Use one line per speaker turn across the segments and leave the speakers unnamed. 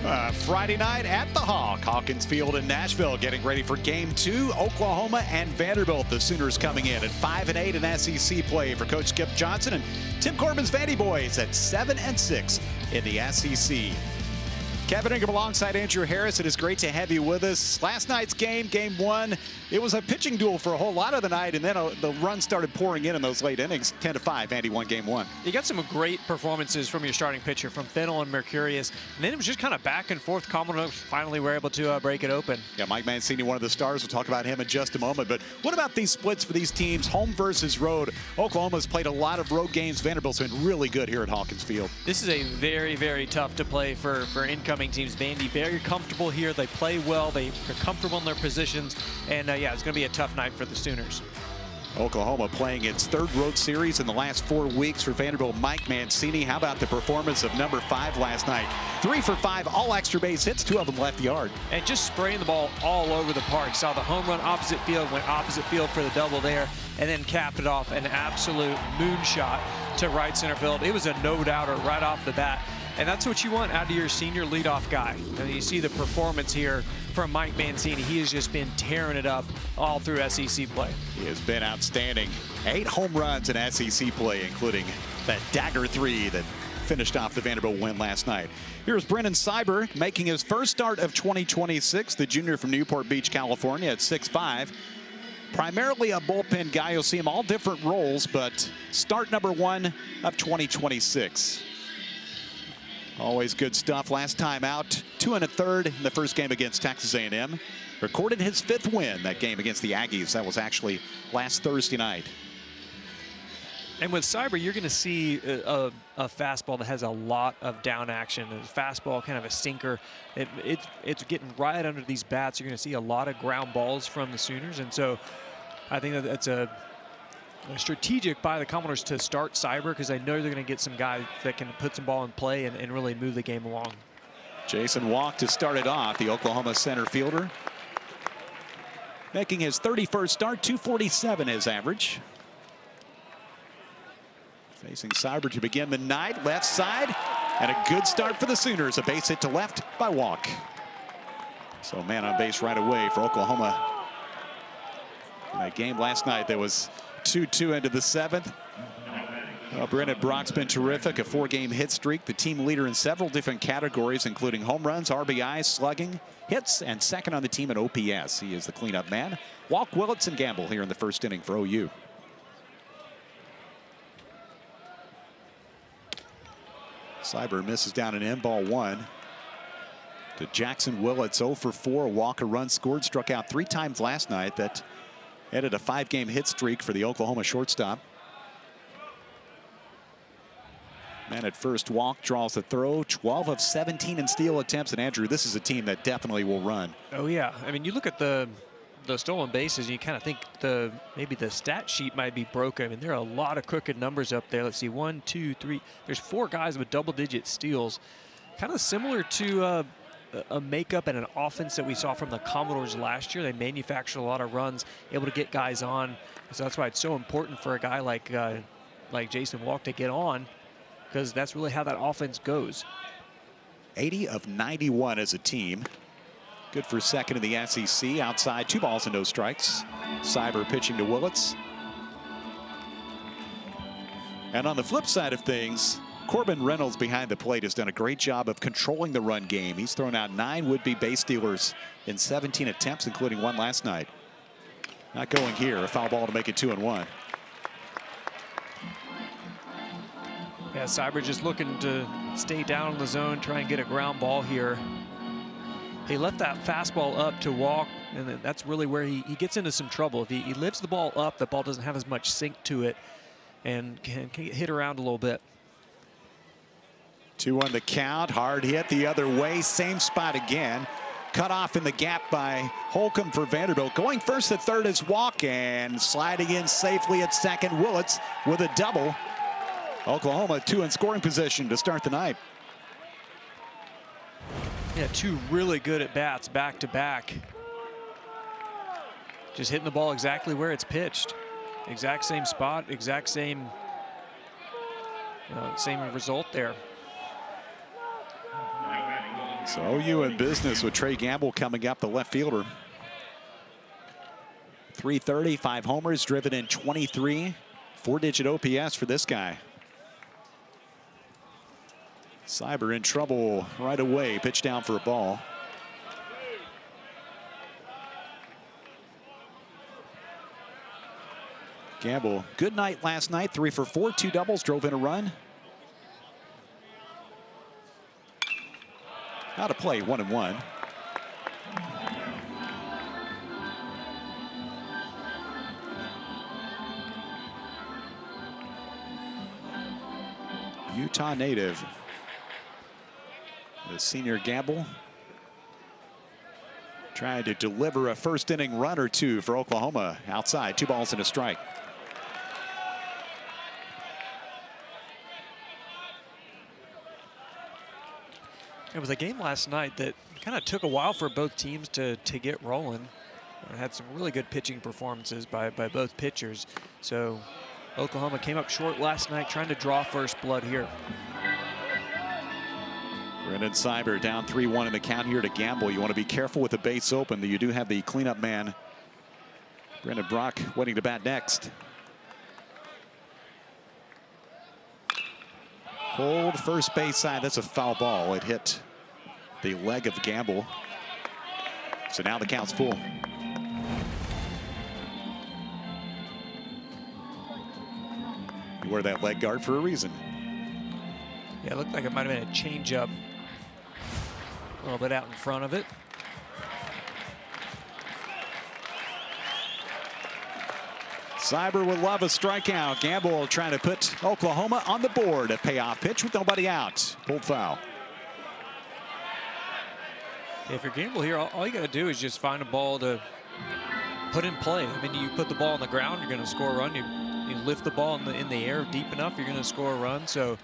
Friday night at the Hawk, Hawkins Field in Nashville, getting ready for Game 2. Oklahoma and Vanderbilt. The Sooners coming in at 5-8 in SEC play for Coach Skip Johnson, and Tim Corbin's Vandy Boys at 7-6 in the SEC. Kevin Ingram alongside Andrew Harris. It is great to have you with us. Last night's game, Game 1, it was a pitching duel for a whole lot of the night, and then the runs started pouring in those late innings. 10-5, Vandy won Game 1.
You got some great performances from your starting pitcher, from Fennell and Mercurius, and then it was just kind of back and forth. Commodores finally were able to break it open.
Yeah, Mike Mancini, one of the stars. We'll talk about him in just a moment. But what about these splits for these teams, home versus road? Oklahoma's played a lot of road games. Vanderbilt's been really good here at Hawkins Field.
This is a very, very tough to play for incoming teams. Vandy very comfortable here. They play well. They're comfortable in their positions. And yeah, it's going to be a tough night for the Sooners.
Oklahoma playing its third road series in the last 4 weeks for Vanderbilt. Mike Mancini, how about the performance of number 5 last night? 3 for 5, all extra base hits, 2 of them left yard.
And just spraying the ball all over the park. Saw the home run opposite field, went opposite field for the double there, and then capped it off an absolute moonshot to right center field. It was a no-doubter right off the bat. And that's what you want out of your senior leadoff guy. And you see the performance here from Mike Mancini. He has just been tearing it up all through SEC play.
He has been outstanding. 8 home runs in SEC play, including that dagger 3 that finished off the Vanderbilt win last night. Here's Brennan Cyber making his first start of 2026, the junior from Newport Beach, California at 6'5". Primarily a bullpen guy. You'll see him all different roles, but start number 1 of 2026. Always good stuff. Last time out, 2 1/3 in the first game against Texas A&M. Recorded his 5th win, that game against the Aggies. That was actually last Thursday night.
And with Cyber, you're going to see a fastball that has a lot of down action. A fastball, kind of a sinker. It's getting right under these bats. You're going to see a lot of ground balls from the Sooners. And so I think that's a strategic by the Commodores to start Cyber, because I know they're going to get some guys that can put some ball in play and really move the game along.
Jason Walk to start it off, the Oklahoma center fielder. Making his 31st start, 247 his average. Facing Cyber to begin the night, left side, and a good start for the Sooners. A base hit to left by Walk. So man on base right away for Oklahoma. In that game last night, there was 2-2 into the 7th. Brennan Brock's been terrific, a 4-game hit streak, the team leader in several different categories, including home runs, RBIs, slugging, hits, and second on the team in OPS. He is the cleanup man. Walk, Willits, and Gamble here in the first inning for OU. Cyber misses down an end, ball 1. To Jackson Willits, 0 for 4. Walk, a run scored, struck out 3 times last night. That ended a 5-game hit streak for the Oklahoma shortstop. Man at first, Walk draws the throw, 12 of 17 in steal attempts. And Andrew, this is a team that definitely will run.
Oh yeah, I mean, you look at the stolen bases and you kind of think maybe the stat sheet might be broken. I mean, there are a lot of crooked numbers up there. Let's see, 1, 2, 3. There's 4 guys with double-digit steals, kind of similar to a makeup and an offense that we saw from the Commodores last year. They manufactured a lot of runs, able to get guys on. So that's why it's so important for a guy like Jason Walk to get on, because that's really how that offense goes.
80 of 91 as a team. Good for second in the SEC. Outside, 2 balls and no strikes. Cyber pitching to Willits. And on the flip side of things, Corbin Reynolds behind the plate has done a great job of controlling the run game. He's thrown out 9 would-be base stealers in 17 attempts, including 1 last night. Not going here. A foul ball to make it 2-1.
Yeah, Cyber just looking to stay down in the zone, try and get a ground ball here. He left that fastball up to Walk, and then that's really where he gets into some trouble. If he lifts the ball up, the ball doesn't have as much sink to it and can get hit around a little bit.
2-1 the count. Hard hit the other way. Same spot again. Cut off in the gap by Holcomb for Vanderbilt. Going first at third is Walk, and sliding in safely at second, Willits with a double. Oklahoma 2 in scoring position to start the night.
Yeah, 2 really good at bats back to back. Just hitting the ball exactly where it's pitched. Exact same spot, exact same result there.
So OU in business with Trey Gamble coming up, the left fielder. 330, 5 homers, driven in 23. 4-digit OPS for this guy. Cyber in trouble right away. Pitch down for a ball. Gamble, good night last night. 3 for 4, 2 doubles, drove in a run. Out of play, 1-1. Utah native, the senior Gamble, trying to deliver a first inning run or two for Oklahoma. Outside, 2 balls and a strike.
It was a game last night that kind of took a while for both teams to get rolling. Had some really good pitching performances by both pitchers. So Oklahoma came up short last night trying to draw first blood here.
Brendan Cyber down 3-1 in the count here to Gamble. You want to be careful with the base open. You do have the cleanup man, Brendan Brock, waiting to bat next. Pulled first base side. That's a foul ball. It hit the leg of Gamble. So now the count's full. You wear that leg guard for a reason.
Yeah, it looked like it might have been a changeup. A little bit out in front of it.
Cyber would love a strikeout. Gamble trying to put Oklahoma on the board. A payoff pitch with nobody out. Pulled foul.
If you're Gamble here, all you got to do is just find a ball to put in play. I mean, you put the ball on the ground, you're going to score a run. You lift the ball in the air deep enough, you're going to score a run. So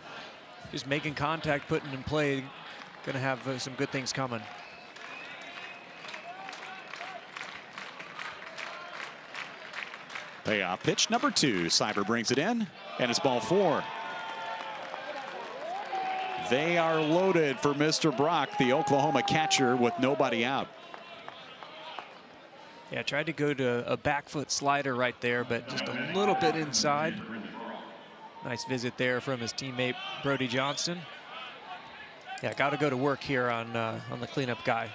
just making contact, putting in play, going to have some good things coming.
Payoff pitch number 2. Cyber brings it in, and it's ball 4. They are loaded for Mr. Brock, the Oklahoma catcher, with nobody out.
Yeah, tried to go to a back foot slider right there, but just a little bit inside. Nice visit there from his teammate Brody Johnston. Yeah, got to go to work here on the cleanup guy.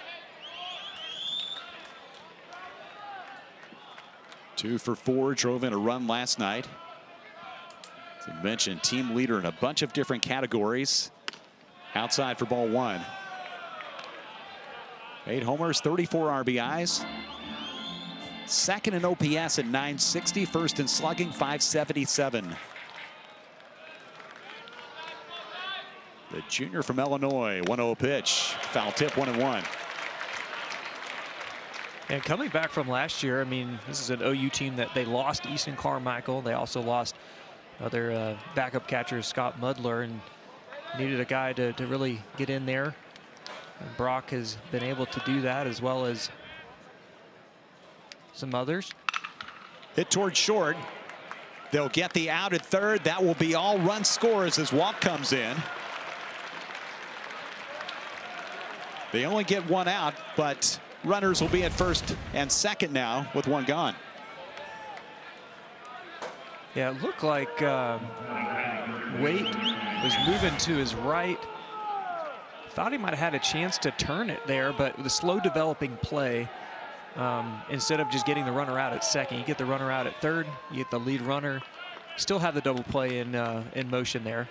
2 for 4, drove in a run last night. As I mentioned, team leader in a bunch of different categories. Outside for ball 1. 8 homers, 34 RBIs. Second in OPS at 960, first in slugging, 577. The junior from Illinois, 1-0 pitch. Foul tip, 1-1.
And coming back from last year, I mean, this is an OU team that they lost Easton Carmichael. They also lost other backup catcher, Scott Mudler, and needed a guy to really get in there. And Brock has been able to do that, as well as some others.
Hit towards short. They'll get the out at third. That will be all run scores as walk comes in. They only get 1 out, but runners will be at first and second now with 1 gone.
Yeah, it looked like Waite was moving to his right. Thought he might have had a chance to turn it there, but with a slow developing play, instead of just getting the runner out at second, you get the runner out at third, you get the lead runner, still have the double play in motion there.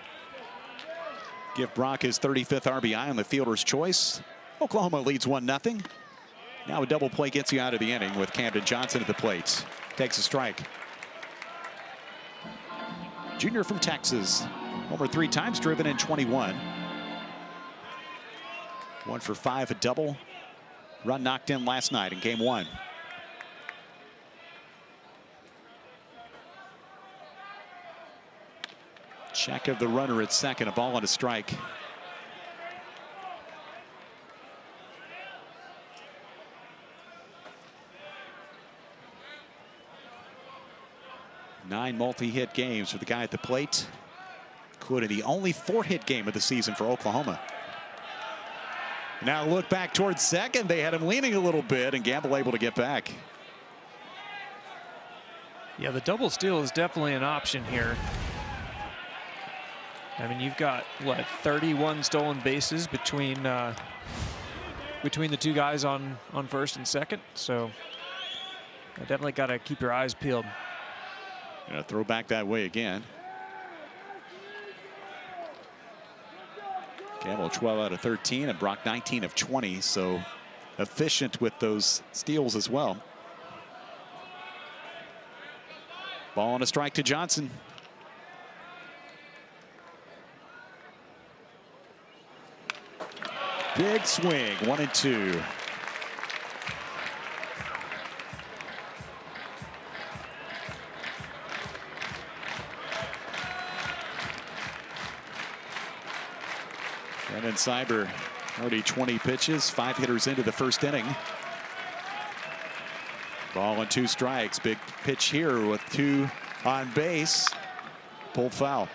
Give Brock his 35th RBI on the fielder's choice. Oklahoma leads 1-0. Now a double play gets you out of the inning with Camden Johnson at the plate. Takes a strike. Junior from Texas. Homer 3 times, driven in 21. 1 for 5, a double. Run knocked in last night in game 1. Check of the runner at second, a ball and a strike. Nine multi-hit games for the guy at the plate, including the only 4-hit game of the season for Oklahoma. Now look back towards second. They had him leaning a little bit, and Gamble able to get back.
Yeah, the double steal is definitely an option here. I mean, you've got, what, 31 stolen bases between the two guys on first and second. So I definitely got to keep your eyes peeled.
Throw back that way again. Gamble 12 out of 13 and Brock 19 of 20. So efficient with those steals as well. Ball and a strike to Johnson. Big swing, 1-2. Brendan Cyber already 20 pitches, 5 hitters into the first inning. Ball and 2 strikes. Big pitch here with 2 on base. Pulled foul.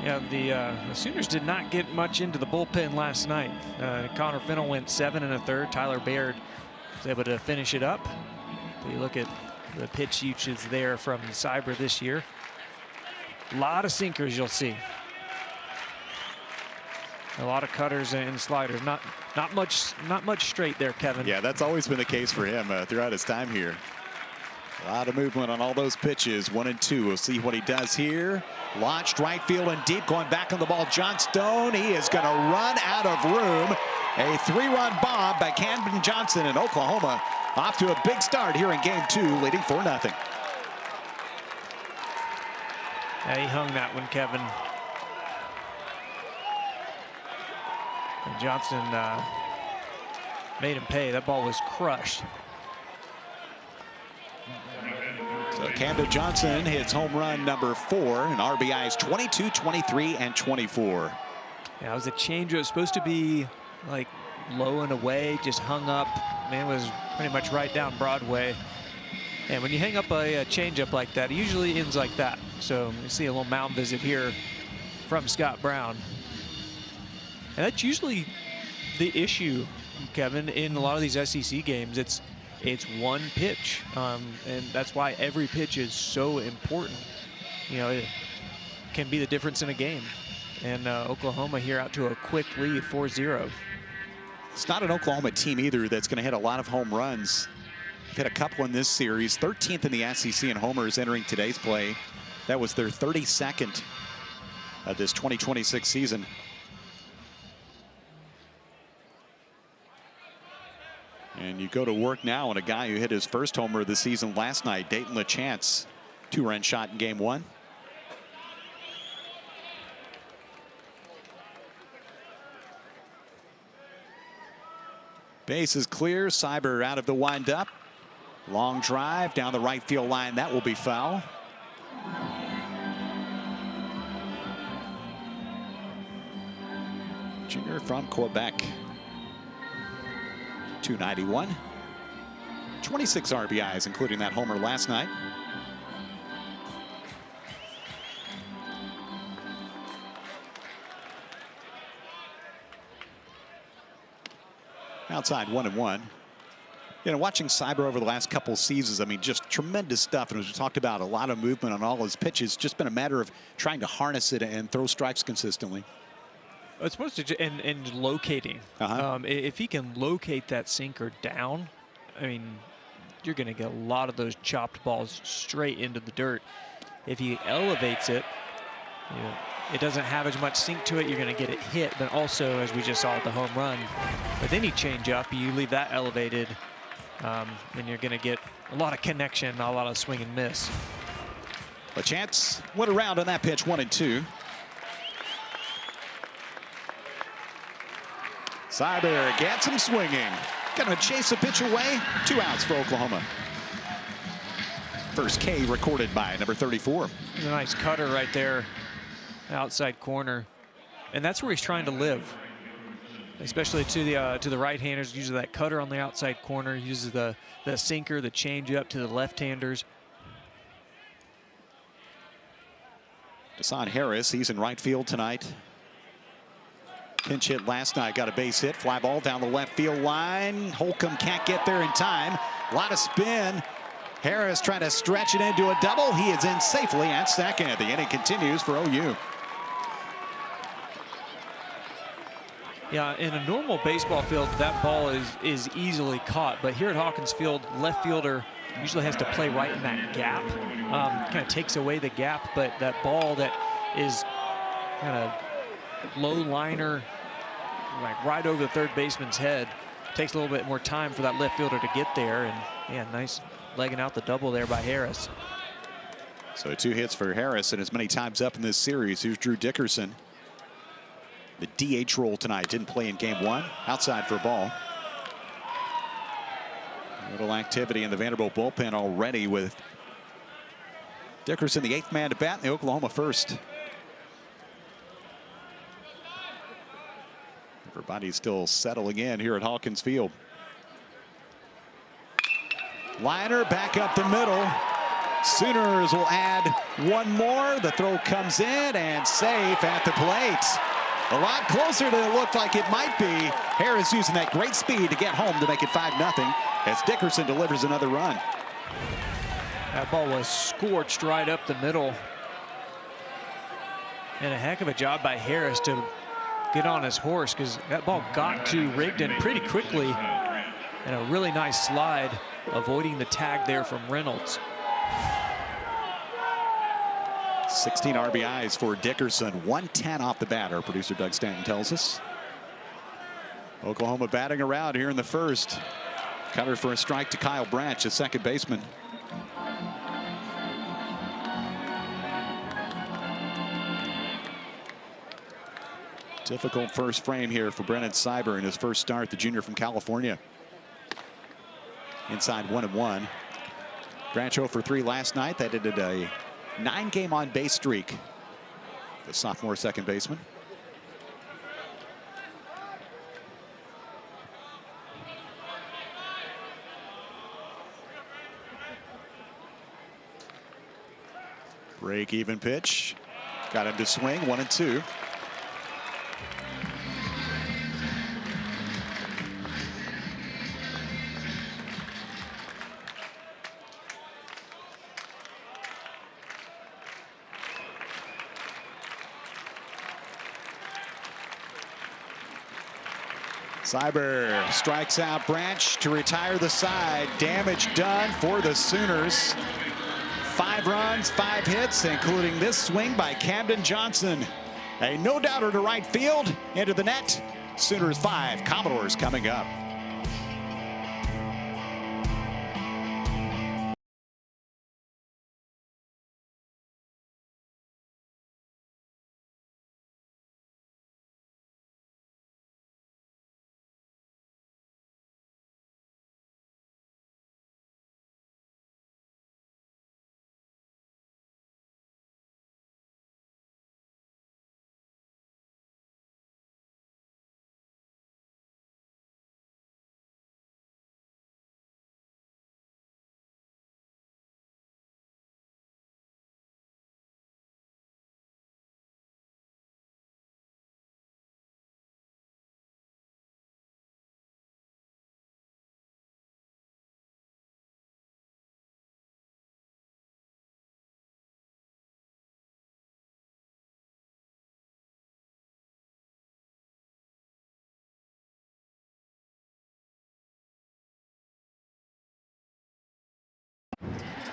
Yeah, the Sooners did not get much into the bullpen last night. Connor Fennell went 7 1/3. Tyler Baird was able to finish it up. But you look at the pitch usage there from Cyber this year. A lot of sinkers you'll see. A lot of cutters and sliders. Not much straight there, Kevin.
Yeah, that's always been the case for him throughout his time here. A lot of movement on all those pitches. 1-2. We'll see what he does here. Launched right field and deep, going back on the ball. John Stone, he is going to run out of room. A 3-run bomb by Camden Johnson in Oklahoma. Off to a big start here in game 2, leading 4-0.
Yeah, he hung that one, Kevin. And Johnson made him pay. That ball was crushed.
So Camden Johnson hits home run number 4, and RBIs 22, 23, and 24.
Yeah, it was a change. It was supposed to be like low and away, just hung up. Man, was pretty much right down Broadway. And when you hang up a changeup like that, it usually ends like that. So you see a little mound visit here from Scott Brown. And that's usually the issue, Kevin, in a lot of these SEC games. It's one pitch, and that's why every pitch is so important. It can be the difference in a game. And Oklahoma here out to a quick lead, 4-0.
It's not an Oklahoma team either that's going to hit a lot of home runs. They've hit a couple in this series. 13th in the SEC in homers entering today's play. That was their 32nd of this 2026 season. And you go to work now on a guy who hit his first homer of the season last night, Dayton LaChance. 2-run shot in game 1. Base is clear. Cyber out of the windup. Long drive down the right field line. That will be foul. Junior from Quebec. 291. 26 RBIs, including that homer last night. Outside 1-1. Watching Cyber over the last couple seasons, I mean, just tremendous stuff. And as we talked about, a lot of movement on all his pitches. Just been a matter of trying to harness it and throw strikes consistently.
It's supposed to, and locating. If he can locate that sinker down, I mean, you're going to get a lot of those chopped balls straight into the dirt. If he elevates it, it doesn't have as much sink to it. You're going to get it hit, but also, as we just saw at the home run, with any changeup, you leave that elevated, and you're going to get a lot of connection, a lot of swing and miss.
LaChance went around on that pitch, 1-2. Cyber gets him swinging. Gonna chase a pitch away. 2 outs for Oklahoma. First K recorded by number 34.
There's a nice cutter right there, outside corner, and that's where he's trying to live. Especially to the right-handers, uses that cutter on the outside corner, uses the sinker, the changeup to the left-handers.
Deshaun Harris, he's in right field tonight. Pinch hit last night, got a base hit. Fly ball down the left field line. Holcomb can't get there in time. A lot of spin. Harris trying to stretch it into a double. He is in safely at second. The inning continues for OU.
Yeah, in a normal baseball field, that ball is easily caught. But here at Hawkins Field, left fielder usually has to play right in that gap. Kind of takes away the gap, but that ball that is kind of low liner, like right over the third baseman's head, takes a little bit more time for that left fielder to get there. And yeah, nice legging out the double there by Harris.
So 2 hits for Harris, and as many times up in this series. Here's Drew Dickerson. The DH role tonight. Didn't play in game 1. Outside for a ball. A little activity in the Vanderbilt bullpen already with Dickerson, the 8th man to bat in the Oklahoma first. Everybody's still settling in here at Hawkins Field. Liner back up the middle. Sooners will add one more. The throw comes in and safe at the plate. A lot closer than it looked like it might be. Harris using that great speed to get home to make it 5-0 as Dickerson delivers another run.
That ball was scorched right up the middle. And a heck of a job by Harris to get on his horse, because that ball got to Rigdon pretty quickly. And a really nice slide, avoiding the tag there from Reynolds.
16 RBIs for Dickerson, 110 off the bat, our producer Doug Stanton tells us. Oklahoma batting around here in the first. Cutter for a strike to Kyle Branch, the second baseman. Difficult first frame here for Brennan Cyber in his first start, the junior from California. Inside 1-1. Branch 0 for 3 last night. That ended a 9-game on base streak. The sophomore second baseman. Break even pitch. Got him to swing 1-2. Cyber strikes out Branch to retire the side. Damage done for the Sooners. 5 runs, 5 hits, including this swing by Camden Johnson. A no-doubter to right field, into the net. Sooners 5, Commodores coming up.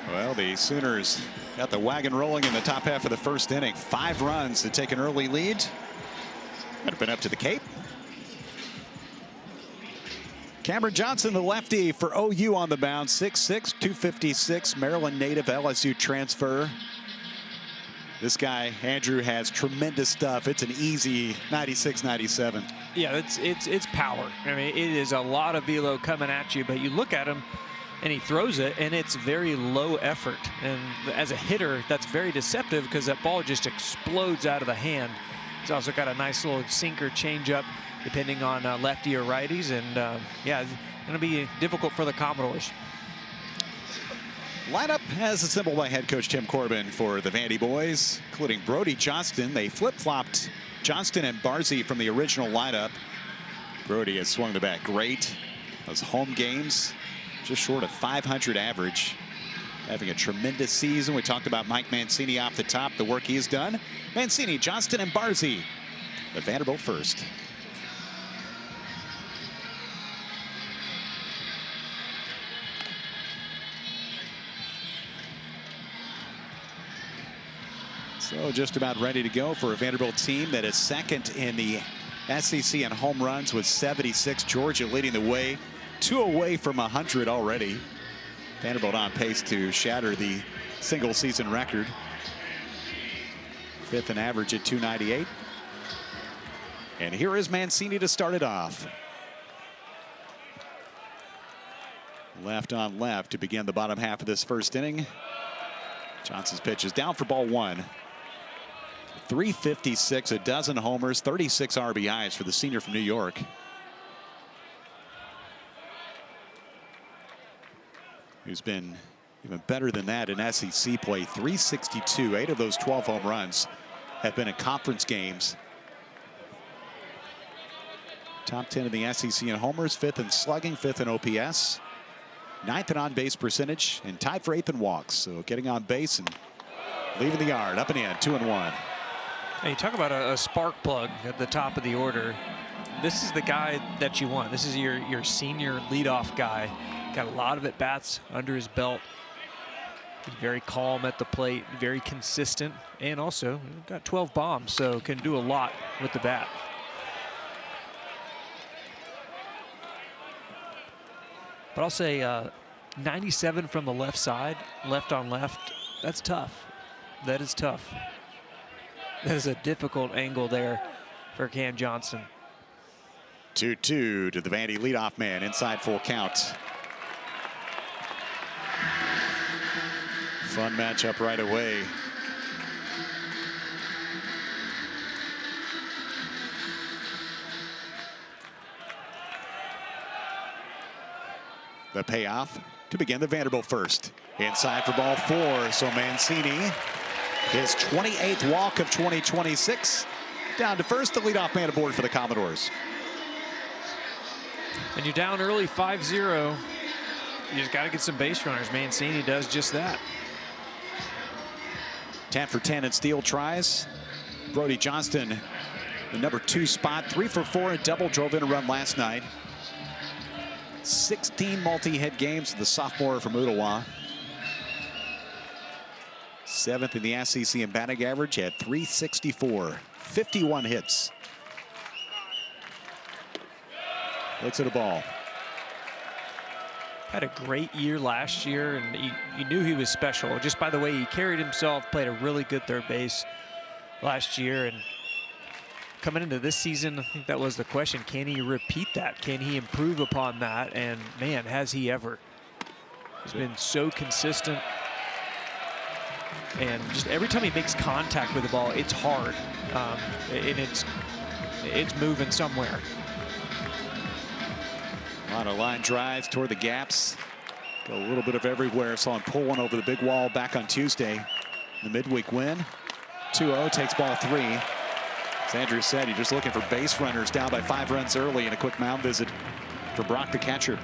Well, the Sooners got the wagon rolling in the top half of the first inning. 5 runs to take an early lead. Could have been up to the Cape. Cameron Johnson, the lefty for OU on the mound. 6'6", 256, Maryland native, LSU transfer. This guy, Andrew, has tremendous stuff. It's an easy 96, 97.
Yeah, it's power. I mean, it is a lot of velo coming at you, but you look at him, and he throws it, and it's very low effort. And as a hitter, that's very deceptive because that ball just explodes out of the hand. He's also got a nice little sinker changeup, depending on lefty or righties. And yeah, it's going to be difficult for the Commodores.
Lineup as assembled by head coach Tim Corbin for the Vandy boys, including Brody Johnston. They flip-flopped Johnston and Barzy from the original lineup. Brody has swung the bat great. Those home games, just short of 500 average. Having a tremendous season. We talked about Mike Mancini off the top, the work he has done. Mancini, Johnston, and Barzy. The Vanderbilt first. So just about ready to go for a Vanderbilt team that is second in the SEC in home runs with 76. Georgia leading the way, 2 away from 100 already. Vanderbilt on pace to shatter the single season record. 5th in average at 298. And here is Mancini to start it off. Left on left to begin the bottom half of this first inning. Johnson's pitch is down for ball 1. 356, a dozen homers, 36 RBIs for the senior from New York. Who's been even better than that in SEC play. 362, 8 of those 12 home runs have been in conference games. Top 10 in the SEC in homers, 5th in slugging, 5th in OPS, 9th in on-base percentage, and tied for 8th in walks. So getting on base and leaving the yard, up and in, 2-1.
Hey, you talk about a spark plug at the top of the order. This is the guy that you want. This is your senior leadoff guy. Got a lot of at-bats under his belt. He's very calm at the plate, very consistent, and also got 12 bombs, so can do a lot with the bat. But I'll say 97 from the left side, left on left, that's tough. That is tough. That is a difficult angle there for Cam Johnson.
2-2 to the Vandy leadoff man, inside full count. Fun matchup right away. The payoff to begin the Vanderbilt first. Inside for ball 4, so Mancini, his 28th walk of 2026. Down to first, the leadoff man aboard for the Commodores.
And you're down early 5-0. You just got to get some base runners. Mancini does just that.
10 for 10 in steal tries. Brody Johnston, the number 2 spot, 3 for 4 and double, drove in a run last night. 16 multi-hit games for the sophomore from Ottawa. 7th in the SEC in batting average at 364. 51 hits. Looks at a ball.
Had a great year last year, and you knew he was special just by the way he carried himself. Played a really good third base last year, and coming into this season, I think that was the question. Can he repeat that? Can he improve upon that? And man, has he ever. He's been so consistent. And just every time he makes contact with the ball, it's hard. And it's moving somewhere.
A lot of line drives toward the gaps. Go a little bit of everywhere. Saw him pull one over the big wall back on Tuesday. The midweek win. 2-0, takes ball 3. As Andrew said, you're just looking for base runners, down by 5 runs early, and a quick mound visit for Brock the catcher.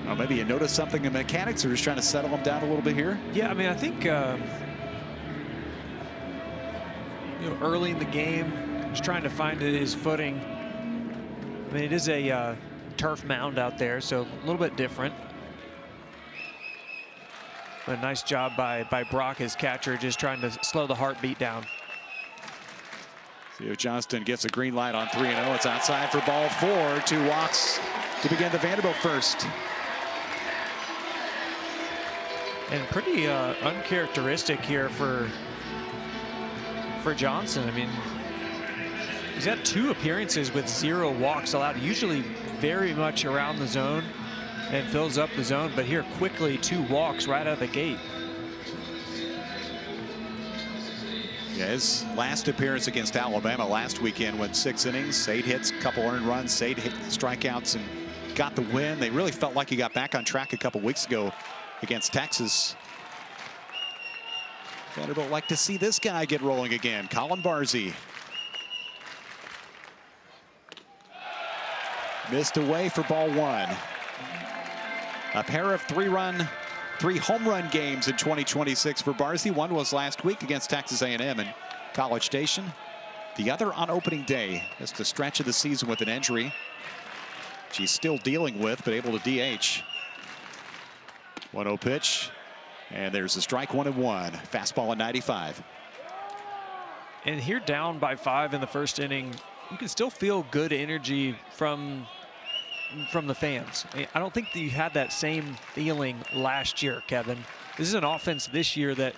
Oh, maybe you noticed something in mechanics, or just trying to settle him down a little bit here?
Yeah, I mean, I think early in the game, just trying to find his footing. I mean, it is a turf mound out there, so a little bit different. But a nice job by Brock, his catcher, just trying to slow the heartbeat down.
See if Johnston gets a green light on 3-0. It's outside for ball 4. 2 walks to begin the Vanderbilt first.
And pretty uncharacteristic here for Johnson. I mean, he's had 2 appearances with 0 walks allowed, usually very much around the zone and fills up the zone, but here quickly 2 walks right out of the gate.
Yeah, his last appearance against Alabama last weekend went 6 innings, 8 hits, couple earned runs, 8 strikeouts, and got the win. They really felt like he got back on track a couple weeks ago against Texas. Vanderbilt like to see this guy get rolling again. Colin Barzey. Missed away for ball one. A pair of three home run games in 2026 for Barzey. One was last week against Texas A&M in College Station. The other on opening day. Just a stretch of the season with an injury she's still dealing with, but able to DH. 1-0 pitch. And there's a strike, 1-1. Fastball at 95.
And here down by 5 in the first inning, you can still feel good energy from the fans. I don't think that you had that same feeling last year, Kevin. This is an offense this year that,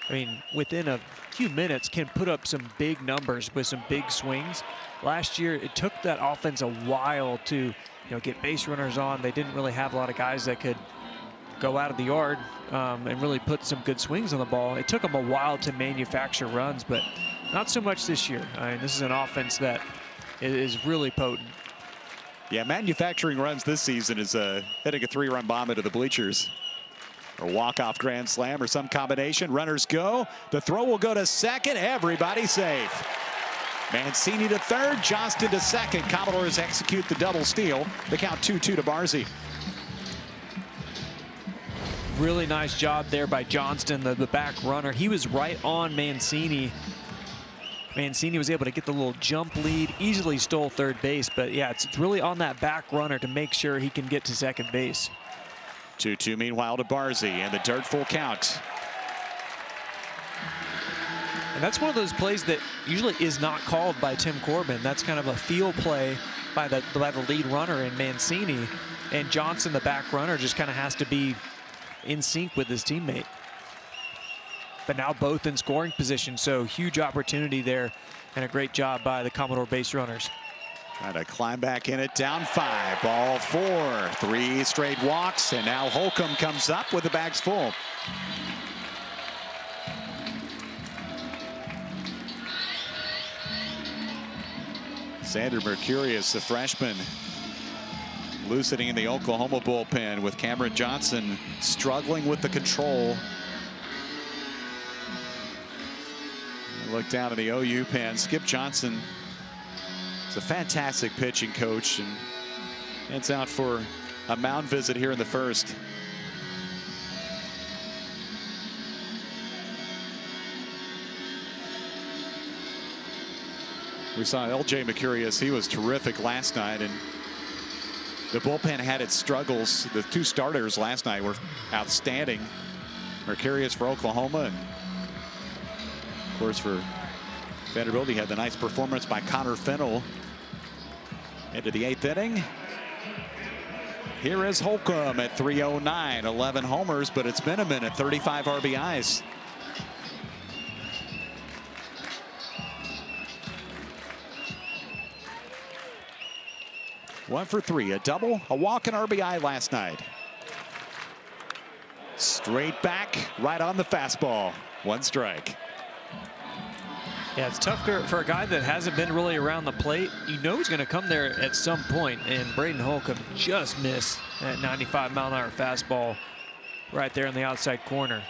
I mean, within a few minutes can put up some big numbers with some big swings. Last year, it took that offense a while to, get base runners on. They didn't really have a lot of guys that could go out of the yard and really put some good swings on the ball. It took them a while to manufacture runs, but not so much this year. I mean, this is an offense that is really potent.
Yeah, manufacturing runs this season is hitting a 3-run bomb into the bleachers. Or walk-off grand slam or some combination. Runners go. The throw will go to second. Everybody safe. Mancini to third. Johnston to second. Commodores execute the double steal. The count 2-2 to Barzey.
Really nice job there by Johnston, the back runner. He was right on Mancini. Mancini was able to get the little jump lead, easily stole third base, but yeah, it's really on that back runner to make sure he can get to second base.
2-2 meanwhile to Barzey, and the dirt full count.
And that's one of those plays that usually is not called by Tim Corbin. That's kind of a field play by the lead runner in Mancini, and Johnson, the back runner, just kind of has to be in sync with his teammate. But now both in scoring position, so huge opportunity there, and a great job by the Commodore base runners.
Trying to climb back in it, down 5, ball 4, 3 straight walks, and now Holcomb comes up with the bags full. Xander Mercurius, the freshman, loosening in the Oklahoma bullpen with Cameron Johnson struggling with the control. Look down at the OU pen. Skip Johnson is a fantastic pitching coach and heads out for a mound visit here in the first. We saw LJ Mercurius. He was terrific last night, and the bullpen had its struggles. The 2 starters last night were outstanding. Mercurius for Oklahoma, and of course for Vanderbilt, he had the nice performance by Connor Fennell. Into the 8th inning. Here is Holcomb at 3:09, 11 homers, but it's been a minute, 35 RBIs. One for 3, a double, a walk, and RBI last night. Straight back, right on the fastball. 1 strike.
Yeah, it's tough for a guy that hasn't been really around the plate. You know he's going to come there at some point, and Braden Holcomb just missed that 95-mile-an-hour fastball right there in the outside corner.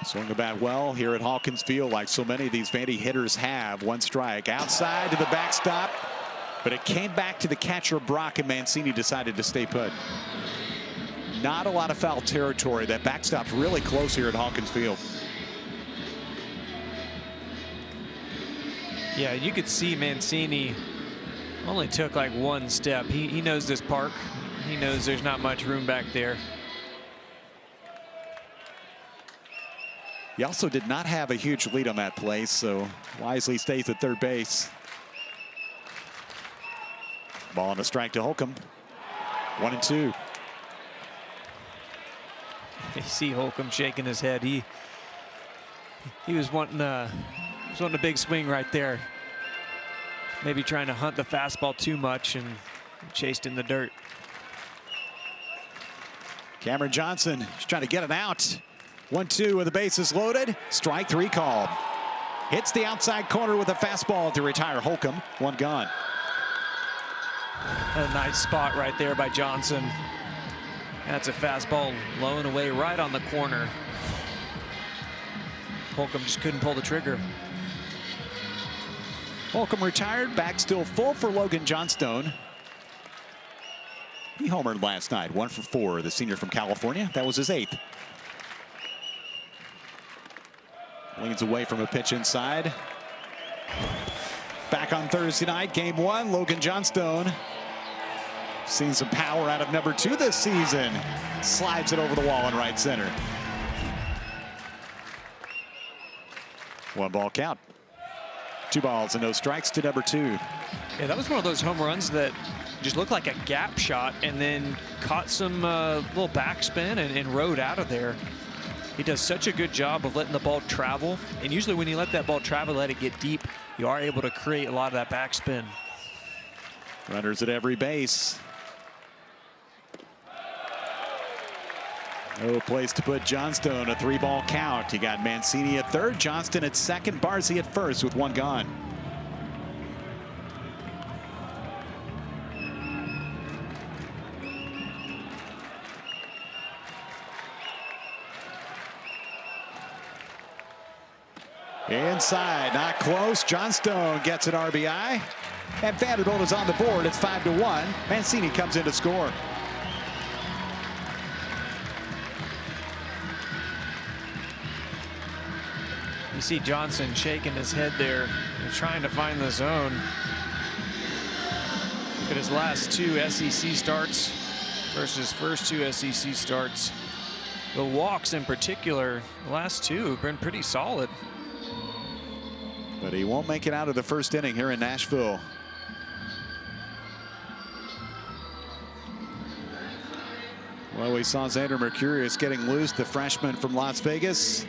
Swung the bat well here at Hawkins Field, like so many of these Vandy hitters have. 1 strike, outside to the backstop, but it came back to the catcher Brock, and Mancini decided to stay put. Not a lot of foul territory. That backstop's really close here at Hawkins Field.
Yeah, you could see Mancini only took like 1 step. He knows this park. He knows there's not much room back there.
He also did not have a huge lead on that play, so wisely stays at third base. Ball and a strike to Holcomb. 1-2.
You see Holcomb shaking his head. He was wanting a big swing right there. Maybe trying to hunt the fastball too much and chased in the dirt.
Cameron Johnson is trying to get it out. 1-2 with the bases loaded. Strike 3 called. Hits the outside corner with a fastball to retire Holcomb. 1 gone.
A nice spot right there by Johnson. That's a fastball low and away right on the corner. Holcomb just couldn't pull the trigger.
Holcomb retired, back still full for Logan Johnstone. He homered last night, 1 for 4, the senior from California. That was his 8th. Leans away from a pitch inside. Back on Thursday night, game 1, Logan Johnstone. Seen some power out of number 2 this season. Slides it over the wall in right center. 1 ball count. 2 balls and no strikes to number 2.
Yeah, that was one of those home runs that just looked like a gap shot and then caught some little backspin and rode out of there. He does such a good job of letting the ball travel. And usually when you let that ball travel, let it get deep, you are able to create a lot of that backspin.
Runners at every base. No place to put Johnstone, a 3-ball count. You got Mancini at third, Johnston at second, Barzy at first with 1 gone. Inside, not close. Johnstone gets an RBI. And Vanderbilt is on the board. It's 5-1. Mancini comes in to score.
You see Johnson shaking his head there and trying to find the zone. Look at his last 2 SEC starts versus first 2 SEC starts. The walks in particular, the last 2 have been pretty solid.
But he won't make it out of the first inning here in Nashville. Well, we saw Xander Mercurius getting loose, the freshman from Las Vegas.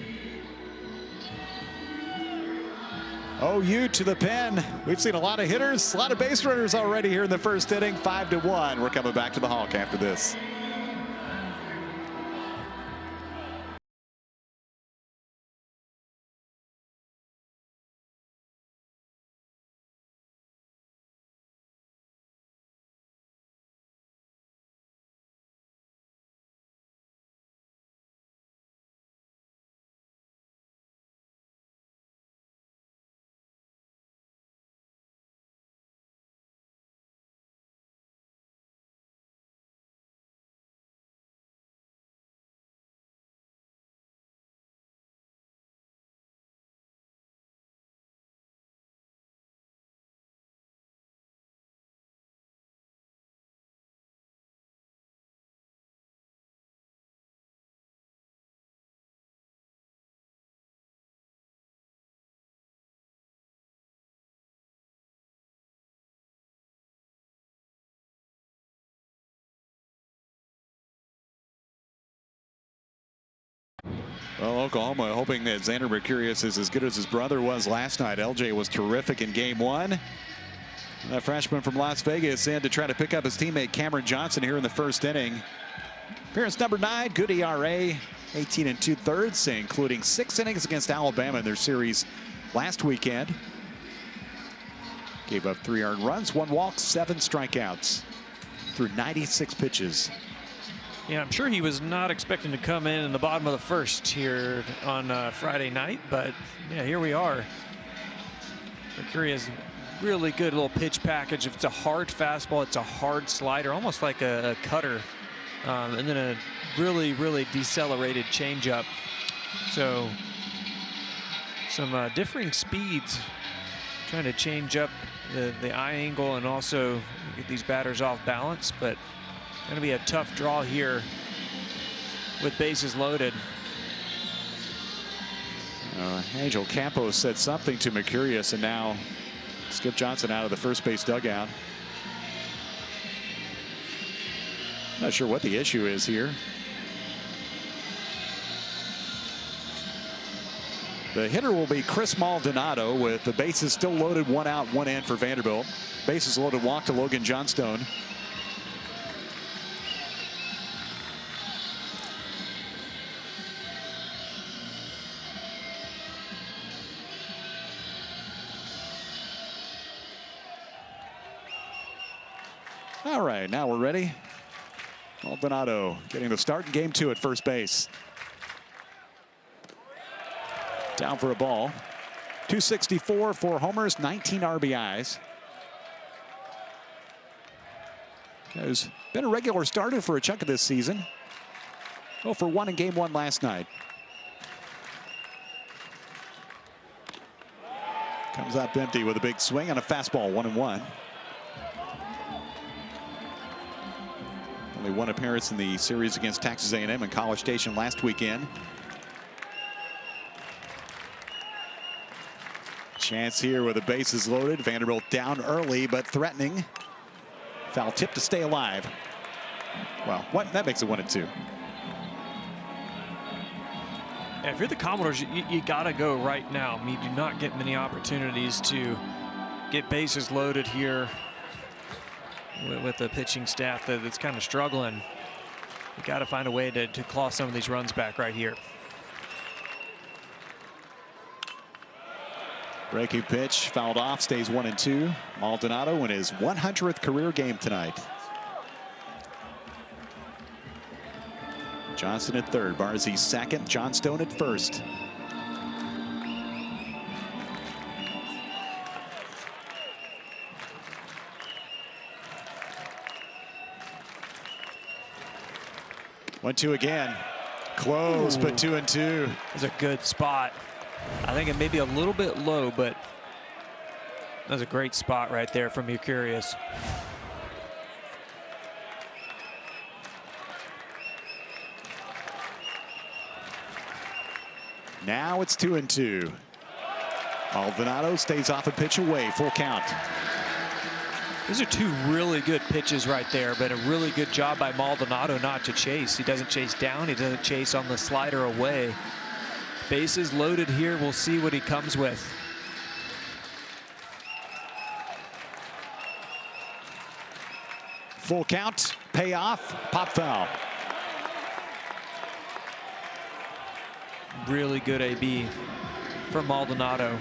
OU to the pen. We've seen a lot of hitters, a lot of base runners already here in the first inning. 5-1. We're coming back to the Hawk after this. Well, Oklahoma hoping that Xander Mercurius is as good as his brother was last night. LJ was terrific in game 1. That freshman from Las Vegas in to try to pick up his teammate Cameron Johnson here in the first inning. Appearance number 9, good ERA, 18 2/3, including 6 innings against Alabama in their series last weekend. Gave up 3 earned runs, 1 walk, 7 strikeouts through 96 pitches.
Yeah, I'm sure he was not expecting to come in the bottom of the first here on Friday night, but yeah, here we are. Mercurius, really good little pitch package. If it's a hard fastball, it's a hard slider, almost like a cutter, and then a really, really decelerated changeup. So some differing speeds, trying to change up the eye angle and also get these batters off balance, but going to be a tough draw here with bases loaded.
Angel Campos said something to Mercurius, and now Skip Johnson out of the first base dugout. Not sure what the issue is here. The hitter will be Chris Maldonado with the bases still loaded, 1 out, 1 in for Vanderbilt. Bases loaded, walk to Logan Johnstone. All right, now we're ready. Maldonado getting the start in game 2 at first base. Down for a ball. 264, 4 homers, 19 RBIs. Has been a regular starter for a chunk of this season. 0 for 1 in game 1 last night. Comes up empty with a big swing on a fastball, 1-1. Only one appearance in the series against Texas A&M and College Station last weekend. Chance here with the bases loaded. Vanderbilt down early, but threatening. Foul tip to stay alive. Well, that makes it 1-2.
Yeah, if you're the Commodores, you got to go right now. I mean, you do not get many opportunities to get bases loaded here with the pitching staff that's kind of struggling. You got to find a way to claw some of these runs back right here.
Breaking pitch, fouled off, stays 1-2. Maldonado in his 100th career game tonight. Johnson at third, Barzee second, Johnstone at first. One, two again. Close, but 2-2.
That's a good spot. I think it may be a little bit low, but that's a great spot right there from Mercurius.
Now it's 2-2. Maldonado stays off a pitch away, full count.
These are two really good pitches right there, but a really good job by Maldonado not to chase. He doesn't chase down, he doesn't chase on the slider away. Bases loaded here, we'll see what he comes with.
Full count, payoff, pop foul.
Really good AB from Maldonado.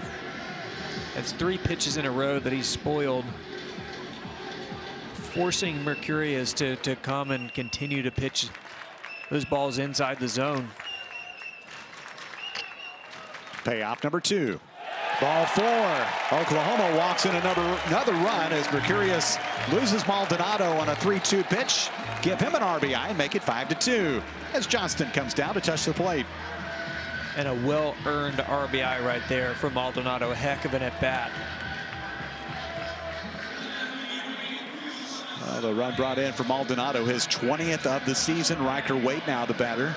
That's 3 pitches in a row that he's spoiled, forcing Mercurius to come and continue to pitch those balls inside the zone.
Payoff number 2. Ball 4. Oklahoma walks in another run as Mercurius loses Maldonado on a 3-2 pitch. Give him an RBI and make it 5-2 as Johnston comes down to touch the plate.
And a well-earned RBI right there from Maldonado. A heck of an at-bat.
Well, the run brought in for Maldonado, his 20th of the season. Riker Wade now the batter.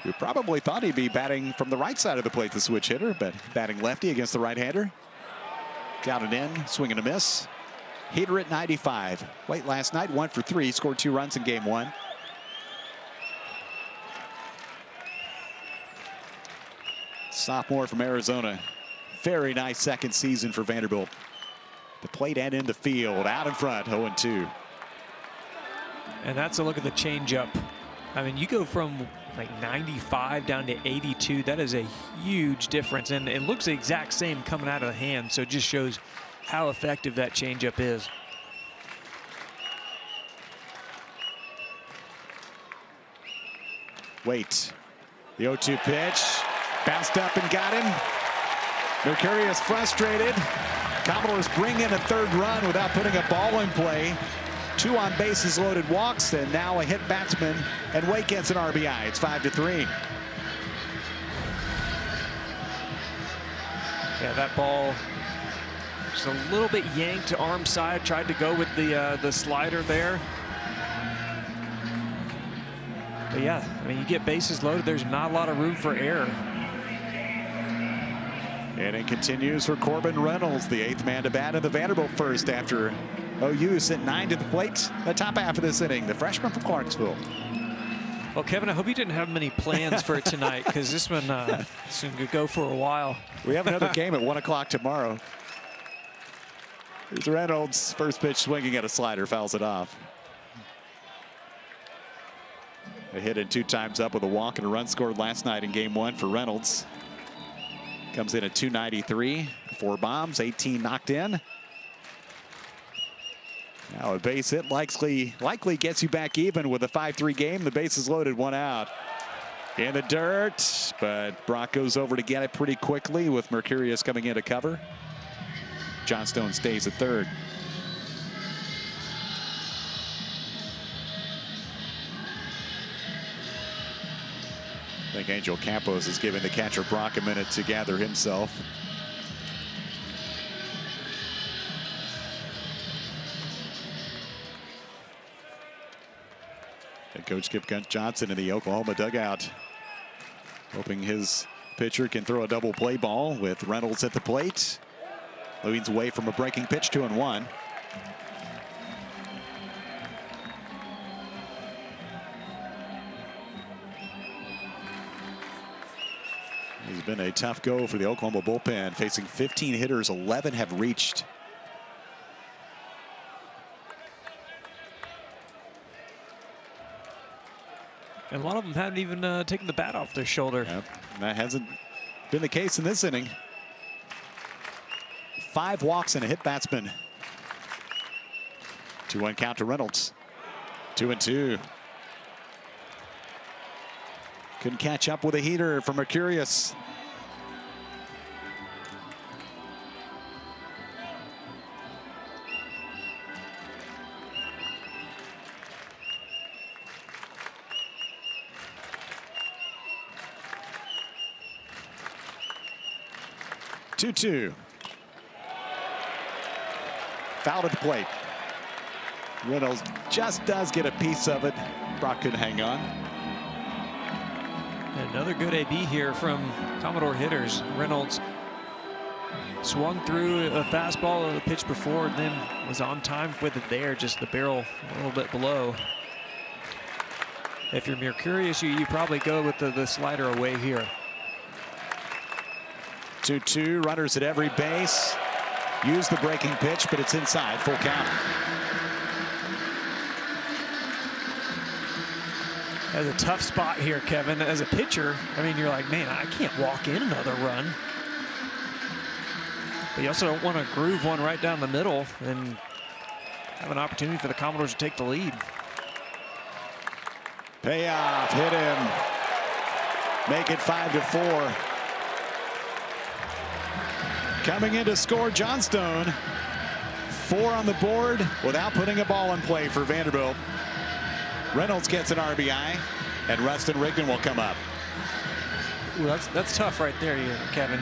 You probably thought he'd be batting from the right side of the plate, the switch hitter, but batting lefty against the right-hander. Down and in, swing and a miss. Heater at 95. Late last night, 1 for 3, scored 2 runs in game 1. Sophomore from Arizona. Very nice second season for Vanderbilt. The plate and in the field, out in front, 0-2.
And that's a look at the changeup. I mean, you go from like 95 down to 82. That is a huge difference, and it looks the exact same coming out of the hand, so it just shows how effective that changeup is.
Wait. The 0-2 pitch. Bounced up and got him. Mercurius frustrated. Commodores bring in a 3rd run without putting a ball in play. 2 on bases loaded walks, and now a hit batsman, and Wake gets an RBI. It's 5-3.
Yeah, that ball just a little bit yanked to arm side. Tried to go with the slider there. But yeah, I mean, you get bases loaded, there's not a lot of room for error.
And it continues for Corbin Reynolds, the 8th man to bat in the Vanderbilt first after OU sent 9 to the plate. The top half of this inning, the freshman from Clarksville.
Well, Kevin, I hope you didn't have many plans for tonight, because this one could go for a while.
We have another game at 1 o'clock tomorrow. Here's Reynolds, first pitch swinging at a slider, fouls it off. A hit in 2 times up with a walk and a run scored last night in game 1 for Reynolds. Comes in at 293. 4 bombs, 18 knocked in. Now a base hit likely gets you back even with a 5-3 game. The base is loaded, 1 out. In the dirt, but Brock goes over to get it pretty quickly with Mercurius coming in to cover. Johnstone stays at third. I think Angel Campos is giving the catcher Brock a minute to gather himself. Head coach Skip Johnson in the Oklahoma dugout, hoping his pitcher can throw a double play ball with Reynolds at the plate. Leans away from a breaking pitch, 2-1. It's been a tough go for the Oklahoma bullpen, facing 15 hitters, 11 have reached.
And a lot of them haven't even taken the bat off their shoulder.
Yep, that hasn't been the case in this inning. 5 walks and a hit batsman. 2-1 count to Reynolds. 2-2. Couldn't catch up with a heater for Mercurius. Two. Fouled at the plate. Reynolds just does get a piece of it. Brock could hang on.
Another good AB here from Commodore hitters. Reynolds swung through a fastball the pitch before, then was on time with it there, just the barrel a little bit below. If you're Mercurius, you probably go with the slider away here.
2-2, runners at every base. Use the breaking pitch, but it's inside, full count.
That's a tough spot here, Kevin. As a pitcher, I mean, you're like, man, I can't walk in another run. But you also don't want to groove one right down the middle and have an opportunity for the Commodores to take the lead.
Payoff, hit him. Make it 5-4. Coming in to score, Johnstone. 4 on the board without putting a ball in play for Vanderbilt. Reynolds gets an RBI, and Rustin Rigdon will come up.
Ooh, that's tough right there, Kevin.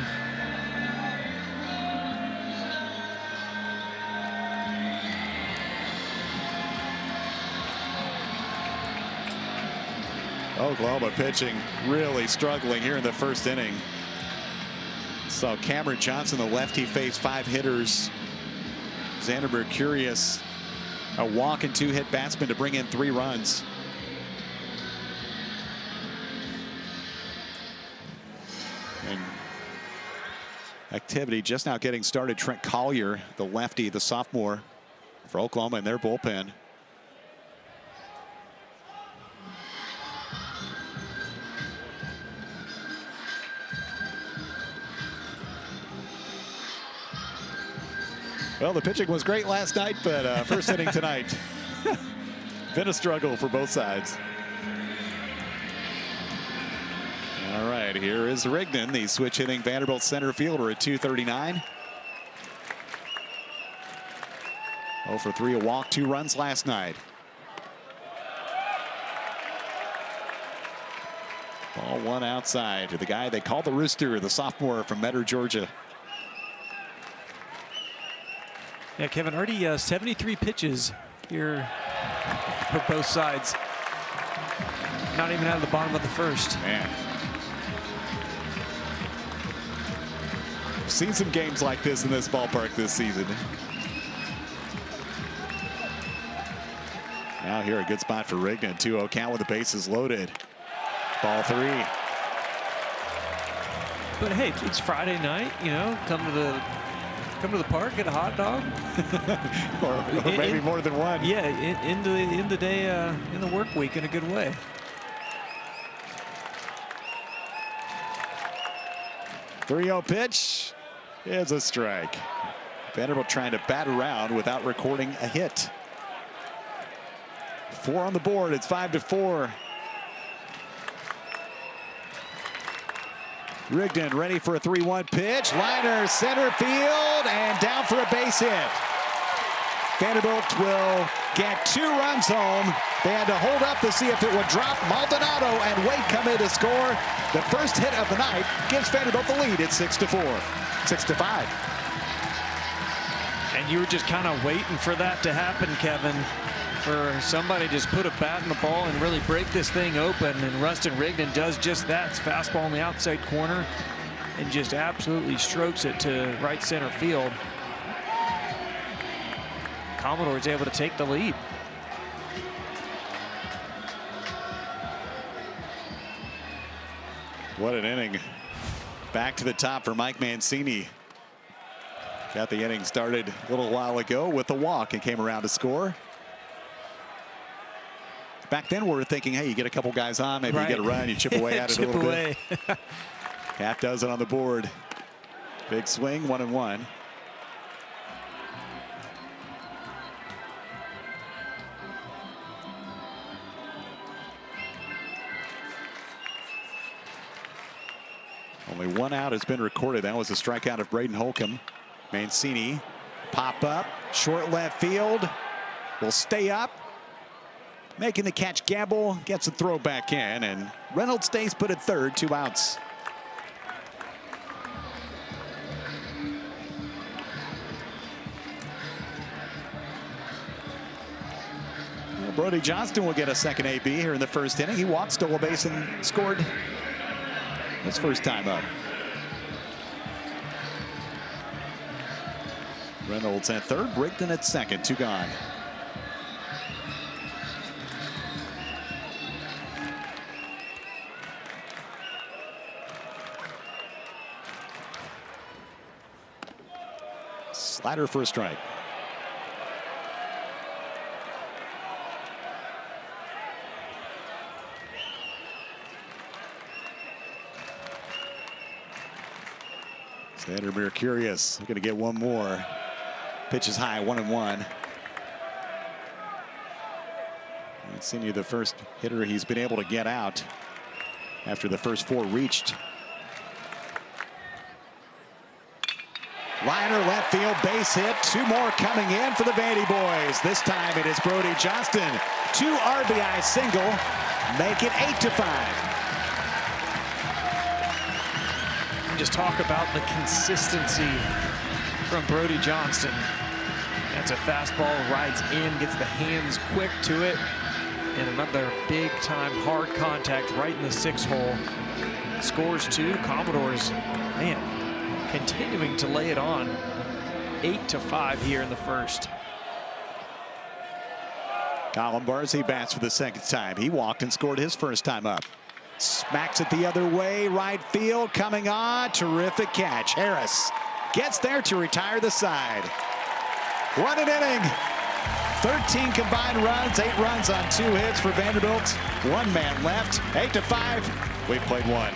Oklahoma pitching really struggling here in the first inning. So Cameron Johnson, the lefty, faced 5 hitters. Xander Mercurius, a walk and 2 hit batsman to bring in 3 runs. And activity just now getting started. Trent Collier, the lefty, the sophomore for Oklahoma in their bullpen. Well, the pitching was great last night, but first inning tonight, been a struggle for both sides. All right, here is Rigdon, the switch hitting Vanderbilt center fielder at 239. 0 for 3, a walk, 2 runs last night. Ball 1 outside to the guy they call the Rooster, the sophomore from Metter, Georgia.
Yeah, Kevin, already 73 pitches here for both sides. Not even out of the bottom of the first.
Man. Seen some games like this in this ballpark this season. Now here, a good spot for Rigdon. 2-0 count with the bases loaded. Ball 3.
But hey, it's Friday night, you know, come to the park, get a hot dog.
or maybe more than one.
Yeah, in the day, in the work week in a good way.
3-0 pitch is a strike. Vanderbilt trying to bat around without recording a hit. 4 on the board. It's 5-4. Rigdon ready for a 3-1 pitch. Liner center field and down for a base hit. Vanderbilt will get 2 runs home. They had to hold up to see if it would drop. Maldonado and Wade come in to score. The first hit of the night gives Vanderbilt the lead. It's 6-4, 6-5.
And you were just kind of waiting for that to happen, Kevin, for somebody to just put a bat in the ball and really break this thing open. And Rustin Rigdon does just that. It's fastball in the outside corner and just absolutely strokes it to right center field. Commodore is able to take the lead.
What an inning. Back to the top for Mike Mancini. Got the inning started a little while ago with a walk and came around to score. Back then we were thinking, hey, you get a couple guys on, maybe you get a run, you chip away at it a little bit. Half dozen on the board. Big swing, 1-1. Only 1 out has been recorded. That was a strikeout of Braden Holcomb. Mancini, pop up, short left field, will stay up. Making the catch, Gamble gets a throw back in, and Reynolds stays put at third, 2 outs. Well, Brody Johnston will get a second AB here in the first inning. He walked, stole a base, and scored his first time up. Reynolds at third, Rigdon at second, 2 gone. Slider for a strike. Xander Mercurius going to get 1 more. Pitch is high, 1-1. Mancini, the first hitter he's been able to get out after the first 4 reached. Liner left field, base hit. 2 more coming in for the Vandy boys. This time it is Brody Johnston. 2 RBI single, make it 8-5.
Just talk about the consistency from Brody Johnston. That's a fastball, rides in, gets the hands quick to it, and another big time hard contact right in the 6 hole. Scores 2. Commodores, man, continuing to lay it on. 8-5 here in the first.
Colin Barzy bats for the second time. He walked and scored his first time up. Smacks it the other way, right field coming on. Terrific catch. Harris gets there to retire the side. What an inning. 13 combined runs, 8 runs on 2 hits for Vanderbilt. 1 man left. 8-5. We've played 1.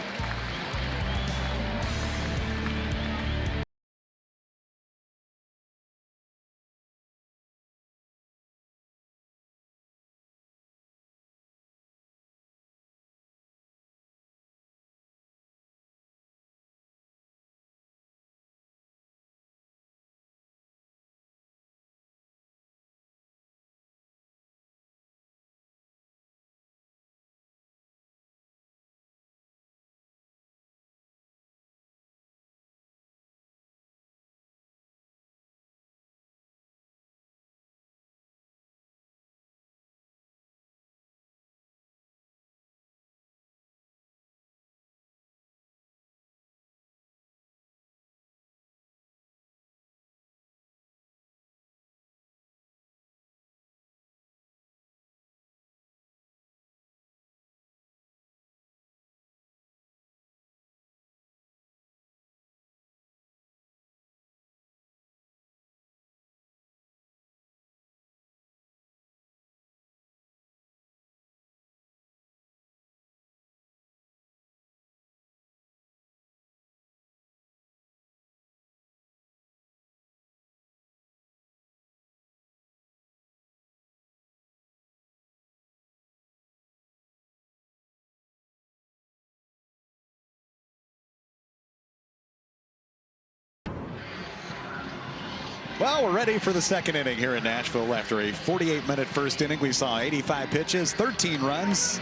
Well, we're ready for the second inning here in Nashville. After a 48-minute first inning, we saw 85 pitches, 13 runs.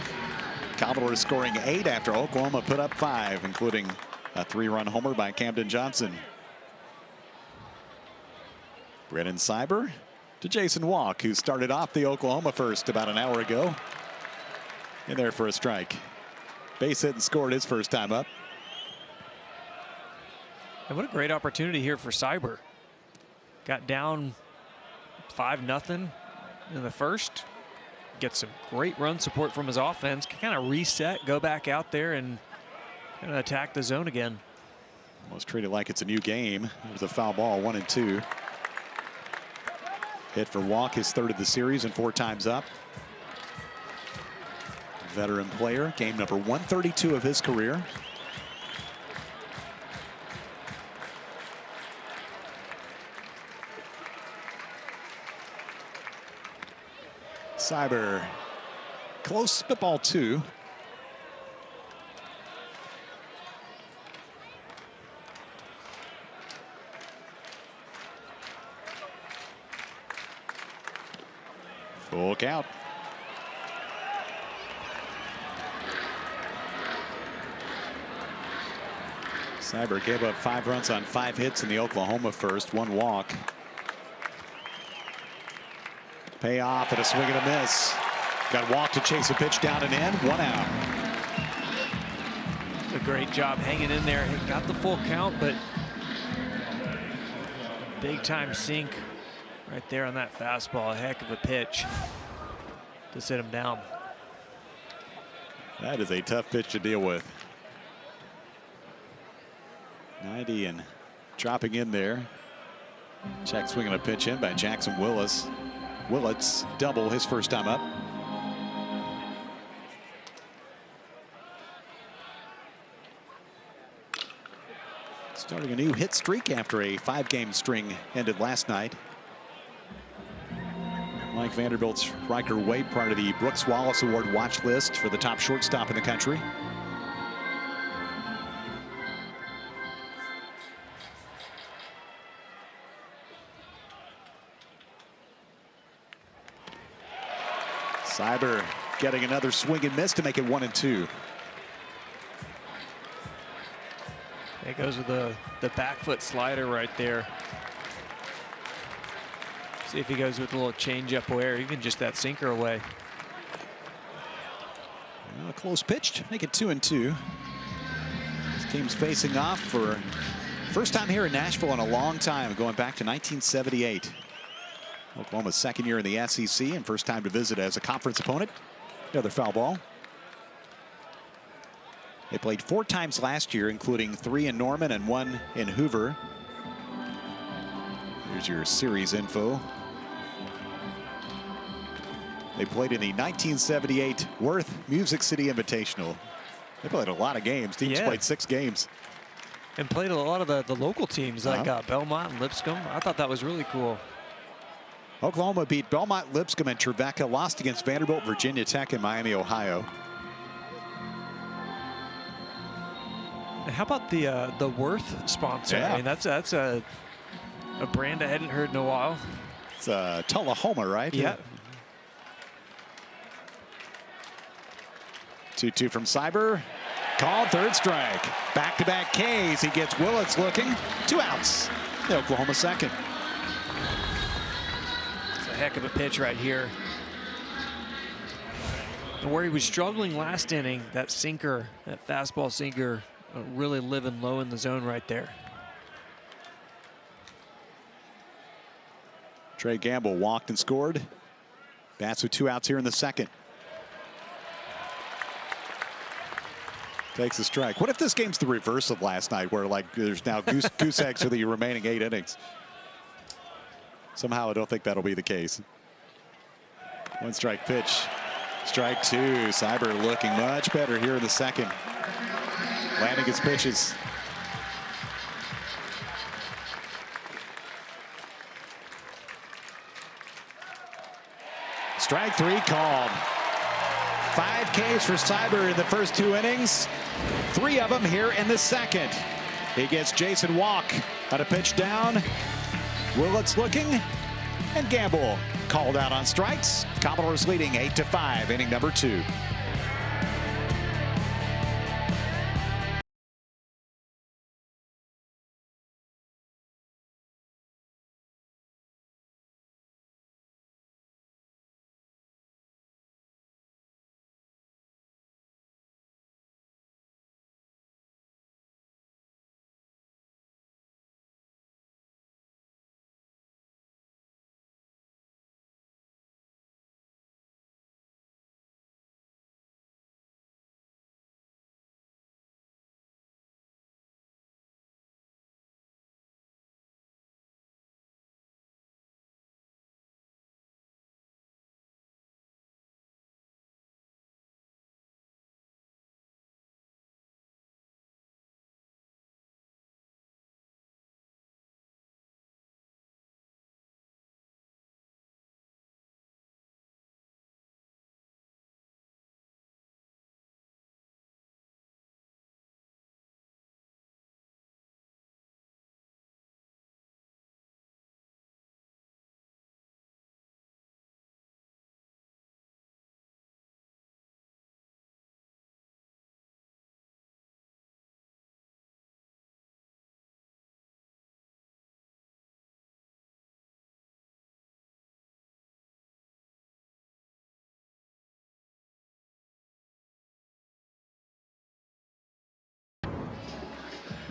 Commodores scoring 8 after Oklahoma put up 5, including a 3-run homer by Camden Johnson. Brennan Cyber to Jason Walk, who started off the Oklahoma first about an hour ago. In there for a strike. Base hit and scored his first time up.
And what a great opportunity here for Cyber. Got down 5-0 in the first. Gets some great run support from his offense. Can kind of reset, go back out there and attack the zone again.
Almost treated like it's a new game. It was a foul ball, 1-2. Hit for Walk, his 3rd of the series and 4 times up. Veteran player, game number 132 of his career. Cyber, close spitball 2. Full count. Cyber gave up 5 runs on 5 hits in the Oklahoma first, 1 walk. Payoff and a swing and a miss. Got Walk to chase a pitch down and in, 1 out.
A great job hanging in there. He got the full count, but big time sink right there on that fastball. A heck of a pitch to sit him down.
That is a tough pitch to deal with. 90 and dropping in there. Check swinging a pitch in by Jackson Willis. Willits double his first time up. Starting a new hit streak after a 5-game string ended last night. Mike Vanderbilt's Riker Waite, part of the Brooks Wallace Award watch list for the top shortstop in the country. Cyber getting another swing and miss to make it 1-2.
It goes with the back foot slider right there. See if he goes with a little changeup away, or even just that sinker away.
Well, a close pitch to make it 2-2. This team's facing off for first time here in Nashville in a long time, going back to 1978. Oklahoma's 2nd year in the SEC and first time to visit as a conference opponent. Another foul ball. They played 4 times last year, including 3 in Norman and 1 in Hoover. Here's your series info. They played in the 1978 Worth Music City Invitational. They played a lot of games. Teams played 6 games.
And played a lot of the local teams like Belmont and Lipscomb. I thought that was really cool.
Oklahoma beat Belmont, Lipscomb, and Trevecca. Lost against Vanderbilt, Virginia Tech, and Miami, Ohio.
How about the Worth sponsor?
Yeah.
I mean, that's a brand I hadn't heard in a while.
It's Tullahoma, right?
Yeah.
2-2 from Cyber. Called, 3rd strike. Back-to-back Ks. He gets Willits looking. 2 outs. The Oklahoma 2nd.
It's a heck of a pitch right here. And where he was struggling last inning, that sinker, that fastball sinker, really living low in the zone right there.
Trey Gamble walked and scored. Bats with 2 outs here in the 2nd. Takes a strike. What if this game's the reverse of last night, where like there's now goose eggs for the remaining 8 innings? Somehow I don't think that'll be the case. 1 strike pitch. Strike 2. Cyber looking much better here in the 2nd. Landing his pitches. Strike 3 called. 5 Ks for Cyber in the first 2 innings. 3 of them here in the 2nd. He gets Jason Walk on a pitch down. Willits looking, and Gamble called out on strikes. Commodores leading 8-5, inning number 2.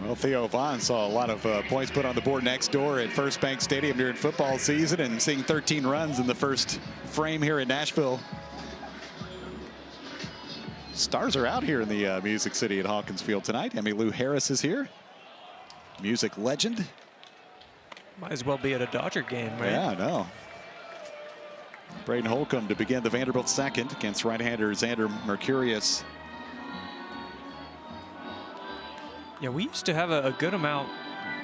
Well, Theo Vaughn saw a lot of points put on the board next door at First Bank Stadium during football season, and seeing 13 runs in the first frame here in Nashville. Stars are out here in the Music City at Hawkins Field tonight. Emmylou Harris is here. Music legend.
Might as well be at a Dodger game, right?
Yeah, I know. Braden Holcomb to begin the Vanderbilt second against right-hander Xander Mercurius.
Yeah, we used to have a good amount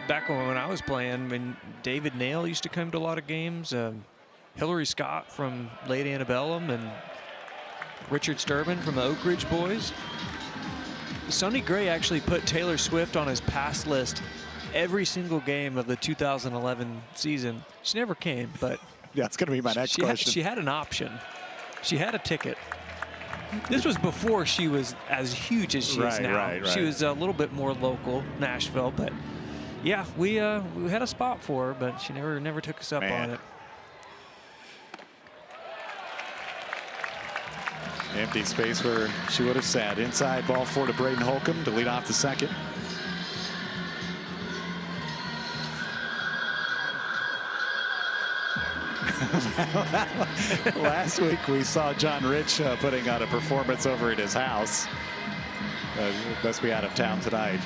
back when I was playing. When David Nail used to come to a lot of games, Hillary Scott from Late Antebellum, and Richard Sturban from the Oak Ridge Boys. Sonny Gray actually put Taylor Swift on his pass list every single game of the 2011 season. She never came, but
yeah, it's going to be my next question.
She had an option. She had a ticket. This was before she was as huge as she is now.
Right.
She was a little bit more local, Nashville, but yeah, we had a spot for her, but she never took us up on it.
Empty space where she would have sat. Inside, ball 4 to Braden Holcomb to lead off the second. Last week we saw John Rich putting on a performance over at his house. Must be out of town tonight.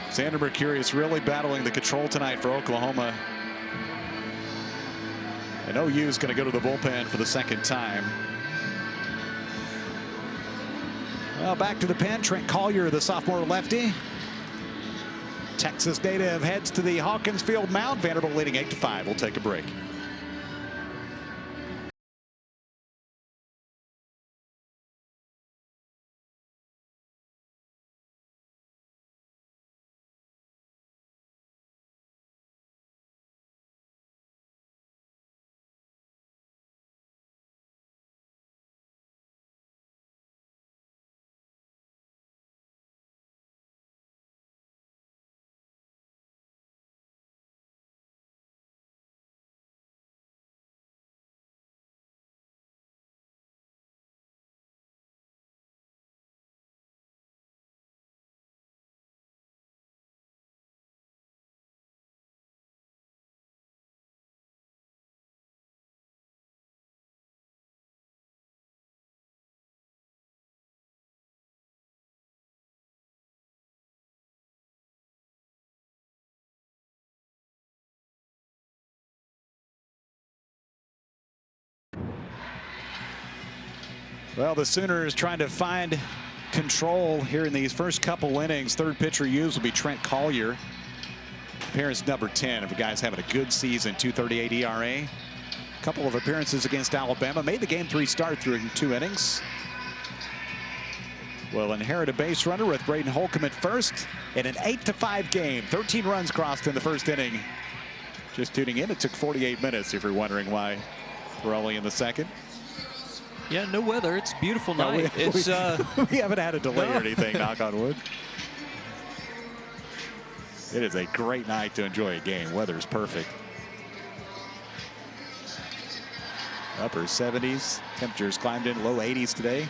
Xander Mercurius really battling the control tonight for Oklahoma. And OU is going to go to the bullpen for the second time. Well, back to the pen. Trent Collier, the sophomore lefty. Texas native heads to the Hawkins Field mound. Vanderbilt leading 8-5. We'll take a break. Well, the Sooners trying to find control here in these first couple innings. Third pitcher used will be Trent Collier. Appearance number 10 of the guys having a good season, 2.38 ERA. A couple of appearances against Alabama. Made the game 3 start through 2 innings. will inherit a base runner with Braden Holcomb at first in an 8-5 game. 13 runs crossed in the first inning. Just tuning in, it took 48 minutes if you're wondering why we're only in the second.
Yeah, no weather. It's a beautiful night.
We haven't had a delay or anything, knock on wood. It is a great night to enjoy a game. Weather's perfect. Upper 70s. Temperatures climbed in low 80s today.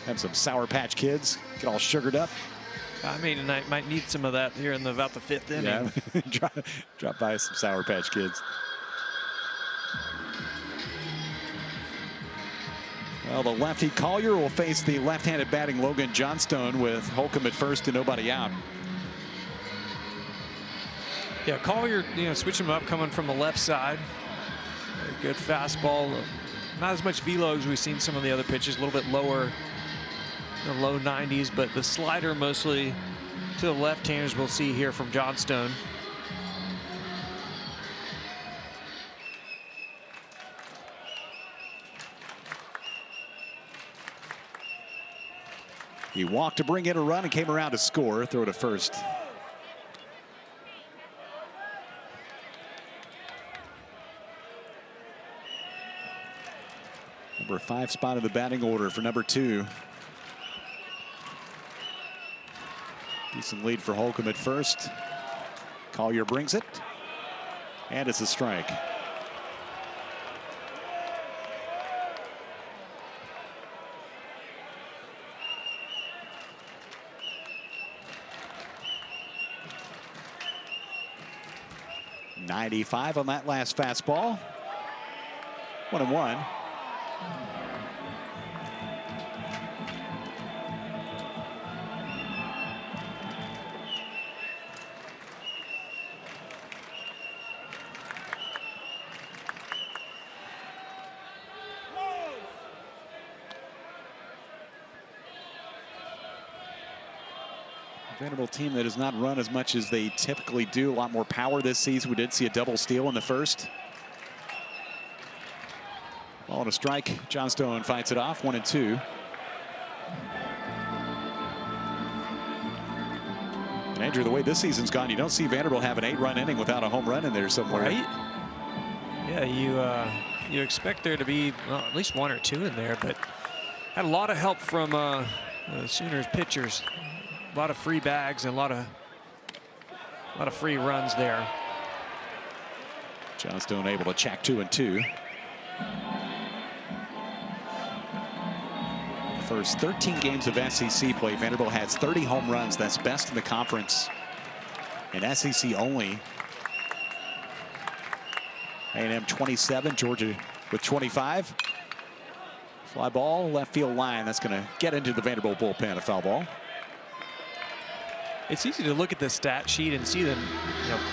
Have some Sour Patch Kids. Get all sugared up.
I mean, I might need some of that here in about the 5th inning.
Yeah. drop by some Sour Patch Kids. Well, the lefty Collier will face the left-handed batting Logan Johnstone with Holcomb at first and nobody out.
Yeah, Collier, switching him up, coming from the left side. A good fastball. Not as much velo as we've seen some of the other pitches. A little bit lower, the low 90s, but the slider mostly to the left-handers we'll see here from Johnstone.
He walked to bring in a run and came around to score. Throw to first. Number 5 spot in the batting order for number 2. Decent lead for Holcomb at first. Collier brings it. And it's a strike. .95 on that last fastball. 1-1. Vanderbilt team that has not run as much as they typically do. A lot more power this season. We did see a double steal in the first. Ball and a strike. Johnstone fights it off. 1-2. And Andrew, the way this season's gone, you don't see Vanderbilt have an 8-run inning without a home run in there somewhere.
Right? Yeah, you expect there to be at least 1 or 2 in there, but had a lot of help from the Sooners pitchers. A lot of free bags and a lot of free runs there.
Johnstone able to check 2-2. The first 13 games of SEC play, Vanderbilt has 30 home runs. That's best in the conference. In SEC only. A&M 27, Georgia with 25. Fly ball, left field line. That's going to get into the Vanderbilt bullpen, a foul ball.
It's easy to look at the stat sheet and see the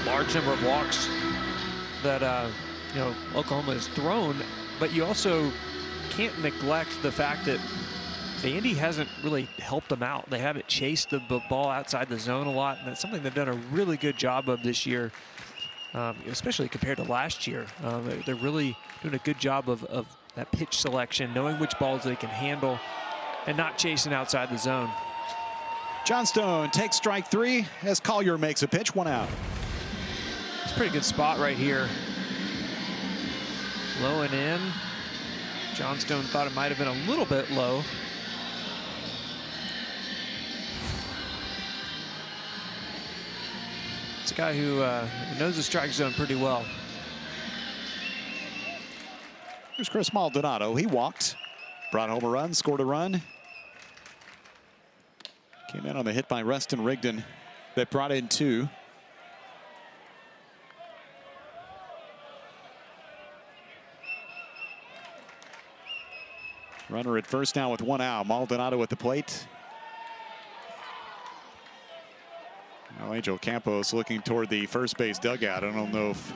large number of walks that Oklahoma has thrown, but you also can't neglect the fact that Vandy hasn't really helped them out. They haven't chased the ball outside the zone a lot, and that's something they've done a really good job of this year, especially compared to last year. They're really doing a good job of that pitch selection, knowing which balls they can handle, and not chasing outside the zone.
Johnstone takes strike 3 as Collier makes a pitch. 1 out.
It's a pretty good spot right here. Low and in. Johnstone thought it might have been a little bit low. It's a guy who knows the strike zone pretty well.
Here's Chris Maldonado. He walked, brought home a run, scored a run. Came in on the hit by Rustin Rigdon that brought in 2. Runner at first now with 1 out. Maldonado at the plate. Now Angel Campos looking toward the first base dugout. I don't know if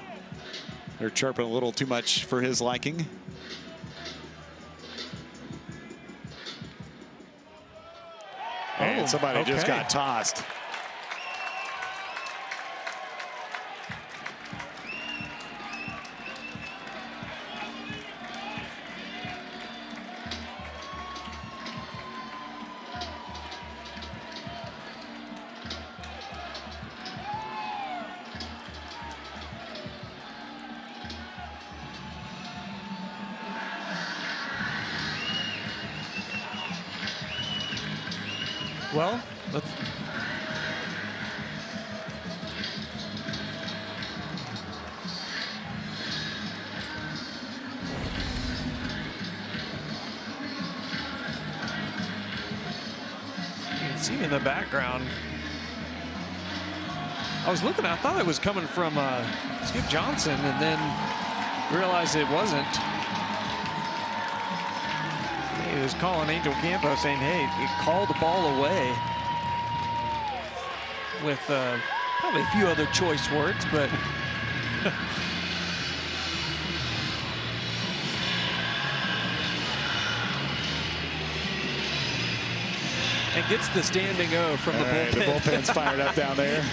they're chirping a little too much for his liking. And somebody just got tossed.
Well, let's. You can see me in the background. I was looking, I thought it was coming from Skip Johnson, and then realized it wasn't. He was calling Angel Campo saying, hey, he called the ball away with probably a few other choice words, but and gets the standing O from the bullpen.
The bullpen's fired up down there.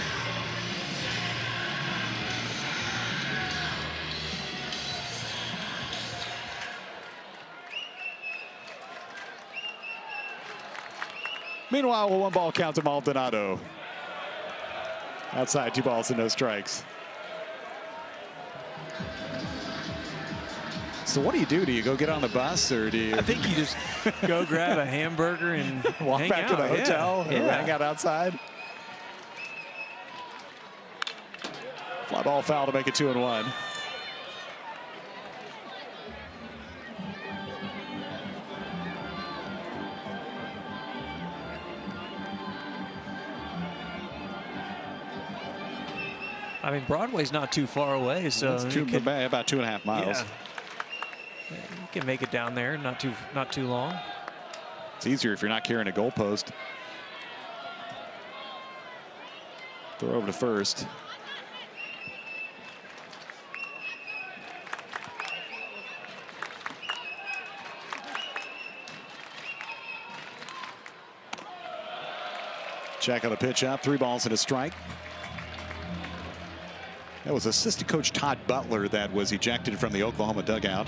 Meanwhile, a 1-ball count to Maldonado. Outside, 2 balls and no strikes. So what do you do? Do you go get on the bus, or do you?
I think you just go grab a hamburger and
walk
hang
back to
out.
the hotel and
Yeah.
hang out outside? Fly ball foul to make it 2-1.
I mean, Broadway's not too far away, so
It's
you can,
about 2.5 miles.
yeah, you can make it down there, not too long.
It's easier if you're not carrying a goalpost. Throw over to first. Check on the pitch up. 3 balls and a strike. That was assistant coach Todd Butler that was ejected from the Oklahoma dugout.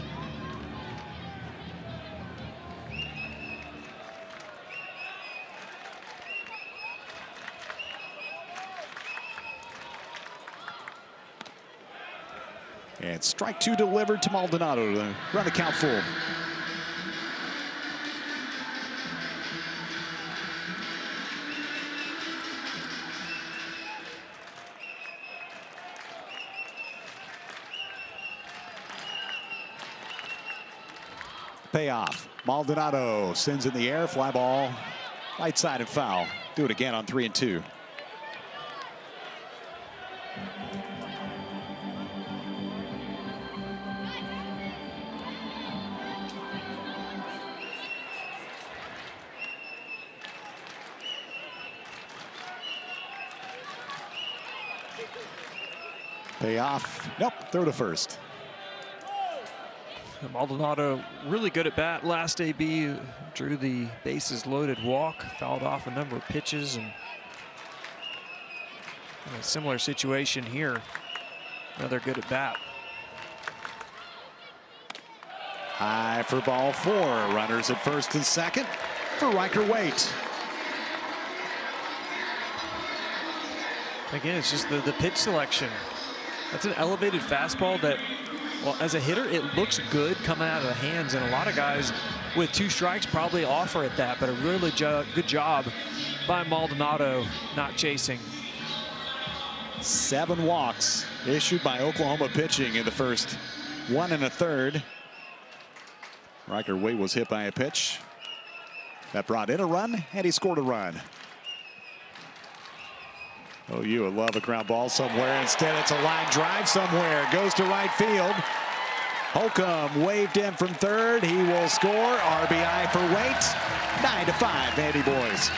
And strike 2 delivered to Maldonado to run the count full. Payoff. Maldonado sends in the air, fly ball, right side and foul. Do it again on 3-2. Payoff. Nope, throw to first.
Maldonado really good at bat last AB, drew the bases loaded walk, fouled off a number of pitches, and in a similar situation here, another good at bat.
High for ball 4. Runners at first and second for Riker Waite.
Again, it's just the pitch selection. That's an elevated fastball that, well, as a hitter, it looks good coming out of the hands, and a lot of guys with 2 strikes probably offer at that, but a really good job by Maldonado not chasing.
7 walks issued by Oklahoma pitching in the first 1 1/3. Riker Waite was hit by a pitch that brought in a run, and he scored a run. Oh, you would love a ground ball somewhere. Instead, it's a line drive somewhere. Goes to right field. Holcomb waved in from third. He will score. RBI for Waite. 9-5, Vandy boys.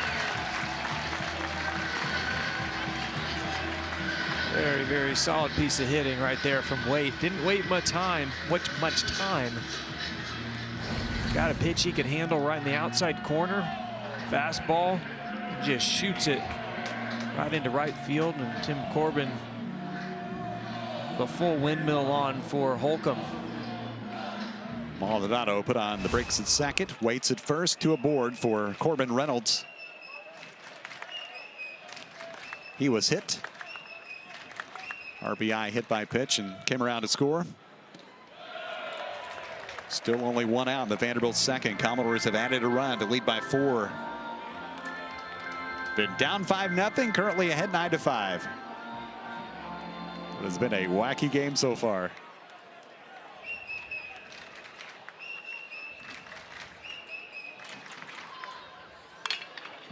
Very, very solid piece of hitting right there from Waite. Didn't wait much time. Got a pitch he could handle right in the outside corner. Fastball. Just shoots it right into right field, and Tim Corbin the full windmill on for Holcomb.
Maldonado put on the brakes at second. Waits at first to a board for Corbin Reynolds. He was hit. RBI hit by pitch and came around to score. Still only 1 out in the Vanderbilt second. Commodores have added a run to lead by 4. Been down 5-0, currently ahead 9-5. It has been a wacky game so far.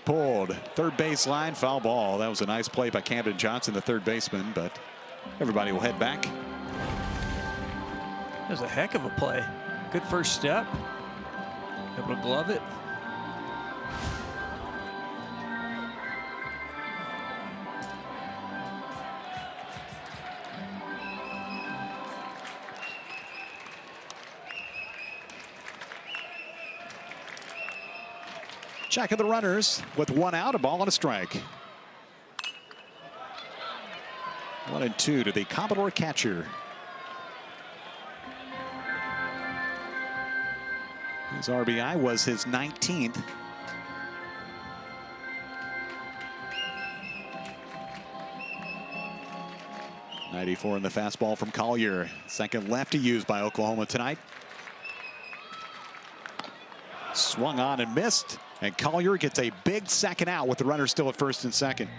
Pulled, third base line, foul ball. That was a nice play by Camden Johnson, the third baseman, but everybody will head back.
That was a heck of a play. Good first step. Able to glove it.
Check of the runners with 1 out, a ball and a strike. 1-2 to the Commodore catcher. His RBI was his 19th. .94 in the fastball from Collier. Second lefty used by Oklahoma tonight. Swung on and missed. And Collier gets a big second out with the runner still at first and second.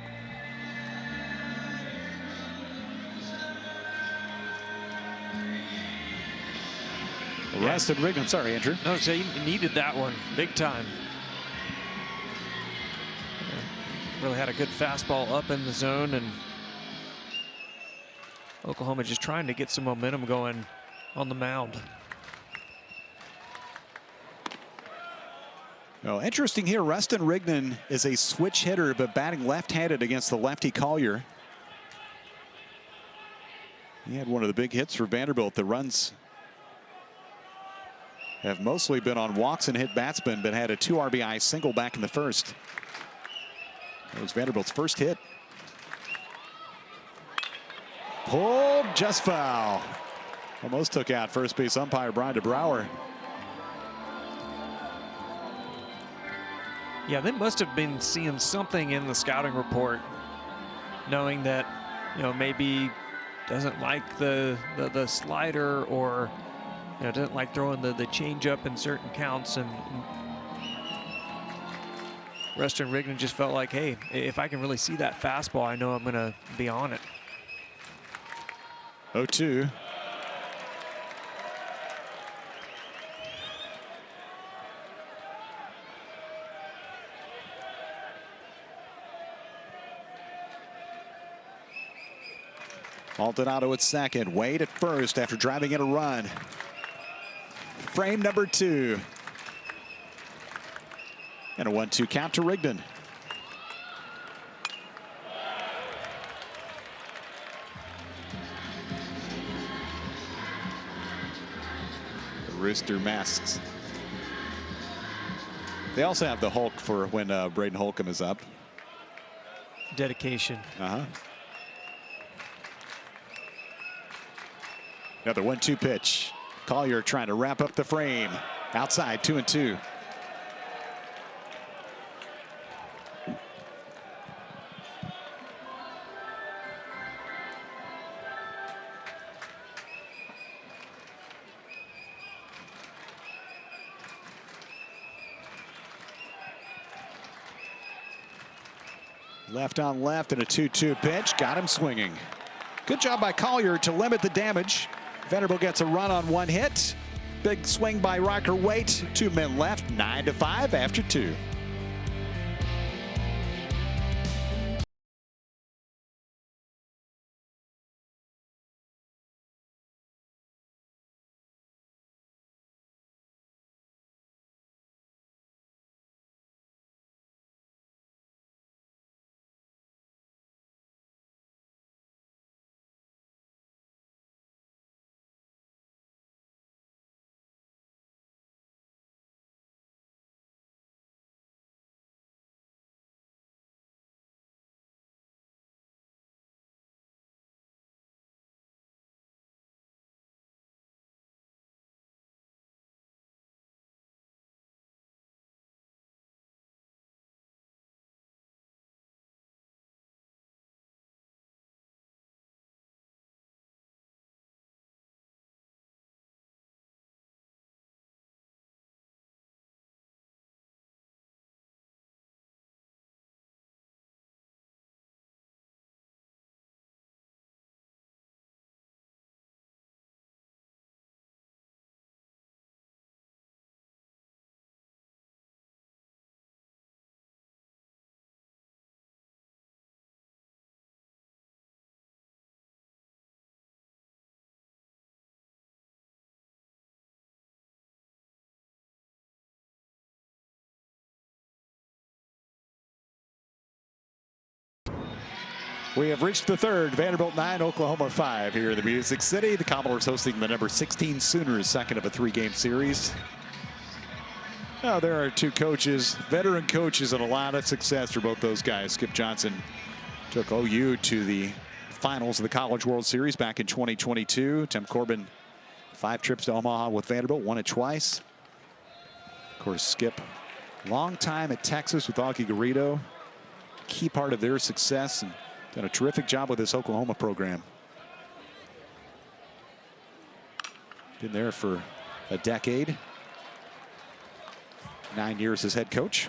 Arrested Rigdon. Sorry, Andrew.
No, so he needed that one big time. Really had a good fastball up in the zone, and Oklahoma just trying to get some momentum going on the mound.
Oh, interesting here. Rustin Rigdon is a switch hitter, but batting left-handed against the lefty Collier. He had one of the big hits for Vanderbilt. The runs have mostly been on walks and hit batsmen, but had a 2 RBI single back in the first. That was Vanderbilt's first hit. Pulled, just foul. Almost took out first base umpire Brian DeBrouwer.
Yeah, they must have been seeing something in the scouting report, knowing that, you know, maybe doesn't like the slider, or, you know, doesn't like throwing the changeup in certain counts. And Rustin Rigdon just felt like, hey, if I can really see that fastball, I know I'm going to be on it.
0-2. Maldonado at second. Wade at first after driving in a run. Frame number 2. And a 1-2 count to Rigdon. The Rooster masks. They also have the Hulk for when Braden Holcomb is up.
Dedication.
Another 1-2 pitch. Collier trying to wrap up the frame. Outside, 2-2. Left on left and a 2-2 pitch. Got him swinging. Good job by Collier to limit the damage. Vanderbilt gets a run on 1 hit. Big swing by Rocker Waite. 2 men left, 9-5 after 2. We have reached the third. Vanderbilt 9, Oklahoma 5 here in the Music City. The Commodores hosting the number 16 Sooners, second of a 3-game series. Now, there are two coaches, veteran coaches, and a lot of success for both those guys. Skip Johnson took OU to the finals of the College World Series back in 2022. Tim Corbin, 5 trips to Omaha with Vanderbilt, won it twice. Of course, Skip, long time at Texas with Augie Garrido. Key part of their success, and done a terrific job with this Oklahoma program. Been there for a decade. 9 years as head coach.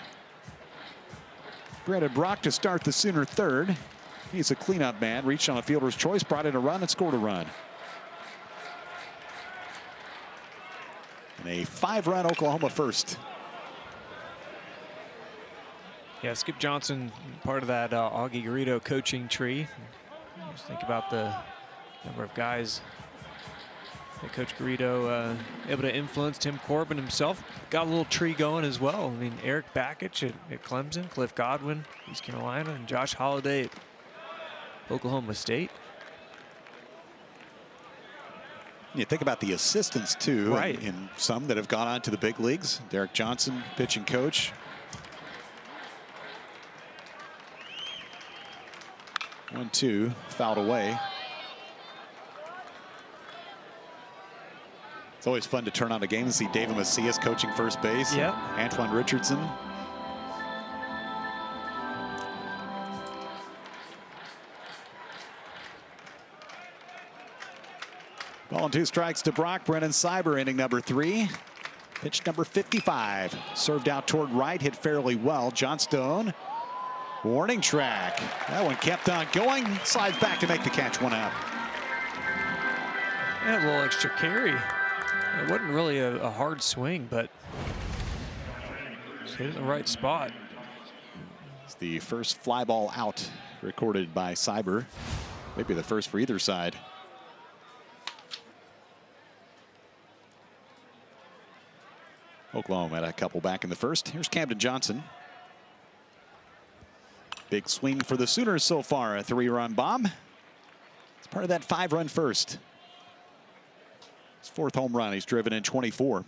Brandon Brock to start the Sooner third. He's a cleanup man, reached on a fielder's choice, brought in a run, and scored a run. And a 5-run Oklahoma first.
Yeah, Skip Johnson, part of that Augie Garrido coaching tree. Just think about the number of guys that Coach Garrido able to influence. Tim Corbin himself got a little tree going as well. I mean, Eric Bakich at Clemson, Cliff Godwin, East Carolina, and Josh Holliday at Oklahoma State.
You think about the assistants too,
right?
And some that have gone on to the big leagues. Derek Johnson, pitching coach. 1-2, fouled away. It's always fun to turn on a game and see David Macias coaching first base.
Yeah.
Antoine Richardson. Ball and 2 strikes to Brock. Brennan Cyber, inning number 3. Pitch number 55. Served out toward right, hit fairly well. Johnstone. Warning track. That one kept on going. Slides back to make the catch, 1 out.
Yeah, a little extra carry. It wasn't really a hard swing, but just hit it in the right spot.
It's the first fly ball out recorded by Cyber. Maybe the first for either side. Oklahoma had a couple back in the first. Here's Camden Johnson. Big swing for the Sooners so far. A 3-run bomb. It's part of that 5-run first. His 4th home run. He's driven in 24.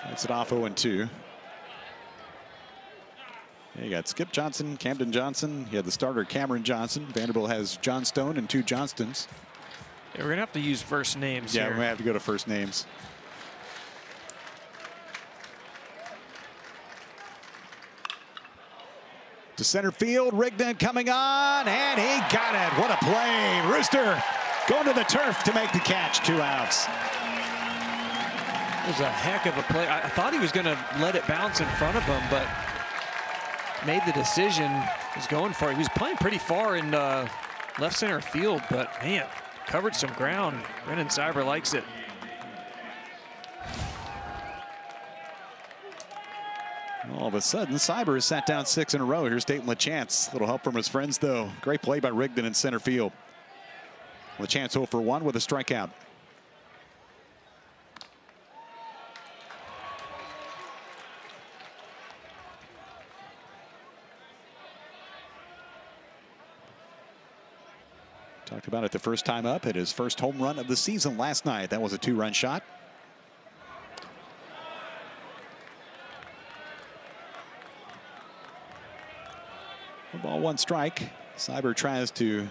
That's it off 0-2. You got Skip Johnson, Camden Johnson. You had the starter Cameron Johnson. Vanderbilt has John Stone and 2 Johnstons.
Yeah, we're gonna have to use first names
Yeah,
here.
we're gonna have to go to first names. To center field, Rigdon coming on, and he got it. What a play. Rooster going to the turf to make the catch. 2 outs.
It was a heck of a play. I thought he was gonna let it bounce in front of him, but made the decision. Was going for it. He was playing pretty far in left center field, but man, covered some ground. Brennan Cyber likes it.
All of a sudden, Cyber has sat down 6 in a row. Here's Dayton LaChance. Little help from his friends, though. Great play by Rigdon in center field. LaChance 0 for 1 with a strikeout. Talked about it the first time up. Hit his first home run of the season last night. That was a 2-run shot. Ball 1 strike. Cyber tries to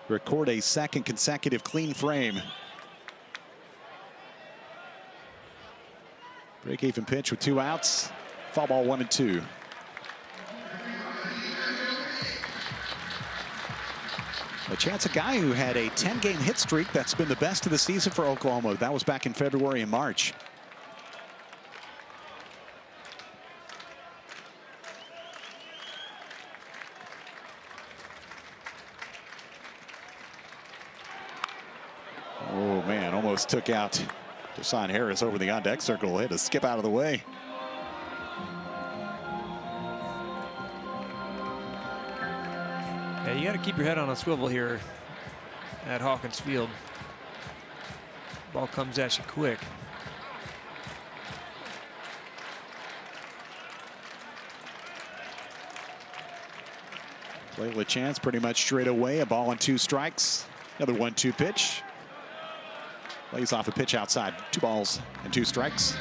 record a 2nd consecutive clean frame. Break-even pitch with 2 outs. Foul ball 1-2. LaChance, a guy who had a 10-game hit streak. That's been the best of the season for Oklahoma. That was back in February and March. Oh, man, almost took out Deshaun Harris over the on-deck circle. Had to skip out of the way.
Yeah, you got to keep your head on a swivel here at Hawkins Field. Ball comes at you quick.
Play LaChance pretty much straight away. A ball and 2 strikes. Another 1-2 pitch. Lays off a pitch outside. 2 balls and 2 strikes.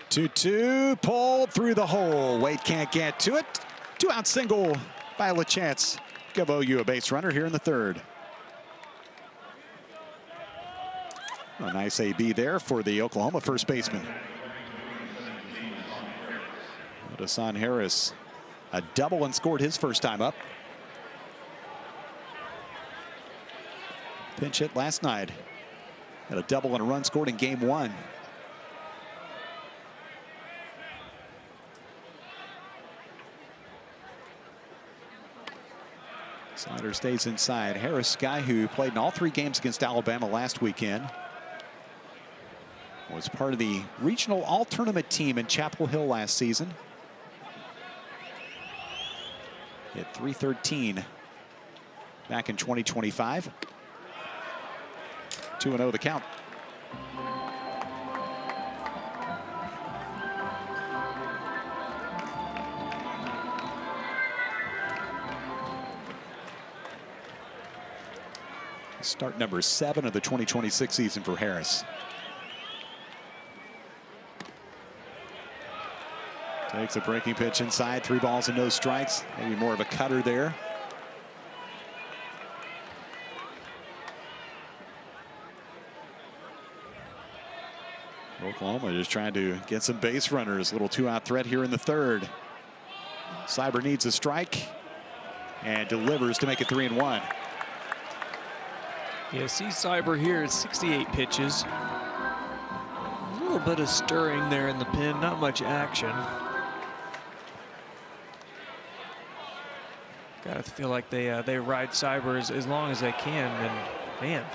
Two, pulled through the hole. Wade can't get to it. 2-out single by LaChance. Give OU a base runner here in the 3rd. A nice AB there for the Oklahoma first baseman. Dasan Harris, a double and scored his first time up. Pinch hit last night. Had a double and a run scored in game 1. Slider stays inside. Harris, guy who played in all 3 games against Alabama last weekend, was part of the regional all-tournament team in Chapel Hill last season. Hit .313 back in 2025. 2-0 the count. Start number 7 of the 2026 season for Harris. Takes a breaking pitch inside. 3 balls and no strikes. Maybe more of a cutter there. Oklahoma just trying to get some base runners. Little 2-out threat here in the 3rd. Cyber needs a strike and delivers to make it 3-1.
Yeah, see Cyber here at 68 pitches. A little bit of stirring there in the pen, not much action. Gotta feel like they ride Cyber as long as they can, and man.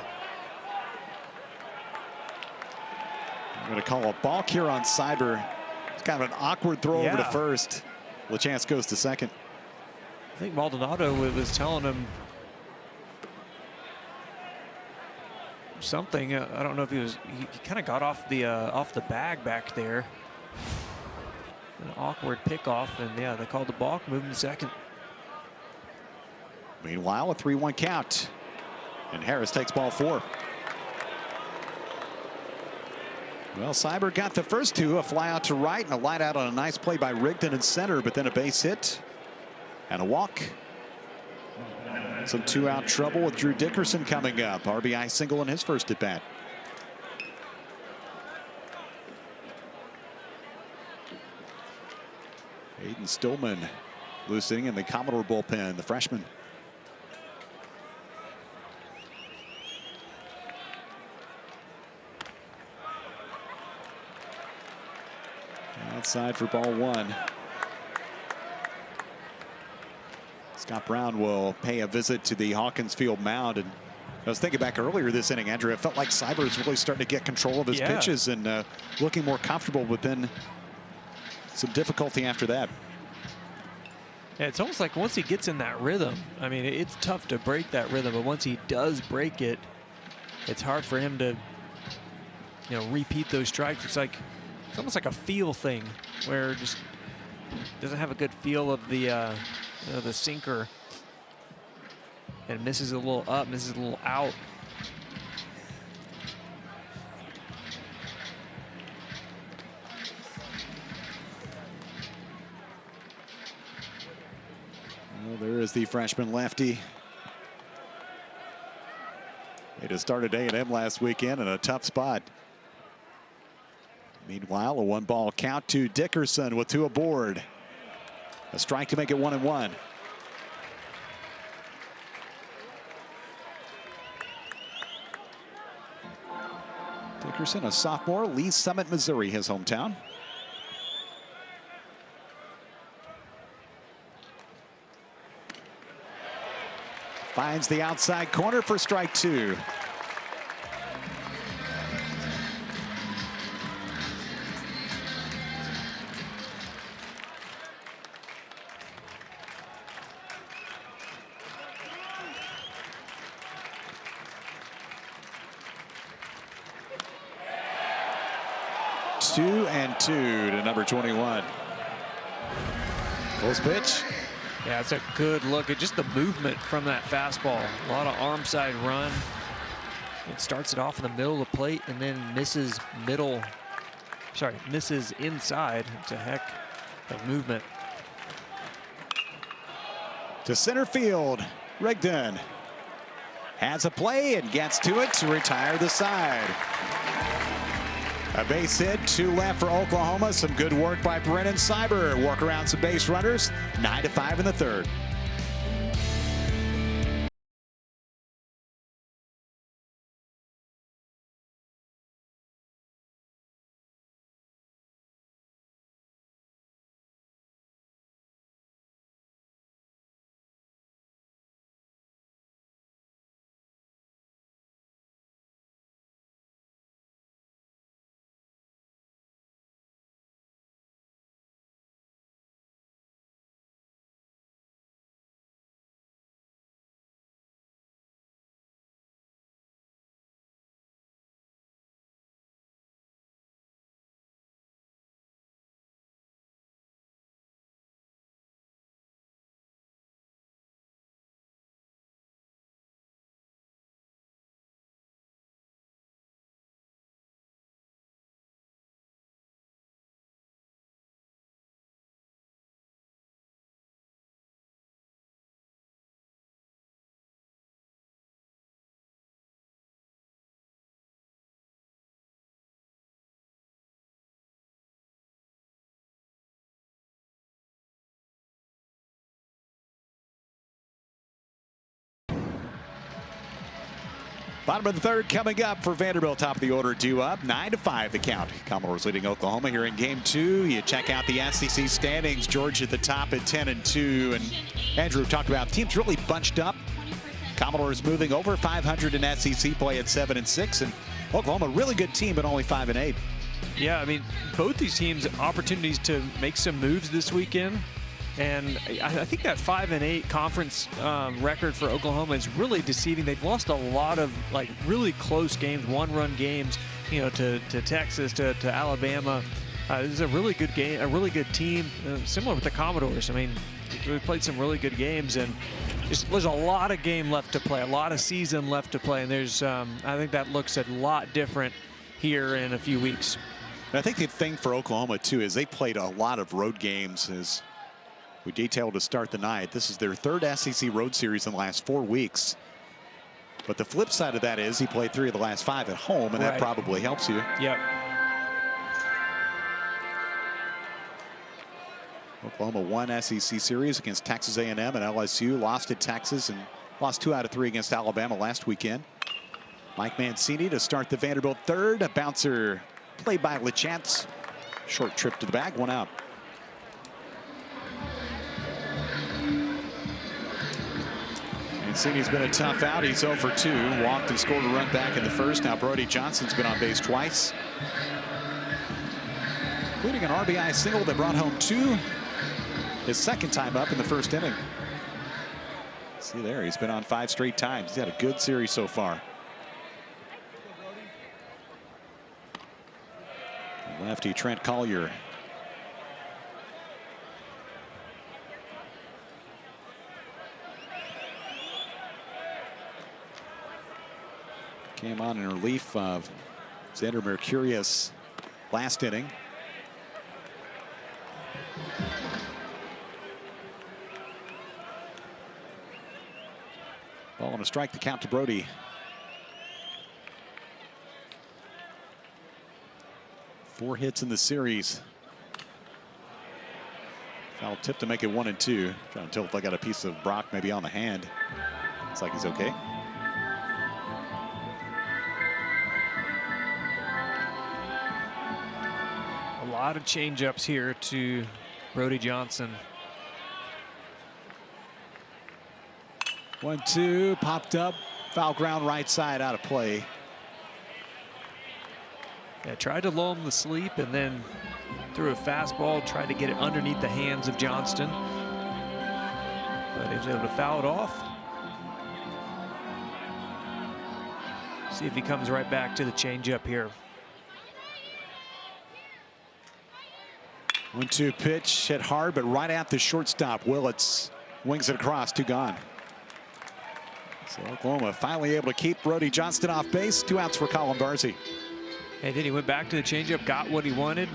I'm going to call a balk here on Cyber. It's kind of an awkward throw over to first. LaChance goes to second.
I think Maldonado was telling him something. I don't know if he kind of got off the bag back there. An awkward pickoff, and yeah, they called the balk, moving to second.
Meanwhile, a 3-1 count, and Harris takes ball 4. Well, Cyber got the first 2, a fly out to right and a line out on a nice play by Rigdon in center, but then a base hit and a walk. Some 2-out trouble with Drew Dickerson coming up. RBI single in his first at bat. Aiden Stillman loosening in the Commodore bullpen, the freshman. Outside for ball 1. Scott Brown will pay a visit to the Hawkins Field mound. And I was thinking back earlier this inning, Andrew, it felt like Cyber is really starting to get control of his pitches and looking more comfortable, but then some difficulty after that.
Yeah, it's almost like once he gets in that rhythm, I mean, it's tough to break that rhythm, but once he does break it, it's hard for him to, repeat those strikes. It's almost like a feel thing where just doesn't have a good feel of the sinker, and misses a little up, misses a little out.
Well, there is the freshman lefty. He just started A&M last weekend in a tough spot. Meanwhile, a 1-ball count to Dickerson with 2 aboard. A strike to make it 1-1. Dickerson, a sophomore, Lee Summit, Missouri, his hometown. Finds the outside corner for strike 2. 2-2 to number 21. Close pitch.
Yeah, it's a good look at just the movement from that fastball. A lot of arm side run. It starts it off in the middle of the plate and then misses inside. It's a heck of movement.
To center field, Rigdon has a play and gets to it to retire the side. A base hit, 2 left for Oklahoma. Some good work by Brennan Cyber. Work around some base runners. 9-5 in the third. Bottom of the third coming up for Vanderbilt. Top of the order due up. 9-5 the count. Commodores leading Oklahoma here in game 2. You check out the SEC standings. Georgia at the top at 10-2. And Andrew talked about teams really bunched up. Commodores moving over 500 in SEC play at 7-6. And Oklahoma, really good team, but only 5-8.
Yeah, I mean, both these teams opportunities to make some moves this weekend. And I think that 5-8 conference record for Oklahoma is really deceiving. They've lost a lot of like really close games, one-run games, you know, to Texas, to Alabama. This is a really good game, a really good team, similar with the Commodores. I mean, we played some really good games, and there's a lot of game left to play, a lot of season left to play, and there's I think that looks a lot different here in a few weeks.
And I think the thing for Oklahoma too is they played a lot of road games as we detailed to start the night. This is their 3rd SEC road series in the last 4 weeks. But the flip side of that is he played 3 of the last 5 at home, and that probably helps you.
Yep.
Oklahoma won SEC series against Texas A&M and LSU, lost at Texas, and lost 2 out of 3 against Alabama last weekend. Mike Mancini to start the Vanderbilt third. A bouncer played by LeChance. Short trip to the bag, 1 out. Mancini's been a tough out. He's 0 for 2. Walked and scored a run back in the first. Now Brody Johnson's been on base twice, including an RBI single that brought home 2. His 2nd time up in the first inning. See there, he's been on 5 straight times. He's had a good series so far. Lefty Trent Collier. Came on in relief of Xander Mercurius last inning. Ball and a strike, the count to Brody. Four hits in the series. Foul tip to make it 1-2. Trying to tell if I got a piece of Brock maybe on the hand. Looks like he's okay.
A lot of changeups here to Brody Johnson.
1-2, popped up, foul ground right side, out of play.
Yeah, tried to lull him to sleep and then threw a fastball, tried to get it underneath the hands of Johnston. But he was able to foul it off. See if he comes right back to the changeup here.
1-2 pitch hit hard, but right at the shortstop. Willits wings it across, 2 gone. So Oklahoma finally able to keep Brody Johnston off base. 2 outs for Colin Barzy.
And then he went back to the changeup, got what he wanted.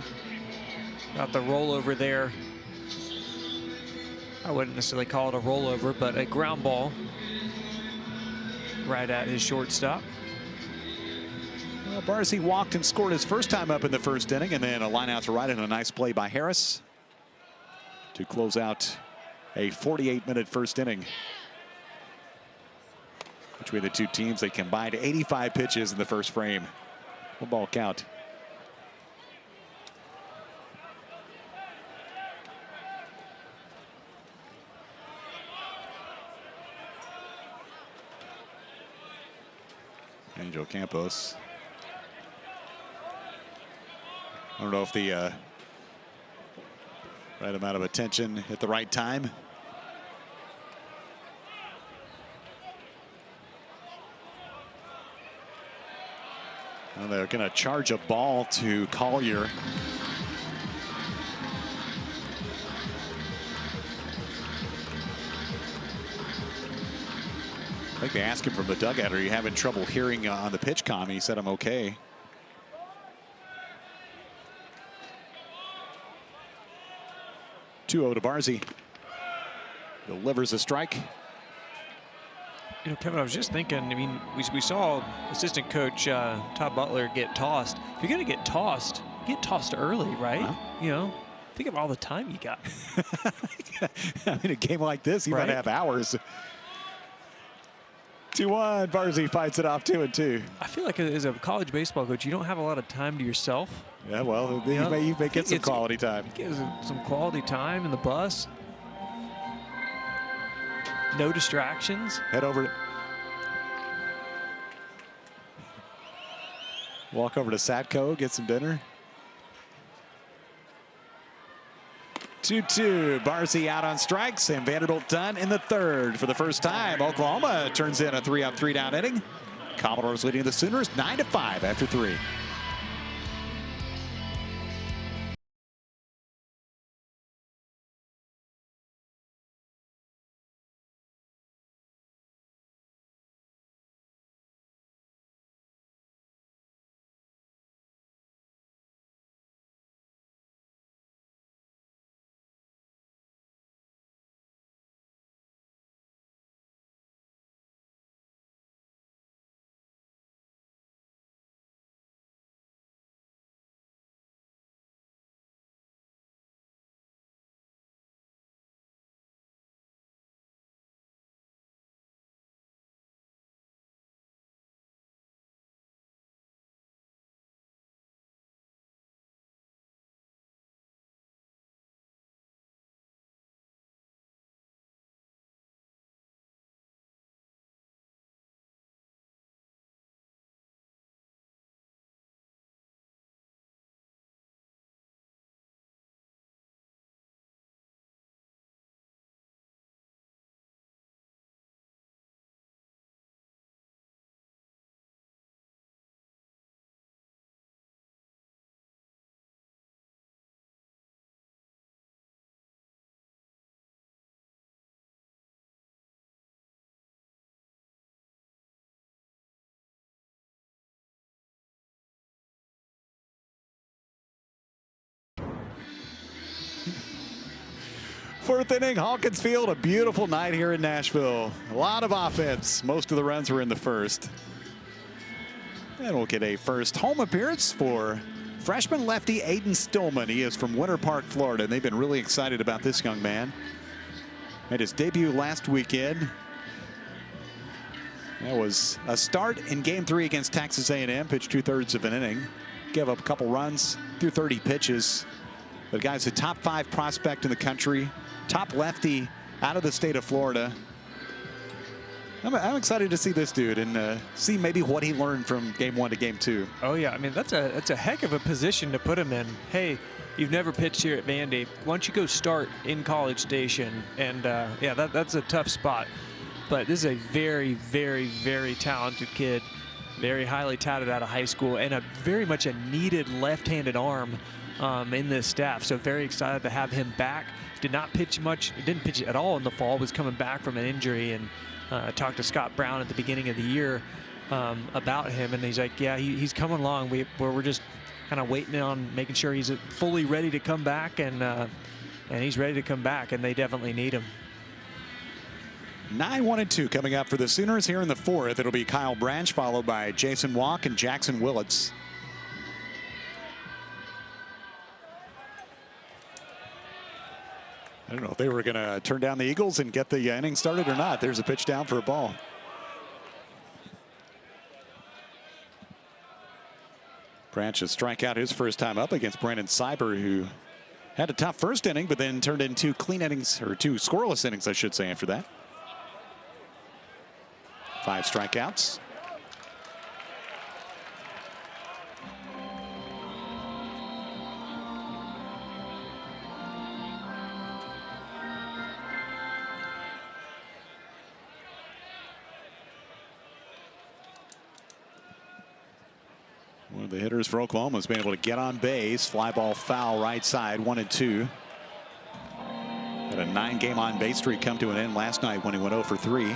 Got the rollover there. I wouldn't necessarily call it a rollover, but a ground ball right at his shortstop.
Well, Barzy walked and scored his first time up in the first inning, and then a line out to right and a nice play by Harris to close out a 48-minute first inning. Between the two teams, they combined 85 pitches in the first frame. 1-ball count. Angel Campos. I don't know if the right amount of attention at the right time. Well, they're going to charge a ball to Collier. I think they asked him from the dugout, are you having trouble hearing on the pitch comm? He said, I'm okay. Two-0 to Barzy. Delivers a strike.
You know, Kevin, I was just thinking, I mean, we saw assistant coach Todd Butler get tossed. If you're going to get tossed early, right?
Huh?
You know, think of all the time you got.
I mean, a game like this, you might have hours. 2-1, Barzy fights it off 2-2.
I feel like as a college baseball coach, you don't have a lot of time to yourself.
Yeah, well, you may get some quality time.
Get some quality time in the bus. No distractions.
Head over. Walk over to Satco, get some dinner. 2-2, Barzy out on strikes, and Vanderbilt done in the third. For the first time, Oklahoma turns in a 3-up, 3-down inning. Commodores leading the Sooners 9-5 after 3. Fourth inning, Hawkins Field, a beautiful night here in Nashville. A lot of offense. Most of the runs were in the first. And we'll get a first home appearance for freshman lefty Aiden Stillman. He is from Winter Park, Florida, and they've been really excited about this young man. Made his debut last weekend. That was a start in Game 3 against Texas A&M. Pitched 2/3 of an inning. Gave up a couple runs through 30 pitches. The guy's a top 5 prospect in the country. Top lefty out of the state of Florida. I'm excited to see this dude and see maybe what he learned from Game 1 to Game 2.
Oh yeah, I mean that's a heck of a position to put him in. Hey, you've never pitched here at Vandy. Why don't you go start in College Station? And yeah, that's a tough spot. But this is a very, very, very talented kid, very highly touted out of high school, and very much a needed left-handed arm in this staff. So very excited to have him back. Did not pitch much, didn't pitch at all in the fall, was coming back from an injury, and talked to Scott Brown at the beginning of the year about him, and he's like, yeah, he's coming along. We're just kind of waiting on making sure he's fully ready to come back, and he's ready to come back, and they definitely need him.
9-1-2 coming up for the Sooners here in the fourth. It'll be Kyle Branch followed by Jason Walk and Jackson Willits. I don't know if they were going to turn down the Eagles and get the inning started or not. There's a pitch down for a ball. Branch has strike out his first time up against Brandon Cyber, who had a tough first inning, but then turned in 2 clean innings, or 2 scoreless innings, I should say, after that. 5 strikeouts. One of the hitters for Oklahoma has been able to get on base. Fly ball foul right side, 1-2. Had a 9-game on base streak come to an end last night when he went 0 for 3.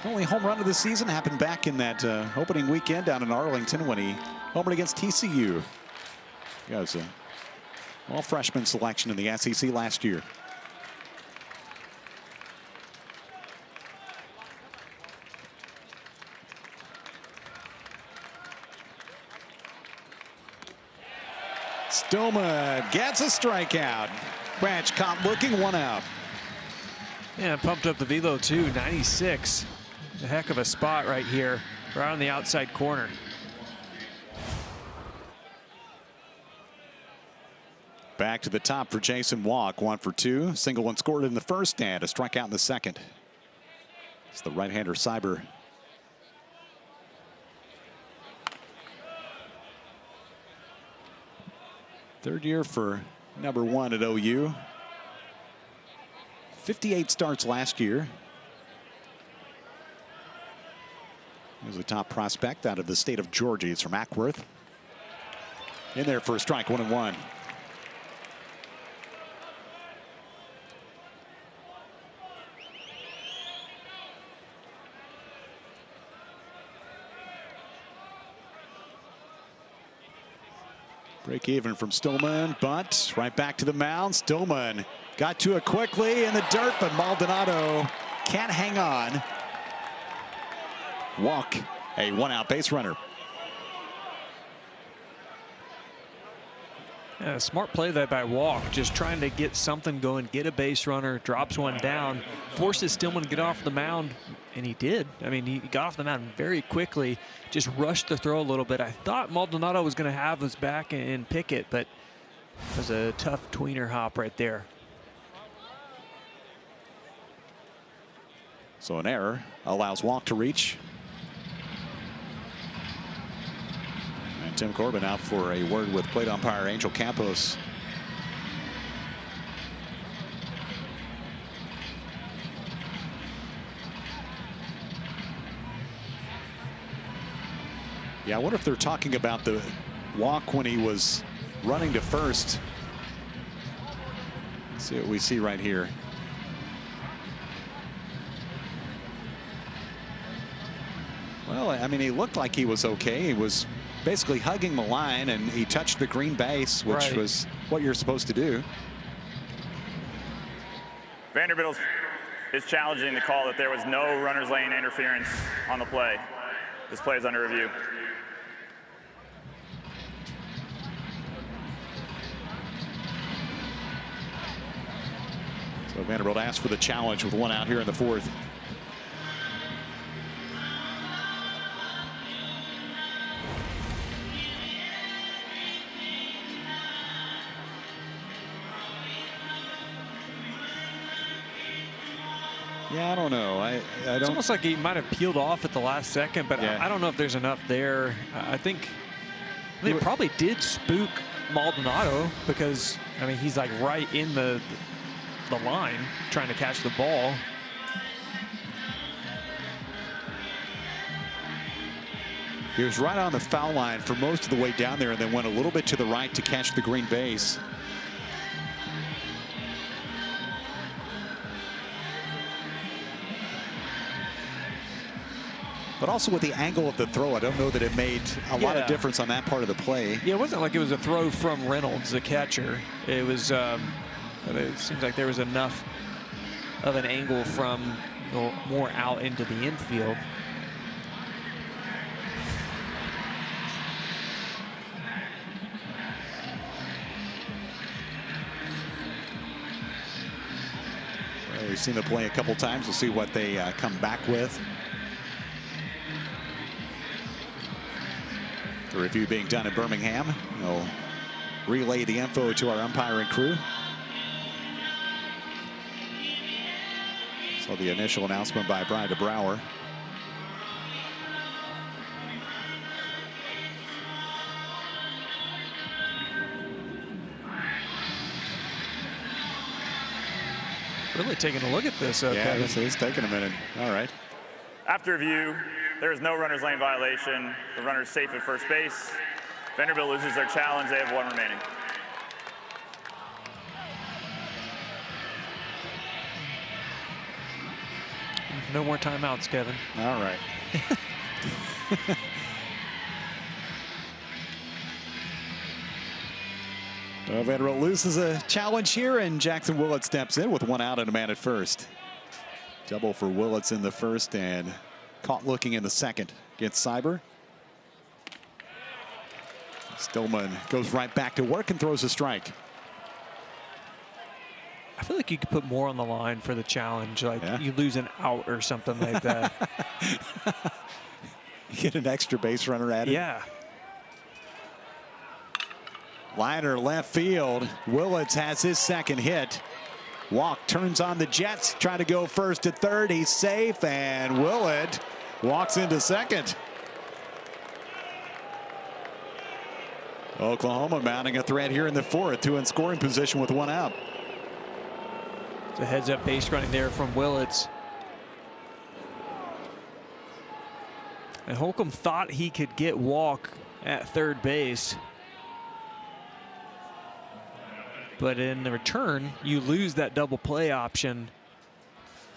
Only home run of the season happened back in that opening weekend down in Arlington when he homered against TCU. He was a all-freshman selection in the SEC last year. Stillman gets a strikeout. Branch caught looking, 1 out.
Yeah, pumped up the velo too, 96. A heck of a spot right here, right on the outside corner.
Back to the top for Jason Walk, 1 for 2. Single one scored in the first and a strikeout in the second. It's the right-hander Cyber. Third year for number 1 at OU. 58 starts last year. He was a top prospect out of the state of Georgia. He's from Ackworth. In there for a strike, 1-1. Break even from Stillman, but right back to the mound. Stillman got to it quickly in the dirt, but Maldonado can't hang on. Walk, a 1-out base runner.
Yeah, smart play there by Walk, just trying to get something going, get a base runner, drops one down, forces Stillman to get off the mound, and he did. I mean, he got off the mound very quickly, just rushed the throw a little bit. I thought Maldonado was going to have his back and pick it, but it was a tough tweener hop right there.
So an error allows Walk to reach. And Tim Corbin out for a word with plate umpire Angel Campos. Yeah, I wonder if they're talking about the walk when he was running to first. Let's see what we see right here. Well, I mean, he looked like he was okay. He was basically hugging the line, and he touched the green base, which was what you're supposed to do.
Vanderbilt is challenging the call that there was no runners lane interference on the play. This play is under review.
So Vanderbilt asked for the challenge with 1 out here in the fourth. Yeah, I don't know. I don't.
It's almost like he might have peeled off at the last second, but
yeah.
I don't know if there's enough there. I think it probably did spook Maldonado because, I mean, he's like right in the line trying to catch the ball.
He was right on the foul line for most of the way down there and then went a little bit to the right to catch the green base. But also with the angle of the throw, I don't know that it made a lot of difference on that part of the play.
Yeah, it wasn't like it was a throw from Reynolds, the catcher. It was, it seems like there was enough of an angle from more out into the infield.
Well, we've seen the play a couple times. We'll see what they come back with. The review being done in Birmingham. We'll relay the info to our umpiring crew. So the initial announcement by Brian DeBrouwer.
Really taking a look at this.
Yeah, it's taking a minute. All right.
After review, there is no runner's lane violation. The runner's safe at first base. Vanderbilt loses their challenge. They have 1 remaining.
No more timeouts, Kevin.
All right. Well, Vanderbilt loses a challenge here, and Jackson Willett steps in with 1 out and a man at first. Double for Willets in the first and caught looking in the second against Cyber. Stillman goes right back to work and throws a strike.
I feel like you could put more on the line for the challenge, like you lose an out or something like that.
You get an extra base runner at it.
Yeah.
Liner left field. Willets has his second hit. Walk turns on the Jets, trying to go first to third. He's safe, and Willett walks into second. Oklahoma mounting a threat here in the fourth, 2 in scoring position with 1 out.
It's a heads-up base running there from Willets. And Holcomb thought he could get Walk at third base. But in the return, you lose that double play option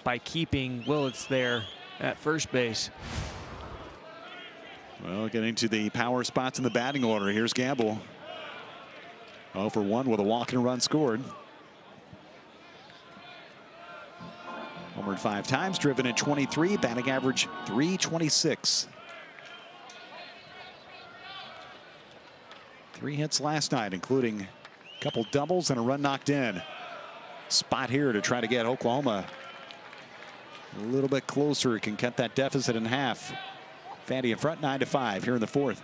by keeping Willets there at first base.
Well, getting to the power spots in the batting order. Here's Gamble. 0 for 1 with a walk and a run scored. Homered 5 times, driven in 23, batting average .326. 3 hits last night, including a couple doubles and a run knocked in. Spot here to try to get Oklahoma a little bit closer. Can cut that deficit in half. Vandy in front 9-5 here in the fourth.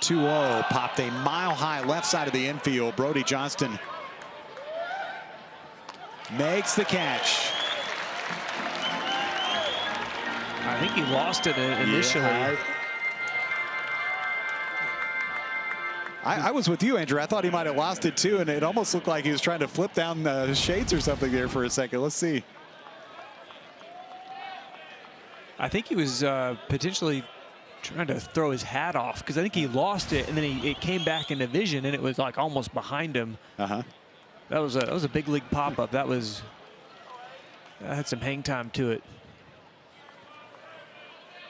.2-0 popped a mile high left side of the infield. Brody Johnston makes the catch.
I think he lost it initially.
Yeah, I was with you, Andrew. I thought he might have lost it too, and it almost looked like he was trying to flip down the shades or something there for a second. Let's see.
I think he was potentially trying to throw his hat off, because I think he lost it, and then it came back into vision, and it was like almost behind him. That was a big league pop-up. That had some hang time to it.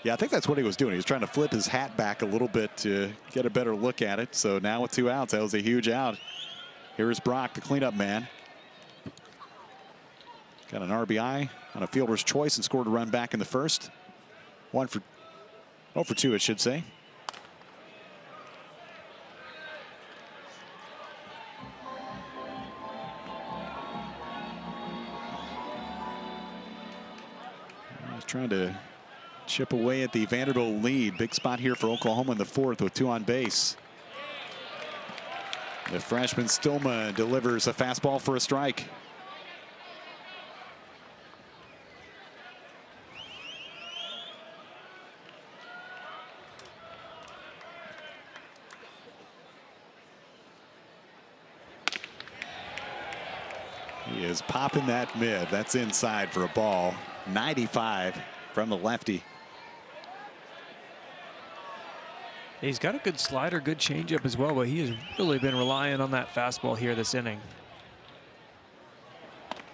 Yeah, I think that's what he was doing. He was trying to flip his hat back a little bit to get a better look at it. So now with 2 outs, that was a huge out. Here's Brock, the cleanup man. Got an RBI on a fielder's choice and scored a run back in the first. 0 for 2, it should say. He's trying to chip away at the Vanderbilt lead. Big spot here for Oklahoma in the fourth with 2 on base. The freshman Stillman delivers a fastball for a strike. He is popping that mid. That's inside for a ball. 95 from the lefty.
He's got a good slider, good changeup as well, but he has really been relying on that fastball here this inning.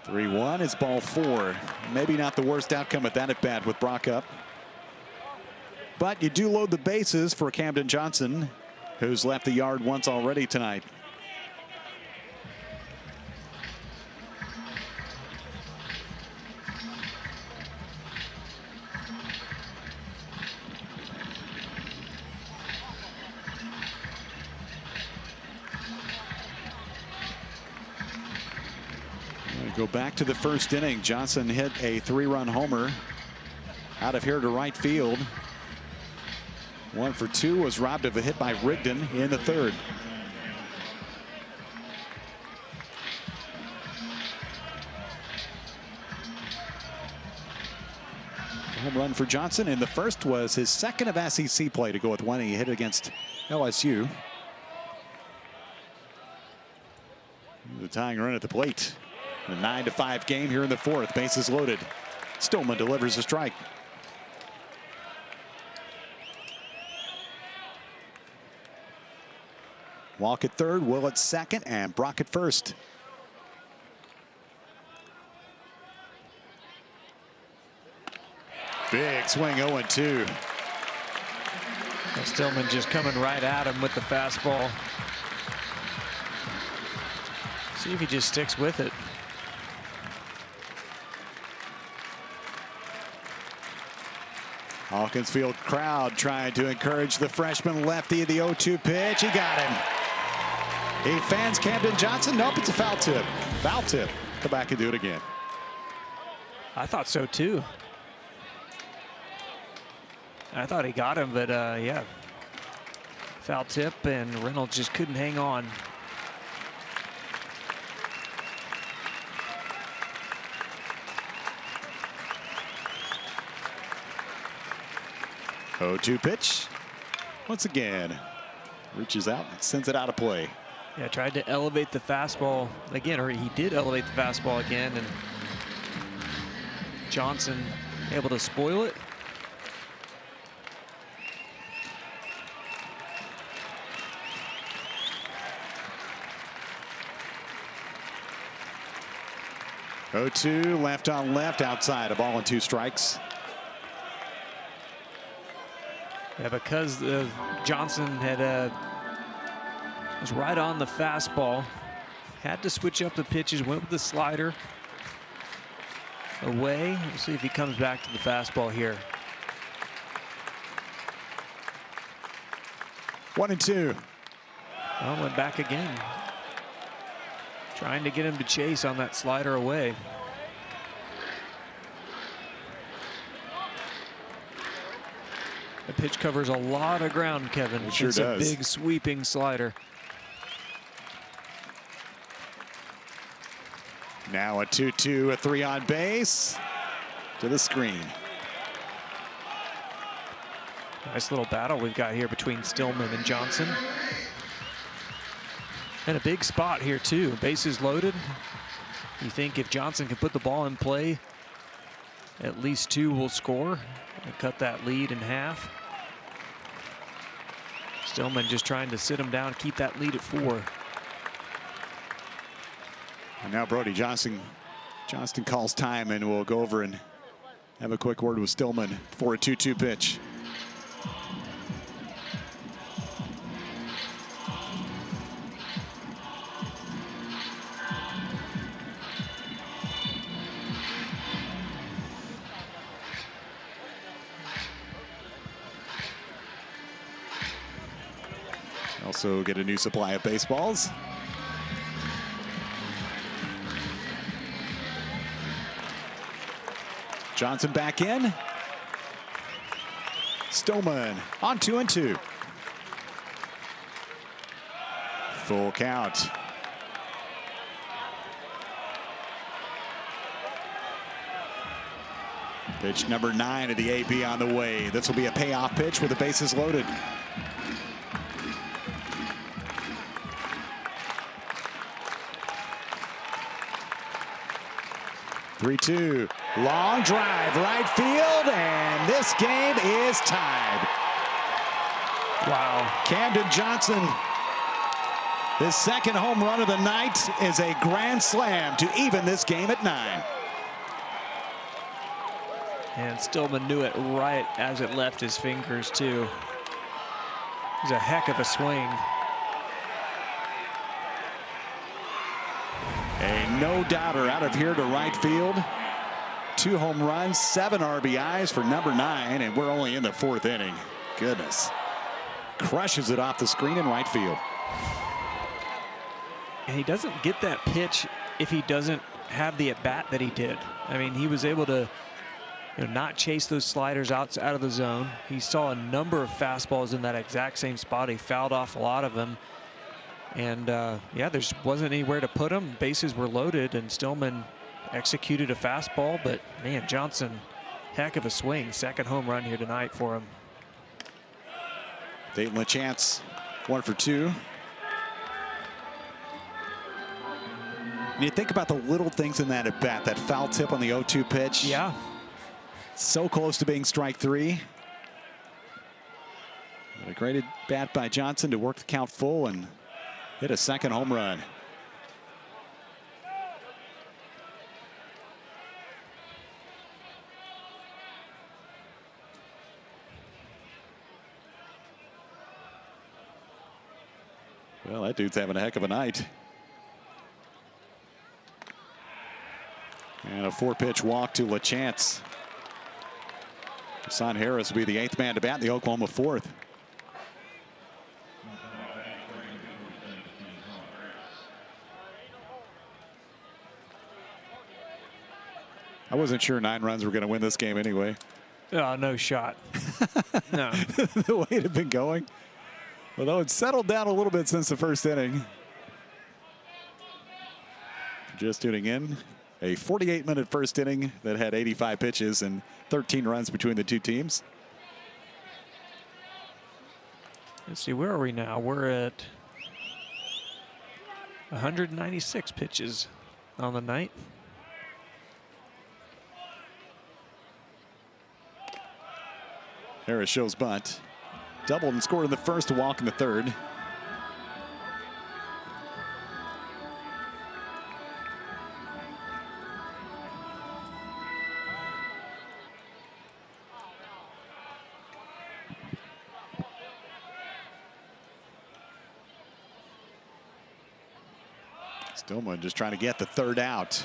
3-1 is ball 4. Maybe not the worst outcome at that at bat with Brock up. But you do load the bases for Camden Johnson, who's left the yard once already tonight. Go back to the first inning. Johnson hit a 3-run homer out of here to right field. 1 for 2 was robbed of a hit by Rigdon in the third. Home run for Johnson in the first was his second of SEC play to go with one. He hit against LSU. The tying run at the plate. A 9-5 game here in the fourth. Bases loaded. Stillman delivers a strike. Walk at third, Will at second, and Brock at first. Big swing, 0-2.
Stillman just coming right at him with the fastball. See if he just sticks with it.
Hawkins Field crowd trying to encourage the freshman lefty. The 0-2 pitch. He got him. He fans Camden Johnson. Nope, it's a foul tip. Foul tip. Come back and do it again.
I thought so too. I thought he got him, but yeah. Foul tip, and Reynolds just couldn't hang on.
Oh, 2 pitch. Once again, reaches out and sends it out of play.
Yeah, tried to elevate the fastball again, or he did elevate the fastball again, and Johnson able to spoil it.
Oh, 2 left on left outside. A ball and 2 strikes.
Yeah, because Johnson had was right on the fastball. Had to switch up the pitches, went with the slider. Away. We'll see if he comes back to the fastball here.
1-2.
Well, went back again. Trying to get him to chase on that slider away. The pitch covers a lot of ground, Kevin.
It sure
does. A big sweeping slider.
Now a 2-2, a 3 on base to the screen.
Nice little battle we've got here between Stillman and Johnson. And a big spot here too. Bases loaded. You think if Johnson can put the ball in play, at least 2 will score and cut that lead in half. Stillman just trying to sit him down, keep that lead at 4.
And now Brody Johnston calls time, and we'll go over and have a quick word with Stillman for a 2-2 pitch. Also get a new supply of baseballs. Johnson back in. Stillman on 2-2. Full count. Pitch number 9 of the AB on the way. This will be a payoff pitch with the bases loaded. 3-2. Long drive, right field, and this game is tied.
Wow.
Camden Johnson, his second home run of the night, is a grand slam to even this game at 9.
And Stillman knew it right as it left his fingers, too. It was a heck of a swing.
A no-doubter out of here to right field. 2 home runs, 7 RBIs for number 9, and we're only in the 4th inning. Goodness. Crushes it off the screen in right field.
And he doesn't get that pitch if he doesn't have the at-bat that he did. I mean, he was able to not chase those sliders out of the zone. He saw a number of fastballs in that exact same spot. He fouled off a lot of them. And yeah, there wasn't anywhere to put him. Bases were loaded, and Stillman executed a fastball. But man, Johnson, heck of a swing. Second home run here tonight for him.
Dayton LaChance, 1 for 2. And you think about the little things in that at bat, that foul tip on the 0-2 pitch.
Yeah.
So close to being strike 3. But a great at bat by Johnson to work the count full and hit a second home run. Well, that dude's having a heck of a night. And a 4-pitch walk to LaChance. Hassan Harris will be the 8th man to bat in the Oklahoma 4th. I wasn't sure 9 runs were going to win this game anyway.
Oh, no shot. No.
The way it had been going. Although it's settled down a little bit since the first inning. Just tuning in, a 48-minute first inning that had 85 pitches and 13 runs between the two teams.
Let's see, where are we now? We're at 196 pitches on the night.
Harris shows bunt. Doubled and scored in the first, a walk in the third. Stillman just trying to get the third out.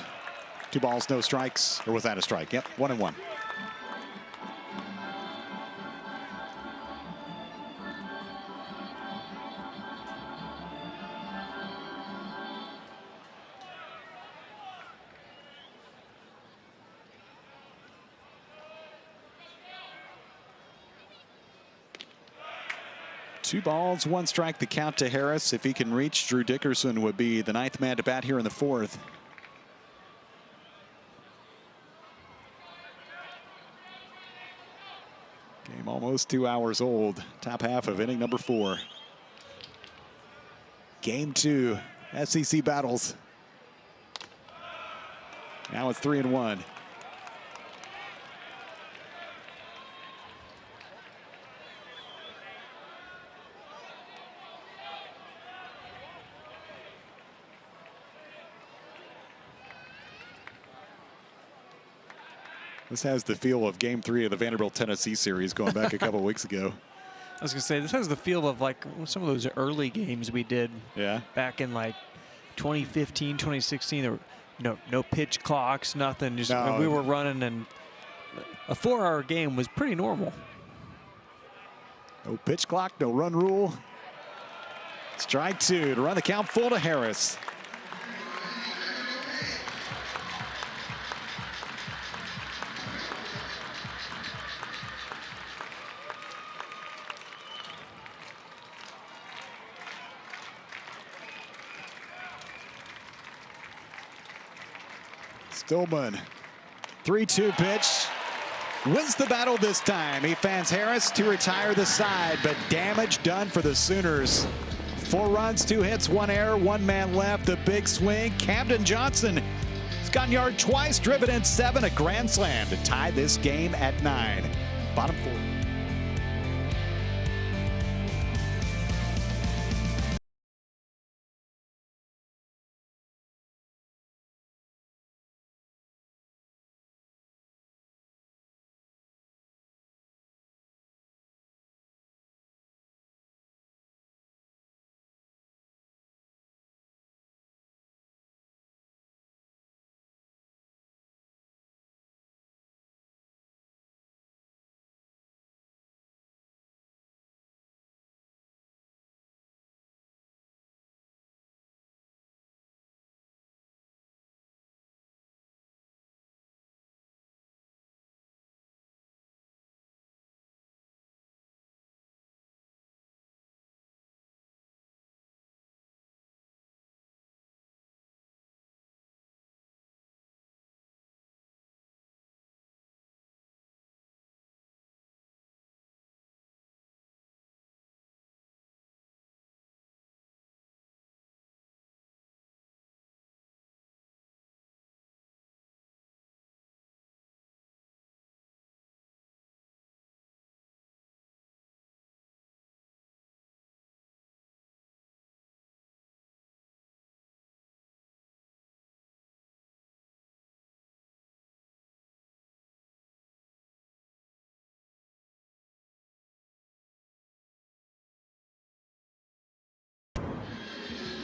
2 balls, no strikes. Or was that a strike? Yep, 1-1. Two balls, 1 strike, the count to Harris. If he can reach, Drew Dickerson would be the 9th man to bat here in the 4th. Game almost 2 hours old. Top half of inning number 4. Game 2, SEC battles. Now it's 3-1. This has the feel of Game 3 of the Vanderbilt-Tennessee series going back a couple weeks ago.
I was going to say, this has the feel of like some of those early games we did back in like 2015, 2016. There were no pitch clocks, nothing. Just we were running, and a 4-hour game was pretty normal.
No pitch clock, no run rule. Strike 2 to run the count full to Harris. Stillman, 3-2 pitch. Wins the battle this time. He fans Harris to retire the side, but damage done for the Sooners. 4 runs, 2 hits, 1 error, 1 man left. The big swing. Camden Johnson Gone yard twice, driven in 7, a grand slam to tie this game at 9. Bottom 4.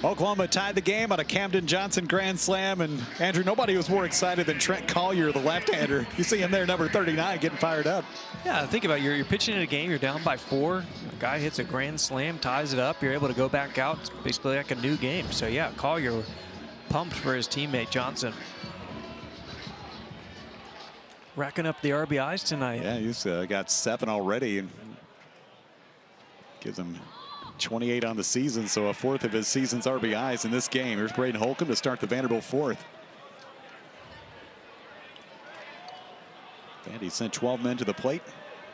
Oklahoma tied the game on a Camden Johnson grand slam, and Andrew, nobody was more excited than Trent Collier, the left-hander. You see him there, number 39, getting fired up.
Yeah, think about it. You're pitching in a game, you're down by 4. A guy hits a grand slam, ties it up. You're able to go back out. It's basically like a new game. So yeah, Collier pumped for his teammate Johnson. Racking up the RBIs tonight.
Yeah, he's got 7 already, and gives him 28 on the season, so a 4th of his season's RBIs in this game. Here's Braden Holcomb to start the Vanderbilt 4th. Vandy sent 12 men to the plate,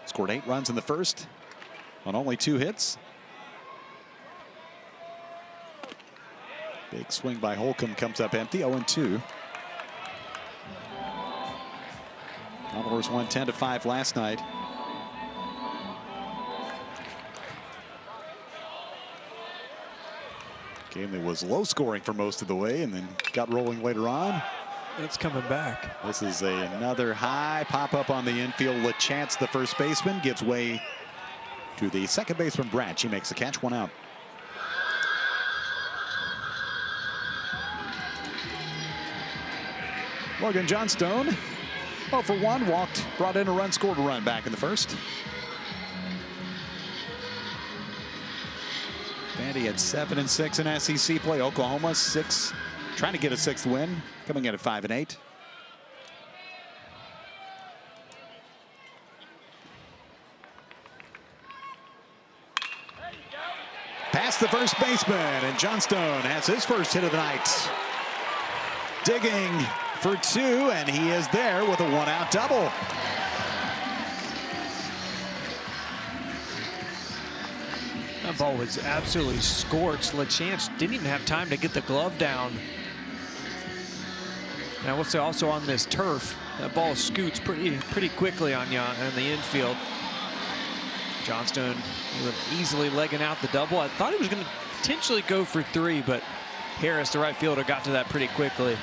scored 8 runs in the first on only 2 hits. Big swing by Holcomb comes up empty, 0-2. Commodores won 10-5 last night. Game that was low scoring for most of the way and then got rolling later on.
It's coming back.
This is another high pop up on the infield. LaChance, the first baseman, gives way to the second baseman, Branch. He makes the catch, 1 out. Morgan Johnstone, 0 for 1, walked, brought in a run, scored a run back in the first. Vandy had 7 and 6 in SEC play. Oklahoma 6, trying to get a 6th win, coming in at 5 and 8. Past the first baseman, and Johnstone has his first hit of the night. Digging for 2, and he is there with a 1-out double.
That ball was absolutely scorched. LaChance didn't even have time to get the glove down. And I will say also on this turf, that ball scoots pretty quickly on you in the infield. Johnstone easily legging out the double. I thought he was going to potentially go for 3, but Harris, the right fielder, got to that pretty quickly.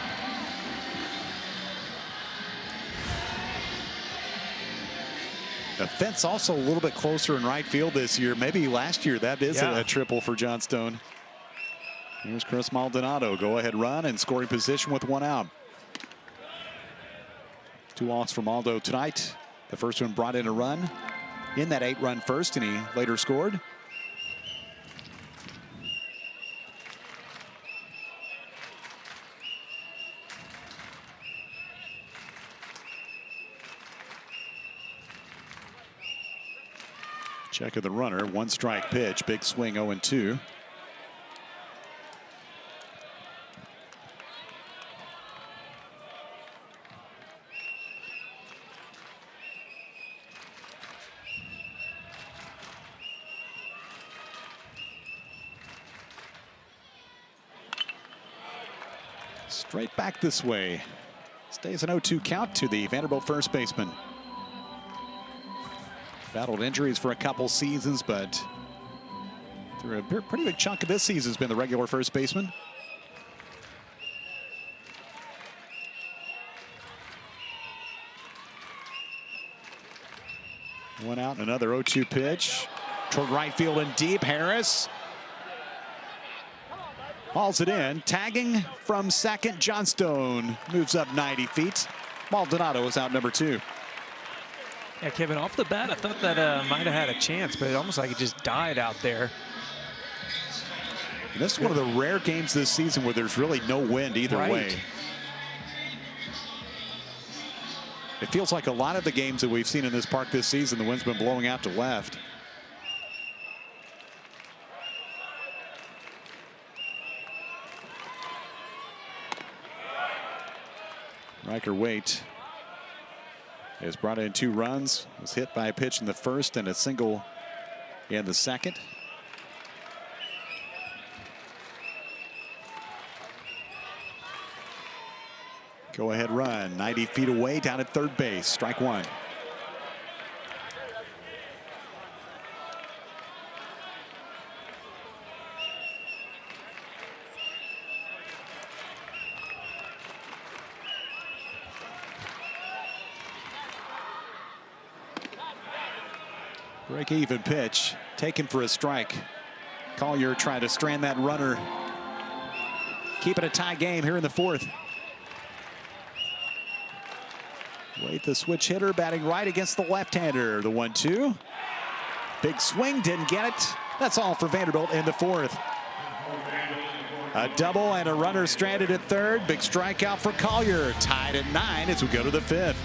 The fence also a little bit closer in right field this year. Maybe last year that is a triple for Johnstone. Here's Chris Maldonado. Go ahead run and scoring position with 1 out. 2 walks from Aldo tonight. The first one brought in a run in that 8-run first, and he later scored. Check of the runner, 1-strike pitch, big swing, 0-2. Straight back this way. Stays an 0-2 count to the Vanderbilt first baseman. Battled injuries for a couple seasons, but through a pretty big chunk of this season has been the regular first baseman. One out, another 0-2 pitch toward right field and deep. Harris hauls it in. Tagging from second, Johnstone moves up 90 feet. Maldonado is out number 2.
Yeah, Kevin, off the bat, I thought that might have had a chance, but it almost like it just died out there.
And this is one of the rare games this season where there's really no wind either way. It feels like a lot of the games that we've seen in this park this season, the wind's been blowing out to left. Riker Waite has brought in 2 runs, was hit by a pitch in the first and a single in the second. Go ahead run, 90 feet away down at third base, strike 1. Break-even pitch, taken for a strike. Collier trying to strand that runner. Keep it a tie game here in the 4th. Wait, the switch hitter batting right against the left-hander. The 1-2. Big swing, didn't get it. That's all for Vanderbilt in the 4th. A double and a runner stranded at third. Big strikeout for Collier. Tied at 9 as we go to the 5th.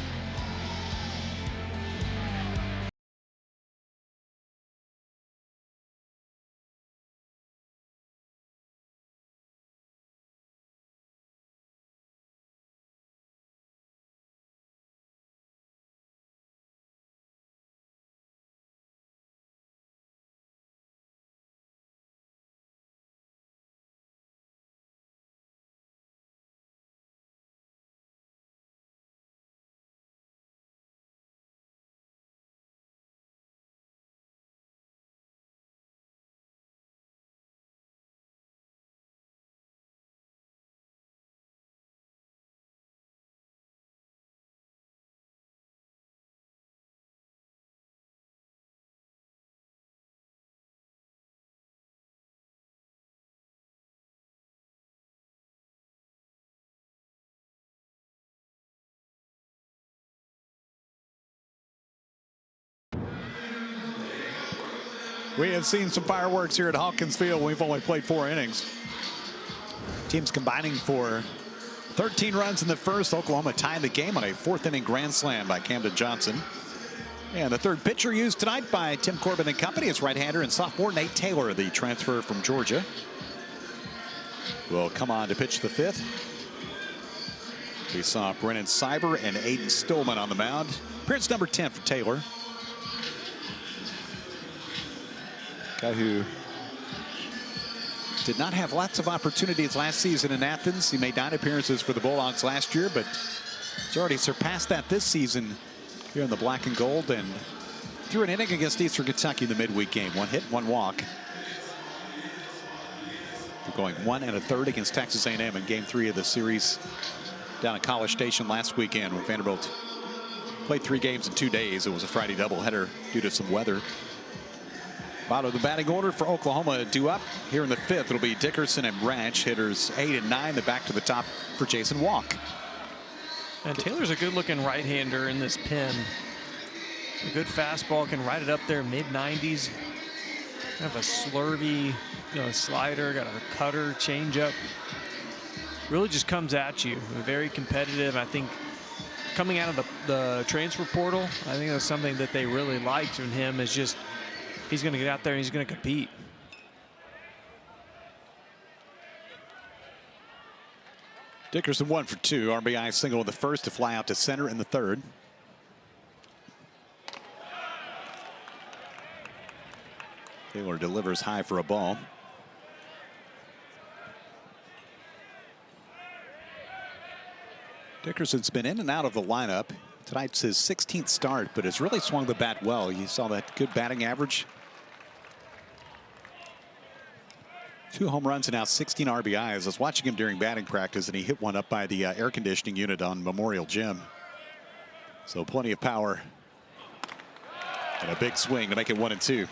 We have seen some fireworks here at Hawkins Field. We've only played 4 innings. Teams combining for 13 runs in the first. Oklahoma tying the game on a 4th inning grand slam by Camden Johnson. And the 3rd pitcher used tonight by Tim Corbin and company is right-hander and sophomore Nate Taylor, the transfer from Georgia. Will come on to pitch the 5th. We saw Brennan Cyber and Aiden Stillman on the mound. Appearance number 10 for Taylor. Guy who did not have lots of opportunities last season in Athens. He made 9 appearances for the Bulldogs last year, but he's already surpassed that this season here in the black and gold, and threw an inning against Eastern Kentucky in the midweek game. 1 hit, 1 walk. We're going 1 1/3 against Texas A&M in game 3 of the series down at College Station last weekend when Vanderbilt played 3 games in 2 days. It was a Friday doubleheader due to some weather. Bottom of the batting order for Oklahoma due up here in the 5th. It'll be Dickerson and Branch, hitters 8 and 9. The back to the top for Jason Walk.
And Taylor's a good-looking right-hander in this pen. A good fastball, can ride it up there, mid-90s. Kind of a slurvy, slider, got a cutter, changeup. Really just comes at you. Very competitive. I think coming out of the transfer portal, I think that's something that they really liked in him, is just he's going to get out there and he's going to compete.
Dickerson 1 for 2. RBI single in the first to fly out to center in the 3rd. Taylor delivers high for a ball. Dickerson's been in and out of the lineup. Tonight's his 16th start, but has really swung the bat well. You saw that good batting average. 2 home runs and now 16 RBIs. I was watching him during batting practice, and he hit one up by the air conditioning unit on Memorial Gym. So plenty of power. And a big swing to make it 1-2.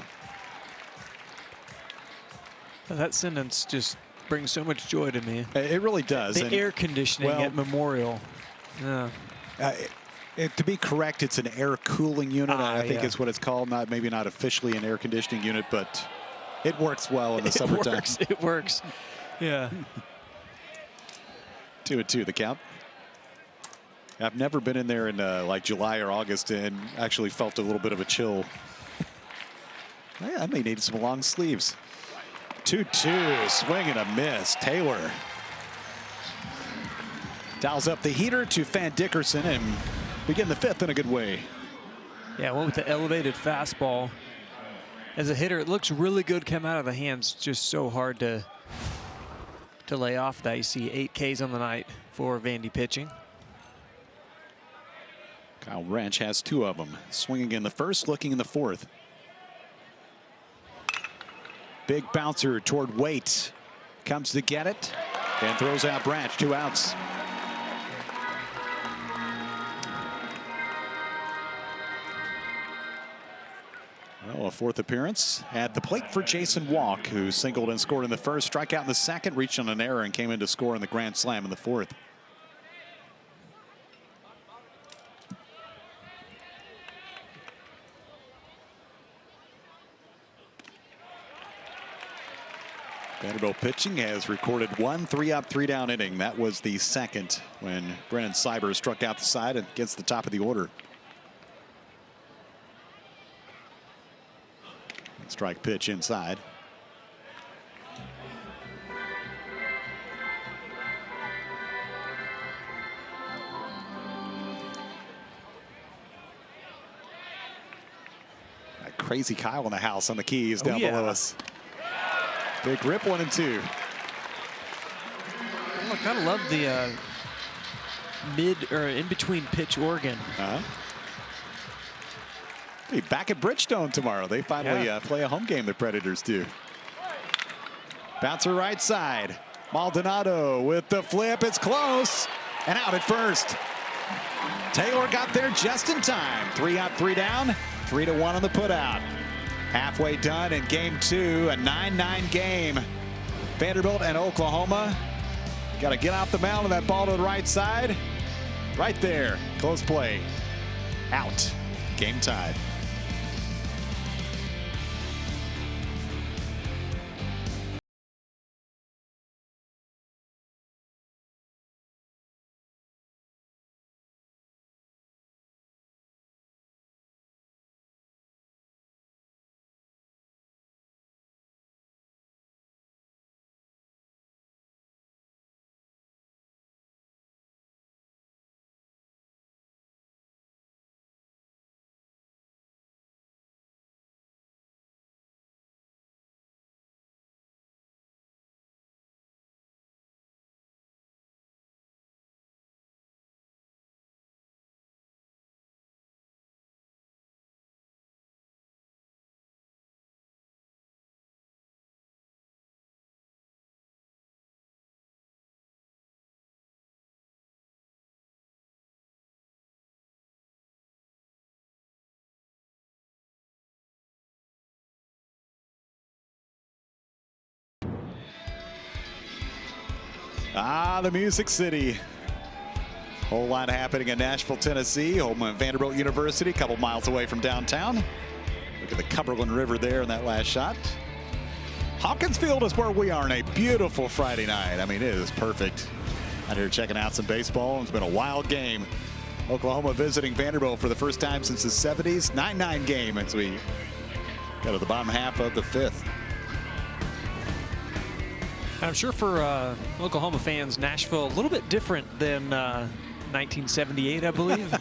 That sentence just brings so much joy to me.
It really does.
The air conditioning at Memorial. Yeah.
To be correct, it's an air cooling unit. I think
yeah.
it's what it's called. Maybe not officially an air conditioning unit, but it works well in the summertime.
It works. Yeah.
2-2 the count. I've never been in there in like July or August and actually felt a little bit of a chill. I may need some long sleeves. 2-2, swing and a miss. Taylor dials up the heater to Van Dickerson and begin the 5th in a good way.
Yeah, went with the elevated fastball. As a hitter, it looks really good come out of the hands. Just so hard to lay off that. You see 8 Ks on the night for Vandy pitching.
Kyle Wrench has 2 of them. Swinging in the 1st, looking in the 4th. Big bouncer toward Waite. Comes to get it and throws out Branch. 2 outs. Well, a 4th appearance at the plate for Jason Walk, who singled and scored in the 1st, strike out in the 2nd, reached on an error and came in to score in the grand slam in the 4th. Vanderbilt pitching has recorded 1 3-up, 3-down inning. That was the 2nd when Brennan Cyber struck out the side against the top of the order. Strike pitch inside. That crazy Kyle in the house on the keys down below us. Big rip, 1-2.
I kind of love the mid or in between pitch organ.
Be back at Bridgestone tomorrow. They finally play a home game, the Predators do. Bouncer right side. Maldonado with the flip. It's close. And out at first. Taylor got there just in time. 3-up, 3-down. 3-1 on the putout. Halfway done in game 2, a 9-9 game. Vanderbilt and Oklahoma. Got to get off the mound with that ball to the right side. Right there. Close play. Out. Game tied. The Music City. Whole lot happening in Nashville, Tennessee, home of Vanderbilt University, a couple miles away from downtown. Look at the Cumberland River there in that last shot. Hawkins Field is where we are on a beautiful Friday night. I mean, it is perfect. Out here checking out some baseball. It's been a wild game. Oklahoma visiting Vanderbilt for the first time since the 70s. 9-9 game as we go to the bottom half of the 5th.
I'm sure for Oklahoma fans, Nashville a little bit different than 1978, I believe.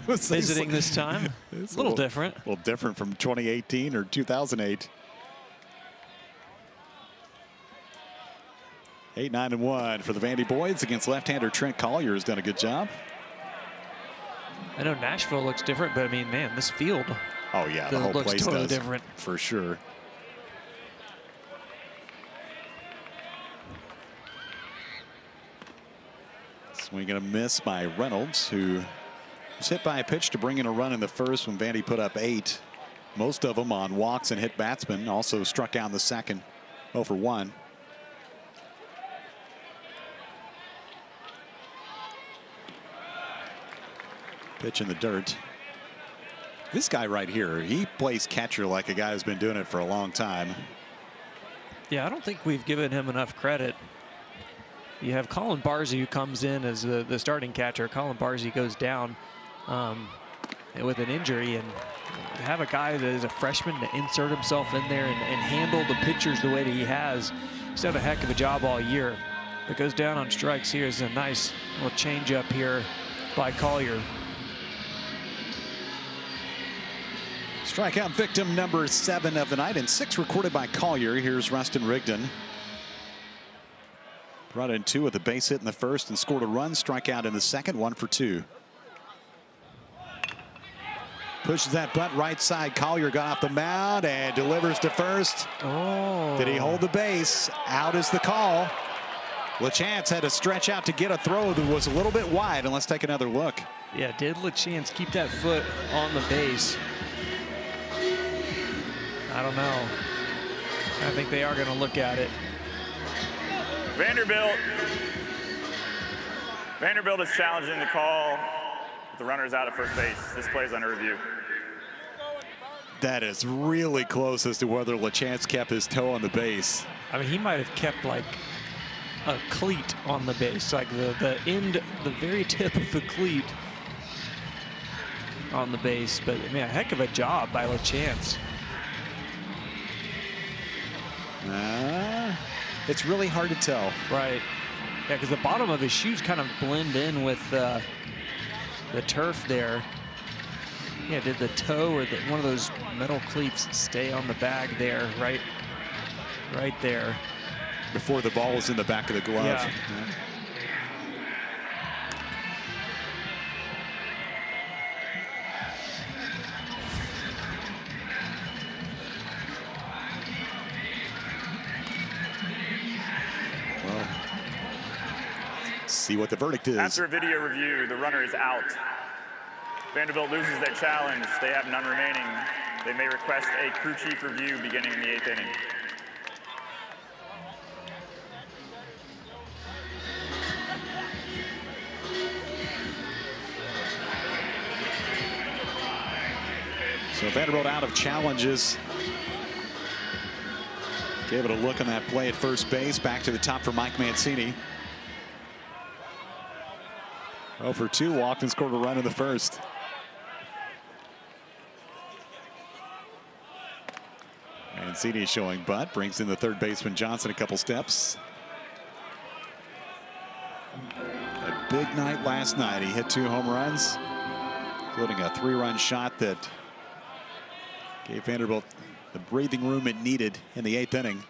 Visiting this time, it's a little different.
A little different from 2018 or 2008. 8-9-1 for the Vandy boys against left-hander Trent Collier has done a good job.
I know Nashville looks different, but I mean, man, this field.
Oh yeah, the whole
looks
place
totally
does
different
for sure. Swing and a miss by Reynolds, who was hit by a pitch to bring in a run in the first when Vandy put up 8. Most of them on walks and hit batsmen. Also struck out in the second, 0 for 1. Pitch in the dirt. This guy right here, he plays catcher like a guy who's been doing it for a long time.
Yeah, I don't think we've given him enough credit. You have Colin Barzy, who comes in as the starting catcher. Colin Barzy goes down with an injury, and to have a guy that is a freshman to insert himself in there and handle the pitchers the way that he has, he's done a heck of a job all year. But goes down on strikes here is a nice little change up here by Collier.
Strikeout victim number 7 of the night, and 6 recorded by Collier. Here's Rustin Rigdon. Brought in 2 with a base hit in the first and scored a run. Strikeout in the second, 1 for 2. Pushes that butt right side. Collier got off the mound and delivers to first.
Oh.
Did he hold the base? Out is the call. LaChance had to stretch out to get a throw that was a little bit wide, and let's take another look.
Yeah, did LaChance keep that foot on the base? I don't know. I think they are going to look at it.
Vanderbilt is challenging the call. The runner is out at first base. This play is under review.
That is really close as to whether LaChance kept his toe on the base.
I mean, he might have kept like a cleat on the base, like the end, the very tip of the cleat on the base. But I mean, a heck of a job by LaChance.
It's really hard to tell.
Right. Yeah, because the bottom of his shoes kind of blend in with the turf there. Yeah, did the toe or one of those metal cleats stay on the bag there, right there?
Before the ball was in the back of the glove.
Yeah.
See what the verdict is.
After a video review, the runner is out. Vanderbilt loses their challenge. They have none remaining. They may request a crew chief review beginning in the 8th inning.
So Vanderbilt out of challenges. Gave it a look on that play at first base. Back to the top for Mike Mancini. 0 for 2, walked and scored a run in the first. Mancini showing butt, brings in the third baseman Johnson a couple steps. A big night last night. He hit 2 home runs, including a 3-run shot that gave Vanderbilt the breathing room it needed in the 8th inning.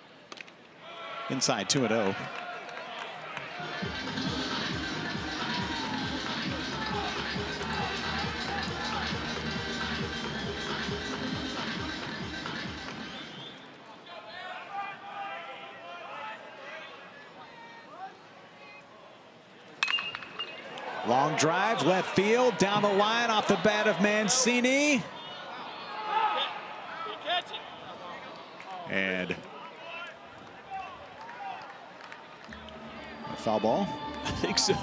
Inside 2-0. Long drive, left field, down the line, off the bat of Mancini. And a foul ball?
I think so.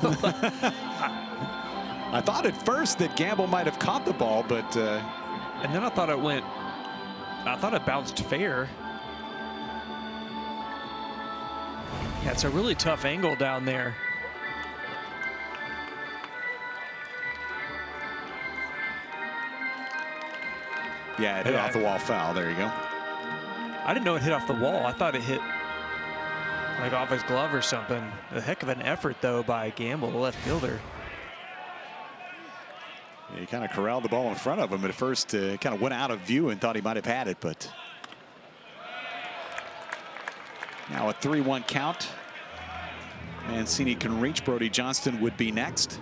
I thought at first that Gamble might have caught the ball, but...
and then I thought it bounced fair. Yeah, it's a really tough angle down there.
Yeah, it hit off the wall foul. There you go.
I didn't know it hit off the wall. I thought it hit like off his glove or something. A heck of an effort, though, by Gamble, the left fielder.
He kind of corralled the ball in front of him at first. Kind of went out of view and thought he might have had it, but now a 3-1 count. Mancini can reach. Brody Johnston would be next.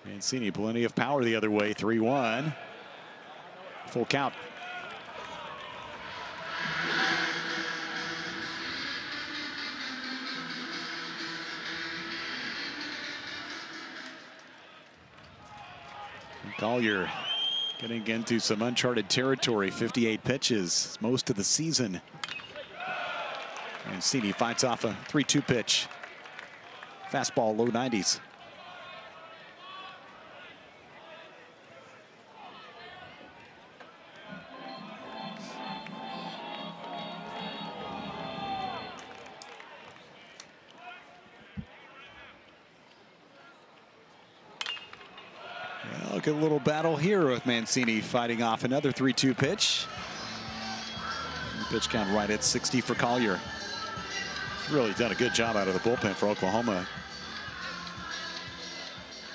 Mancini, plenty of power the other way. 3-1. Full count. Collier getting into some uncharted territory. 58 pitches, most of the season. Mancini fights off a 3-2 pitch. Fastball, low 90s. Look at a little battle here with Mancini fighting off another 3-2 pitch. Pitch count right at 60 for Collier. He's really done a good job out of the bullpen for Oklahoma.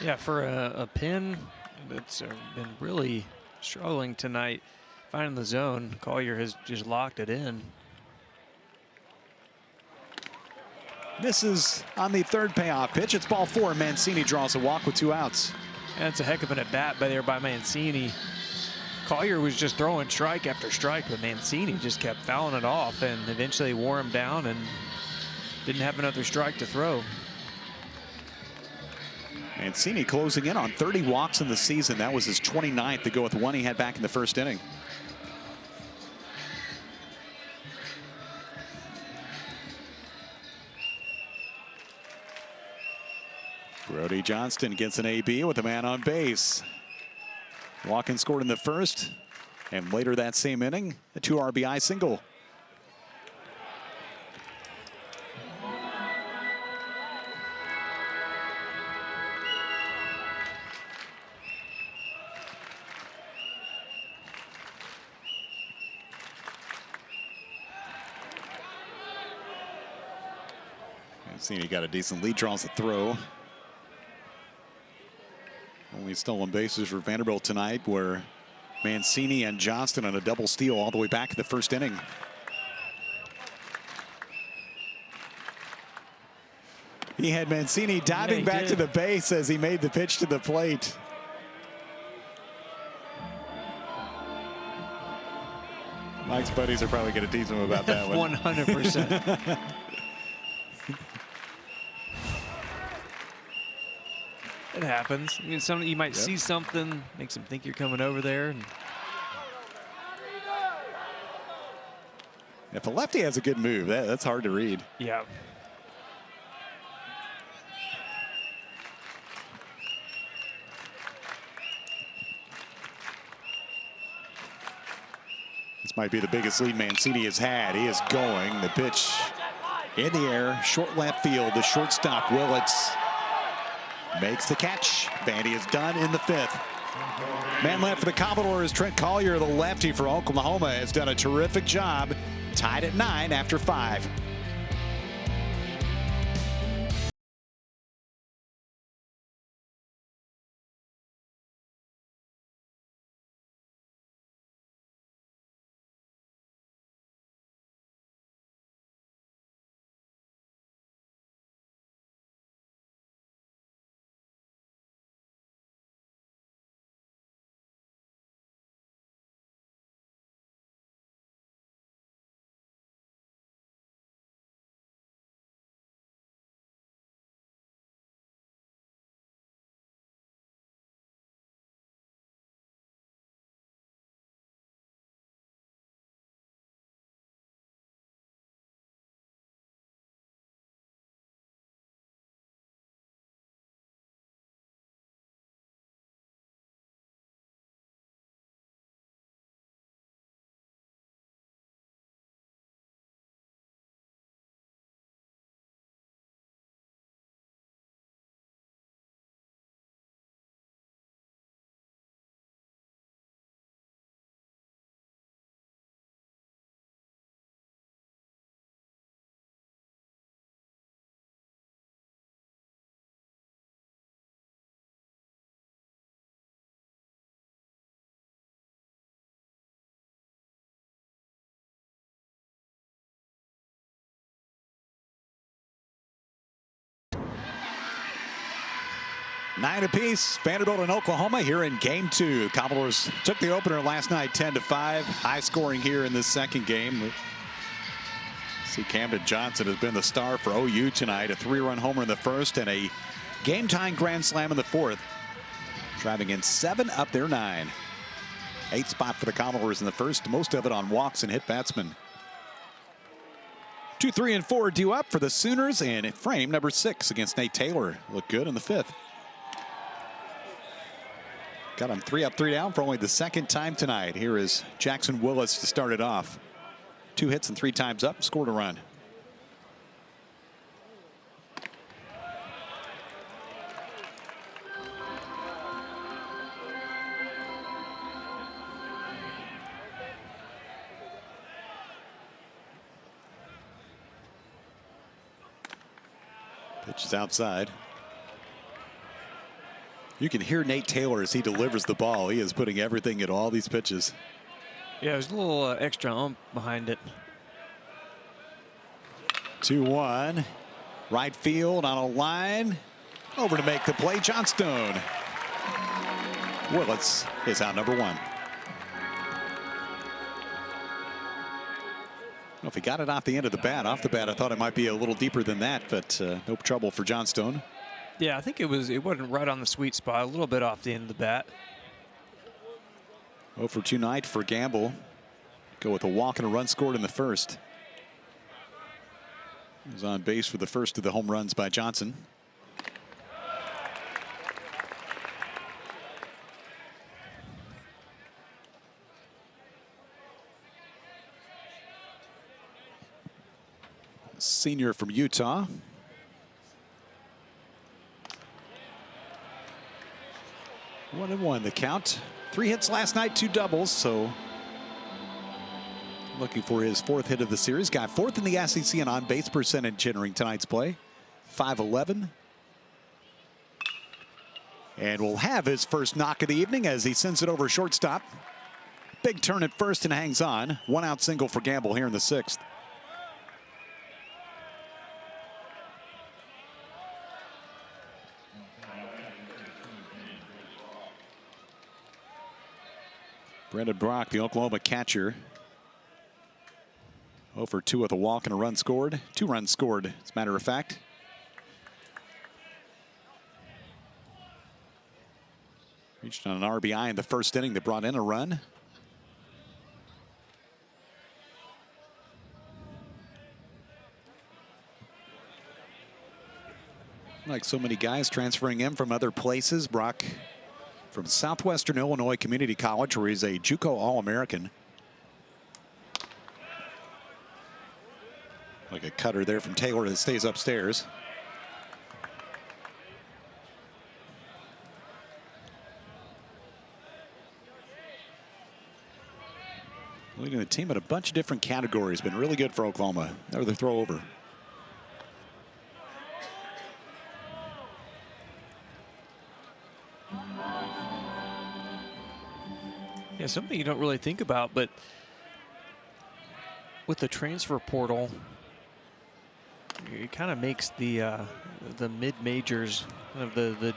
Yeah, for a pin that's been really struggling tonight, finding the zone, Collier has just locked it in.
Misses on the third payoff pitch. It's ball 4. Mancini draws a walk with 2 outs.
That's a heck of an at-bat by Mancini. Collier was just throwing strike after strike, but Mancini just kept fouling it off and eventually wore him down and didn't have another strike to throw.
Mancini closing in on 30 walks in the season. That was his 29th to go with 1 he had back in the first inning. Brody Johnston gets an AB with a man on base. Watkins scored in the first, and later that same inning, a 2 RBI single. Mancini got a decent lead, draws a throw. Only stolen bases for Vanderbilt tonight were Mancini and Johnston on a double steal all the way back in the first inning. He had Mancini diving back to the base as he made the pitch to the plate. Mike's buddies are probably going to tease him about that one.
100%. It happens. I mean, you might see something, makes them think you're coming over there. And
if a lefty has a good move, that's hard to read.
yeah.
This might be the biggest lead Mancini has had. He is going. The pitch in the air, short left field. The shortstop, Willits, makes the catch. Vandy is done in the 5th. Man left for the Commodores, Trent Collier, the lefty for Oklahoma, has done a terrific job. Tied at 9 after 5. 9 apiece, Vanderbilt and Oklahoma here in game 2. Commodores took the opener last night 10-5. High scoring here in this second game. See, Camden Johnson has been the star for OU tonight. A 3-run homer in the first and a game-tying grand slam in the fourth. Driving in 7 up there 9. 8th spot for the Commodores in the first, most of it on walks and hit batsmen. 2, 3, and 4 due up for the Sooners, and frame number 6 against Nate Taylor. Looked good in the 5th. Got him 3 up, 3 down for only the second time tonight. Here is Jackson Willis to start it off. 2 hits and 3 times up, scored a run. Pitch is outside. You can hear Nate Taylor as he delivers the ball. He is putting everything into all these pitches.
Yeah, there's a little extra behind it.
2-1. Right field on a line. Over to make the play, Johnstone. Willis is out number 1. Well, if he got it off the end of the bat, I thought it might be a little deeper than that, but no trouble for Johnstone.
Yeah, I think it wasn't right on the sweet spot, a little bit off the end of the bat.
0 for 2 night for Gamble. Go with a walk and a run scored in the first. He was on base for the first of the home runs by Johnson. Senior from Utah. One and one the count. 3 hits last night, 2 doubles. So looking for his 4th hit of the series. Got 4th in the SEC and on base percentage entering tonight's play. 5-11. And will have his first knock of the evening as he sends it over shortstop. Big turn at first and hangs on. 1 out single for Gamble here in the 6th. Brendan Brock, the Oklahoma catcher. 0 for 2 with a walk and a run scored. 2 runs scored, as a matter of fact. Reached on an RBI in the first inning that brought in a run. Like so many guys transferring in from other places, Brock from Southwestern Illinois Community College, where he's a JUCO All-American. Like a cutter there from Taylor that stays upstairs. Leading the team in a bunch of different categories. Been really good for Oklahoma. Another throw over.
Yeah, something you don't really think about, but with the transfer portal, it kind of makes the mid-majors, the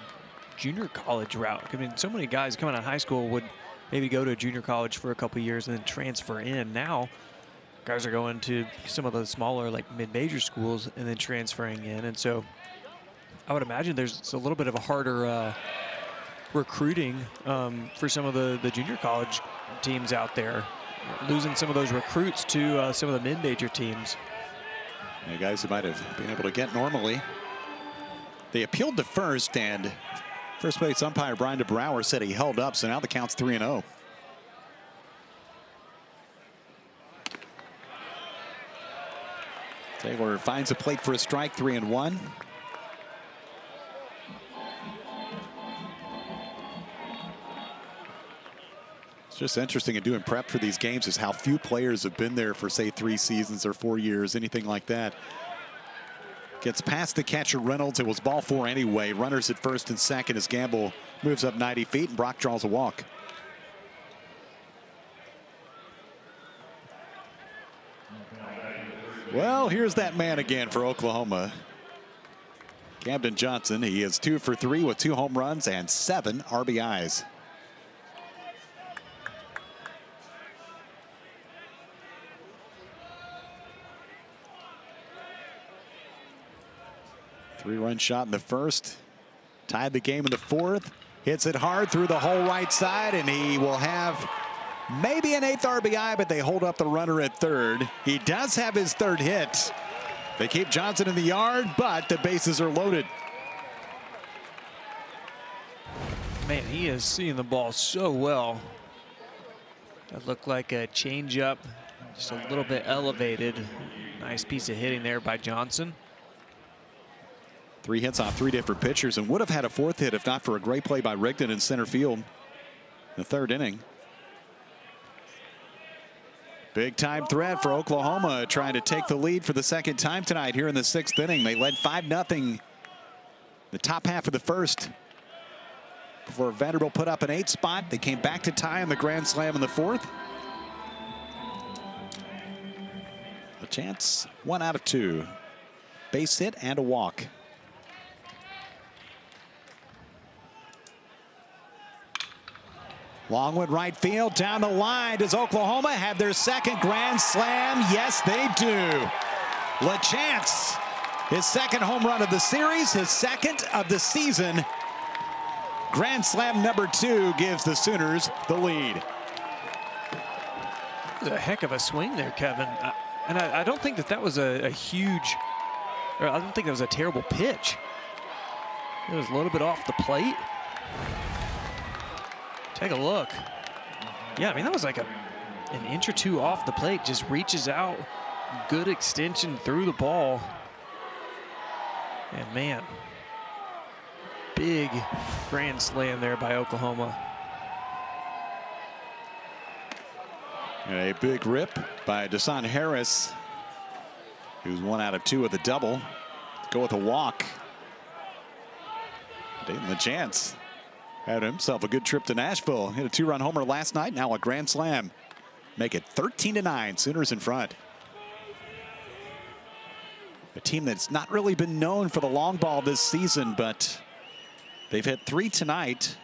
junior college route. I mean, so many guys coming out of high school would maybe go to junior college for a couple years and then transfer in. Now, guys are going to some of the smaller, like mid-major schools and then transferring in. And so I would imagine there's a little bit of a harder recruiting for some of the junior college teams out there, losing some of those recruits to some of the mid-major teams.
Yeah, guys who might have been able to get normally. They appealed to first, and first base umpire Brian DeBrouwer said he held up, so now the count's 3-0. Taylor finds a plate for a strike, 3-1. It's just interesting in doing prep for these games is how few players have been there for, say, 3 seasons or 4 years, anything like that. Gets past the catcher Reynolds. It was ball 4 anyway. Runners at first and second as Gamble moves up 90 feet and Brock draws a walk. Well, here's that man again for Oklahoma. Camden Johnson, he is 2 for 3 with 2 home runs and 7 RBIs. Three-run shot in the first. Tied the game in the fourth. Hits it hard through the whole right side, and he will have maybe an 8th RBI, but they hold up the runner at third. He does have his 3rd hit. They keep Johnson in the yard, but the bases are loaded.
Man, he is seeing the ball so well. That looked like a changeup, just a little bit elevated. Nice piece of hitting there by Johnson.
3 hits off 3 different pitchers, and would have had a 4th hit if not for a great play by Rigdon in center field in the 3rd inning. Big time threat for Oklahoma, trying to take the lead for the 2nd time tonight here in the 6th inning. They led 5-0 the top half of the first before Vanderbilt put up an 8 spot. They came back to tie on the grand slam in the 4th. A chance, 1 out of 2. Base hit and a walk. Longwood right field, down the line. Does Oklahoma have their 2nd grand slam? Yes, they do. LaChance, his 2nd home run of the series, his 2nd of the season. Grand slam number 2 gives the Sooners the lead.
It was a heck of a swing there, Kevin. And I don't think that was a huge, or I don't think that was a terrible pitch. It was a little bit off the plate. Take a look. Yeah, I mean, that was like an inch or 2 off the plate. Just reaches out. Good extension through the ball. And man, big grand slam there by Oklahoma.
And a big rip by Desan Harris, who's 1 out of 2 with a double. Go with a walk. Dayton LaChance had himself a good trip to Nashville. Hit a 2-run homer last night. Now a grand slam. Make it 13-9. Sooners in front. A team that's not really been known for the long ball this season, but they've hit 3 tonight.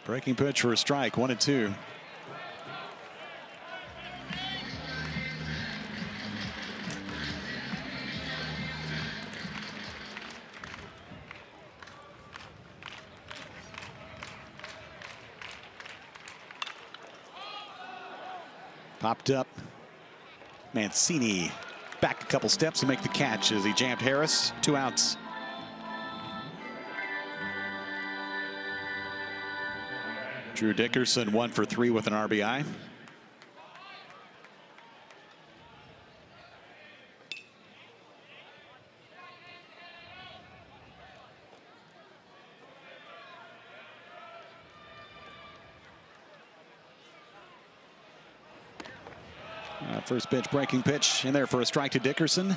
Breaking pitch for a strike, 1-2. Popped up. Mancini back a couple steps to make the catch as he jammed Harris. 2 outs. Drew Dickerson 1 for 3 with an RBI. First pitch, breaking pitch in there for a strike to Dickerson.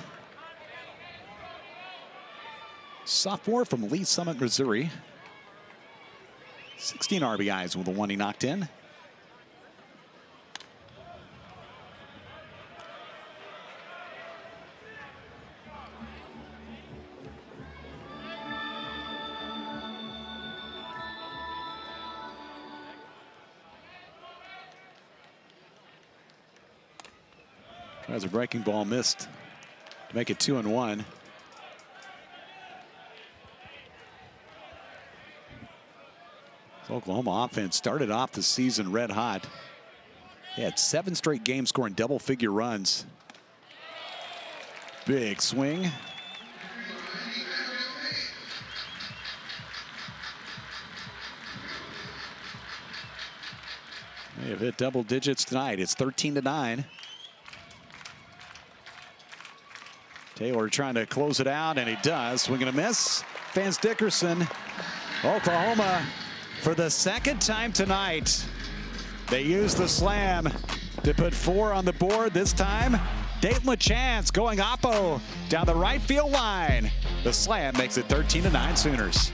Sophomore from Lee Summit, Missouri. 16 RBIs with the 1 he knocked in. Tries a breaking ball, missed to make it 2-1. Oklahoma offense started off the season red hot. They had 7 straight games scoring double-figure runs. Big swing. They have hit double digits tonight. It's 13-9. Taylor trying to close it out, and he does. Swing and a miss. Vance Dickerson. Oklahoma, for the 2nd time tonight, they used the slam to put 4 on the board. This time, Dayton LaChance going oppo down the right field line. The slam makes it 13-9 Sooners.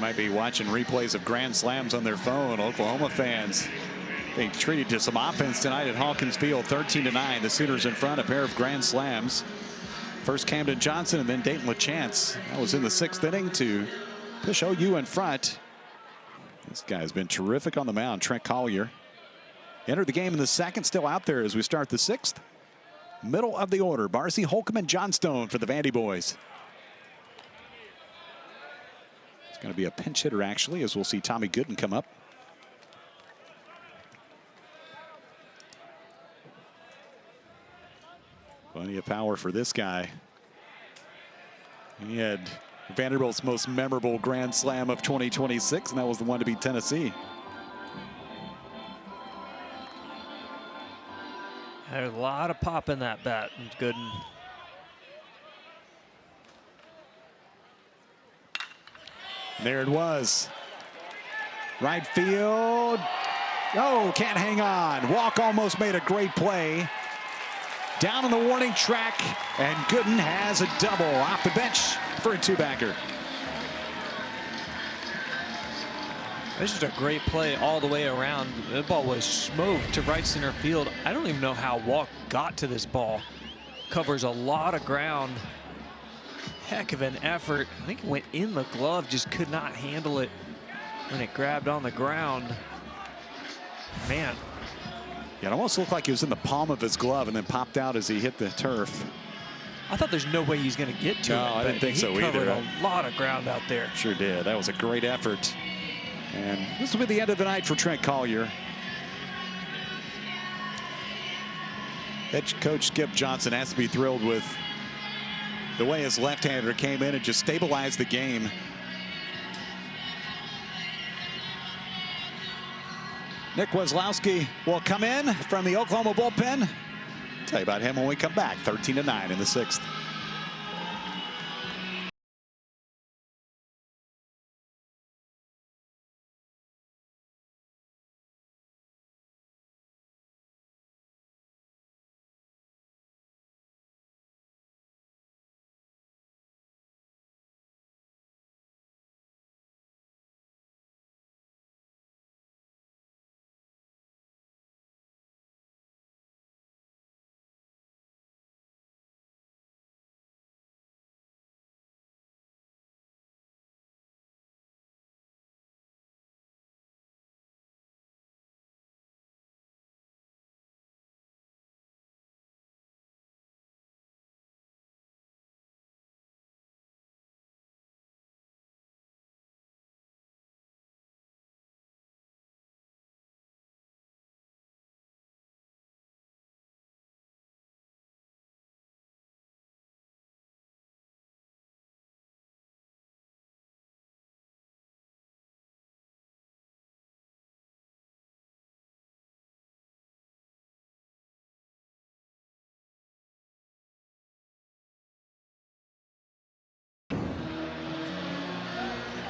might be watching replays of grand slams on their phone. Oklahoma fans being treated to some offense tonight at Hawkins Field. 13-9. The Sooners in front. A pair of grand slams. First Camden Johnson and then Dayton LaChance. That was in the 6th inning to push OU in front. This guy's been terrific on the mound. Trent Collier entered the game in the 2nd. Still out there as we start the 6th. Middle of the order. Barcy, Holcomb, and Johnstone for the Vandy boys. It's going to be a pinch hitter, actually, as we'll see Tommy Gooden come up. Plenty of power for this guy. He had Vanderbilt's most memorable grand slam of 2026, and that was the one to beat Tennessee.
There's a lot of pop in that bat. Gooden.
There it was. Right field. Oh, can't hang on. Walk almost made a great play. Down on the warning track, and Gooden has a double off the bench for a 2-bagger.
This is a great play all the way around. The ball was smoked to right center field. I don't even know how Walk got to this ball. Covers a lot of ground. Heck of an effort. I think it went in the glove, just could not handle it when it grabbed on the ground. Man.
Yeah, it almost looked like it was in the palm of his glove and then popped out as he hit the turf.
I thought there's no way he's going to get to it.
No, I didn't think so either.
He covered a lot of ground out there.
Sure did. That was a great effort. And this will be the end of the night for Trent Collier. Head coach Skip Johnson has to be thrilled with the way his left-hander came in and just stabilized the game. Nick Weslowski will come in from the Oklahoma bullpen. Tell you about him when we come back. 13-9 in the 6th.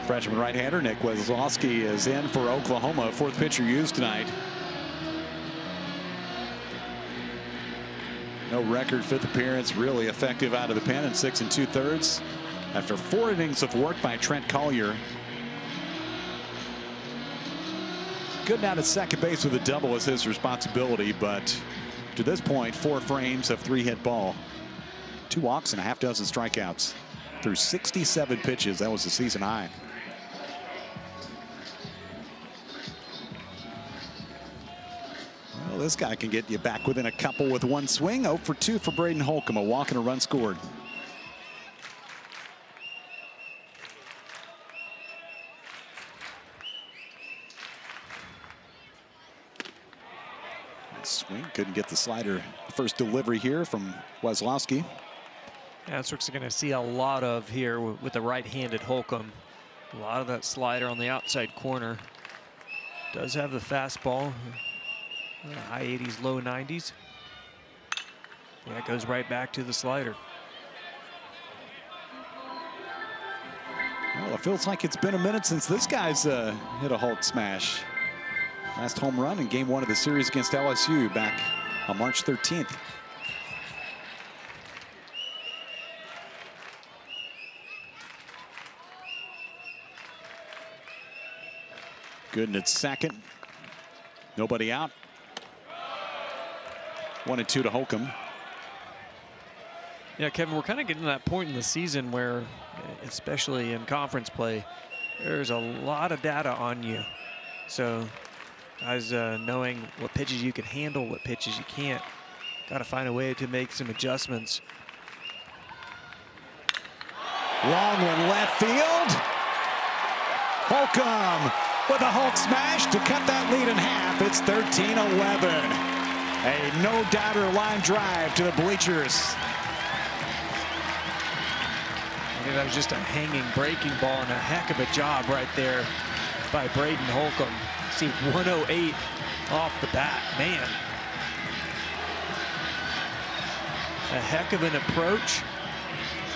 Freshman right-hander Nick Weslowski is in for Oklahoma. 4th pitcher used tonight. No record 5th appearance. Really effective out of the pen in 6 2/3. After 4 innings of work by Trent Collier. Good down at second base with a double is his responsibility, but to this point, 4 frames of 3-hit ball. 2 walks and a half dozen strikeouts through 67 pitches. That was the season high. Well, this guy can get you back within a couple with 1 swing. 0 for 2 for Braden Holcomb. A walk and a run scored. Nice swing. Couldn't get the slider. First delivery here from Weslowski.
That's what we're going to see a lot of here with the right-handed Holcomb. A lot of that slider on the outside corner. Does have the fastball. High 80s, low 90s. Yeah, it goes right back to the slider.
Well, it feels like it's been a minute since this guy's hit a Hulk smash. Last home run in game 1 of the series against LSU back on March 13th. Gooden at second. Nobody out. 1-2 to Holcomb.
Yeah, Kevin, we're kind of getting to that point in the season where, especially in conference play, there's a lot of data on you. So guys knowing what pitches you can handle, what pitches you can't. Got to find a way to make some adjustments.
Long one left field. Holcomb with a Hulk smash to cut that lead in half. It's 13-11. A no-doubter line drive to the bleachers.
I think that was just a hanging breaking ball and a heck of a job right there by Braden Holcomb. See 108 off the bat, man. A heck of an approach.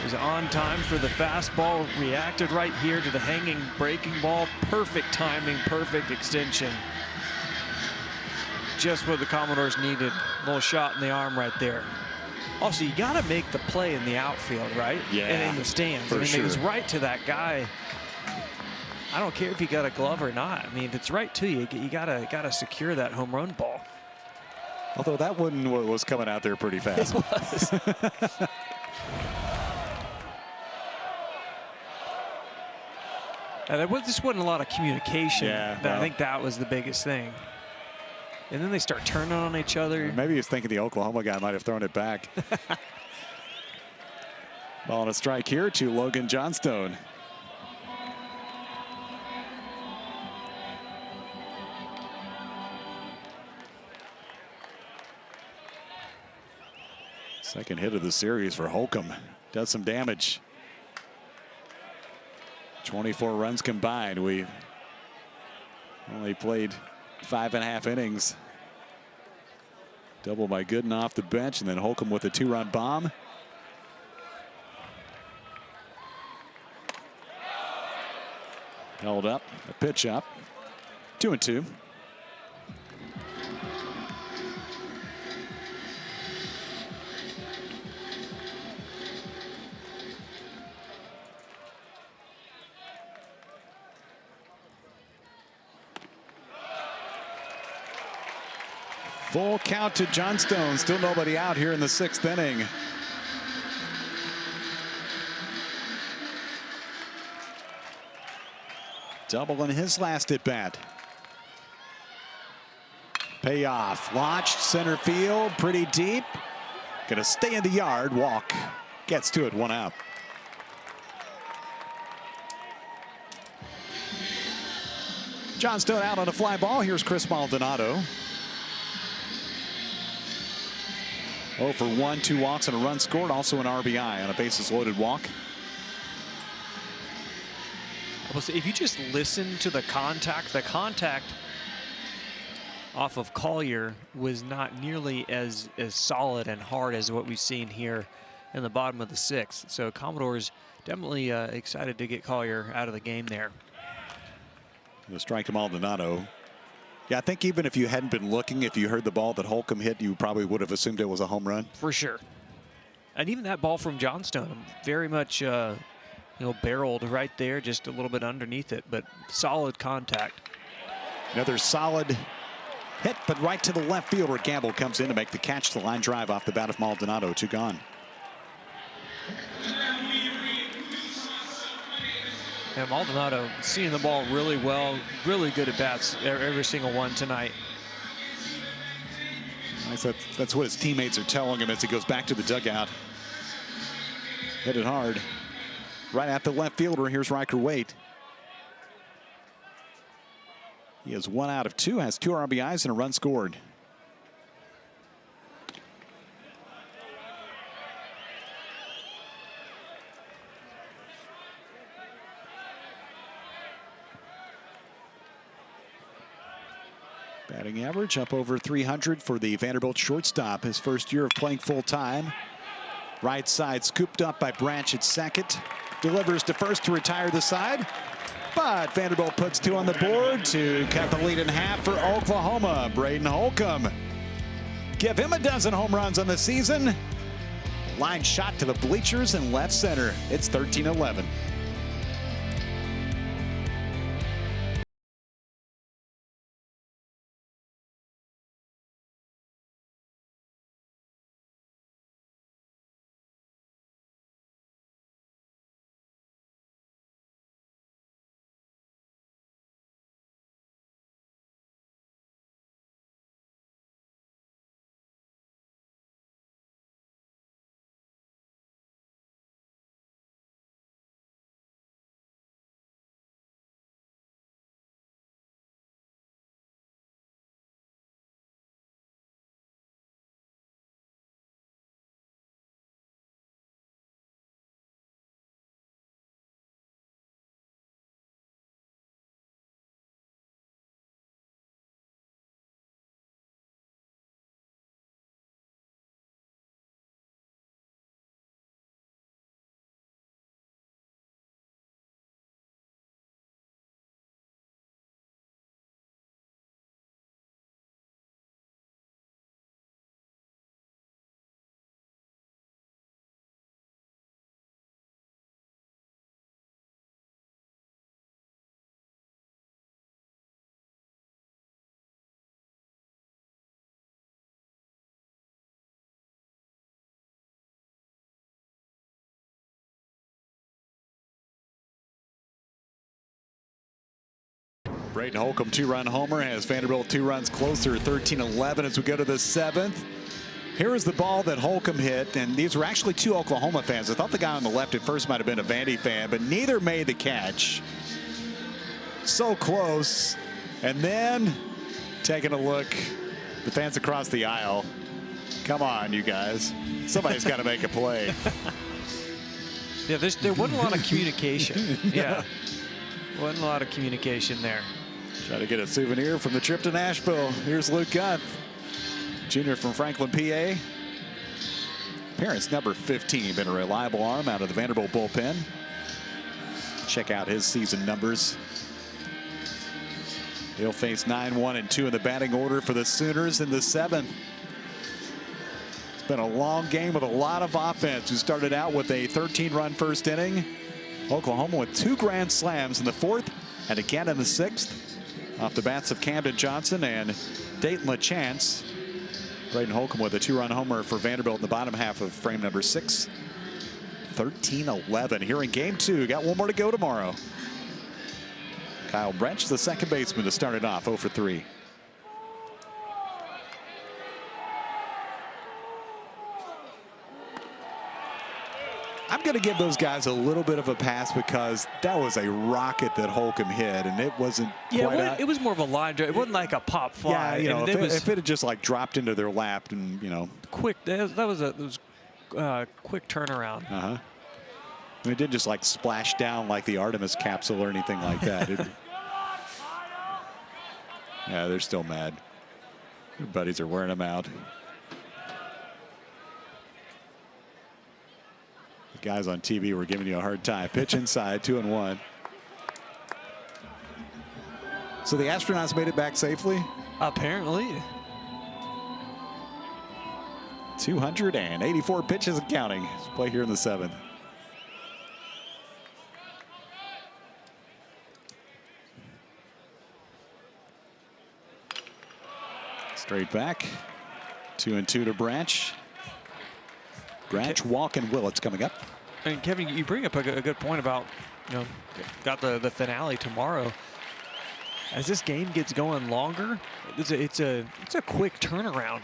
Was on time for the fastball, reacted right here to the hanging breaking ball. Perfect timing, perfect extension. Just what the Commodores needed. A little shot in the arm right there. Also, you got to make the play in the outfield, right?
Yeah,
and in the stands.
for
I mean,
sure.
It was right to that guy. I don't care if you got a glove or not. I mean, if it's right to you, you gotta secure that home run ball.
Although that one was coming out there pretty fast.
It was. Just wasn't a lot of communication.
Yeah,
I think that was the biggest thing. And then they start turning on each other.
Maybe he was thinking the Oklahoma guy might have thrown it back. Ball and a strike here to Logan Johnstone. Second hit of the series for Holcomb. Does some damage. 24 runs combined. We only played 5.5 innings. Double by Gooden off the bench, and then Holcomb with a 2-run bomb. Held up, a pitch up. 2-2. Full count to Johnstone. Still nobody out here in the 6th inning. Double in his last at bat. Payoff. Launched center field. Pretty deep. Gonna stay in the yard. Walk. Gets to it. 1 out. Johnstone out on a fly ball. Here's Chris Maldonado. 0 for 1, 2 walks and a run scored. Also an RBI on a bases loaded walk.
Well, so if you just listen to the contact off of Collier was not nearly as solid and hard as what we've seen here in the bottom of the 6th. So Commodores definitely excited to get Collier out of the game there.
The strike to Maldonado. Yeah, I think even if you hadn't been looking, if you heard the ball that Holcomb hit, you probably would have assumed it was a home run.
For sure. And even that ball from Johnstone, very much barreled right there, just a little bit underneath it, but solid contact.
Another solid hit, but right to the left field where Gamble comes in to make the catch. The line drive off the bat of Maldonado. 2 gone.
And Maldonado seeing the ball really well, really good at bats, every single one tonight.
That's what his teammates are telling him as he goes back to the dugout. Hit it hard. Right at the left fielder. Here's Riker Waite. He has 1 out of 2, has 2 RBIs and a run scored. Batting average up over 300 for the Vanderbilt shortstop. His first year of playing full time. Right side scooped up by Branch at second. Delivers to first to retire the side. But Vanderbilt puts 2 on the board to cut the lead in half for Oklahoma. Braden Holcomb. Give him a dozen home runs on the season. Line shot to the bleachers in left center. It's 13-11. Braden Holcomb, 2-run homer, has Vanderbilt 2 runs closer, 13-11 as we go to the 7th. Here is the ball that Holcomb hit, and these were actually 2 Oklahoma fans. I thought the guy on the left at first might have been a Vandy fan, but neither made the catch. So close. And then taking a look, the fans across the aisle. Come on, you guys. Somebody's got to make a play.
Yeah, there wasn't a lot of communication. Yeah, wasn't a lot of communication there.
Try to get a souvenir from the trip to Nashville. Here's Luke Guth, junior from Franklin, PA. Parents number 15, been a reliable arm out of the Vanderbilt bullpen. Check out his season numbers. He'll face 9-1-2 in the batting order for the Sooners in the 7th. It's been a long game with a lot of offense. We started out with a 13-run first inning. Oklahoma with 2 grand slams in the 4th and again in the 6th. Off the bats of Camden Johnson and Dayton LaChance. Braden Holcomb with a 2-run homer for Vanderbilt in the bottom half of frame number 6. 13-11 here in game 2. Got one more to go tomorrow. Kyle Branch, the second baseman, to start it off, 0 for 3. I'm going to give those guys a little bit of a pass because that was a rocket that Holcomb hit, and it wasn't quite
it was more of a line drive. It wasn't like a pop fly.
Yeah, you know, if it had just like dropped into their lap and, you know.
Quick, that was a quick turnaround.
I mean, it didn't just like splash down like the Artemis capsule or anything like that. Yeah, they're still mad. Their buddies are wearing them out. The guys on TV were giving you a hard time. Pitch inside, 2-1. So the astronauts made it back safely?
Apparently.
284 pitches and counting. Let's play here in the 7th. Straight back. 2-2 to Branch. Branch, Walk, and Willits coming up.
And Kevin, you bring up a good point about, you know, got the finale tomorrow. As this game gets going longer, it's a quick turnaround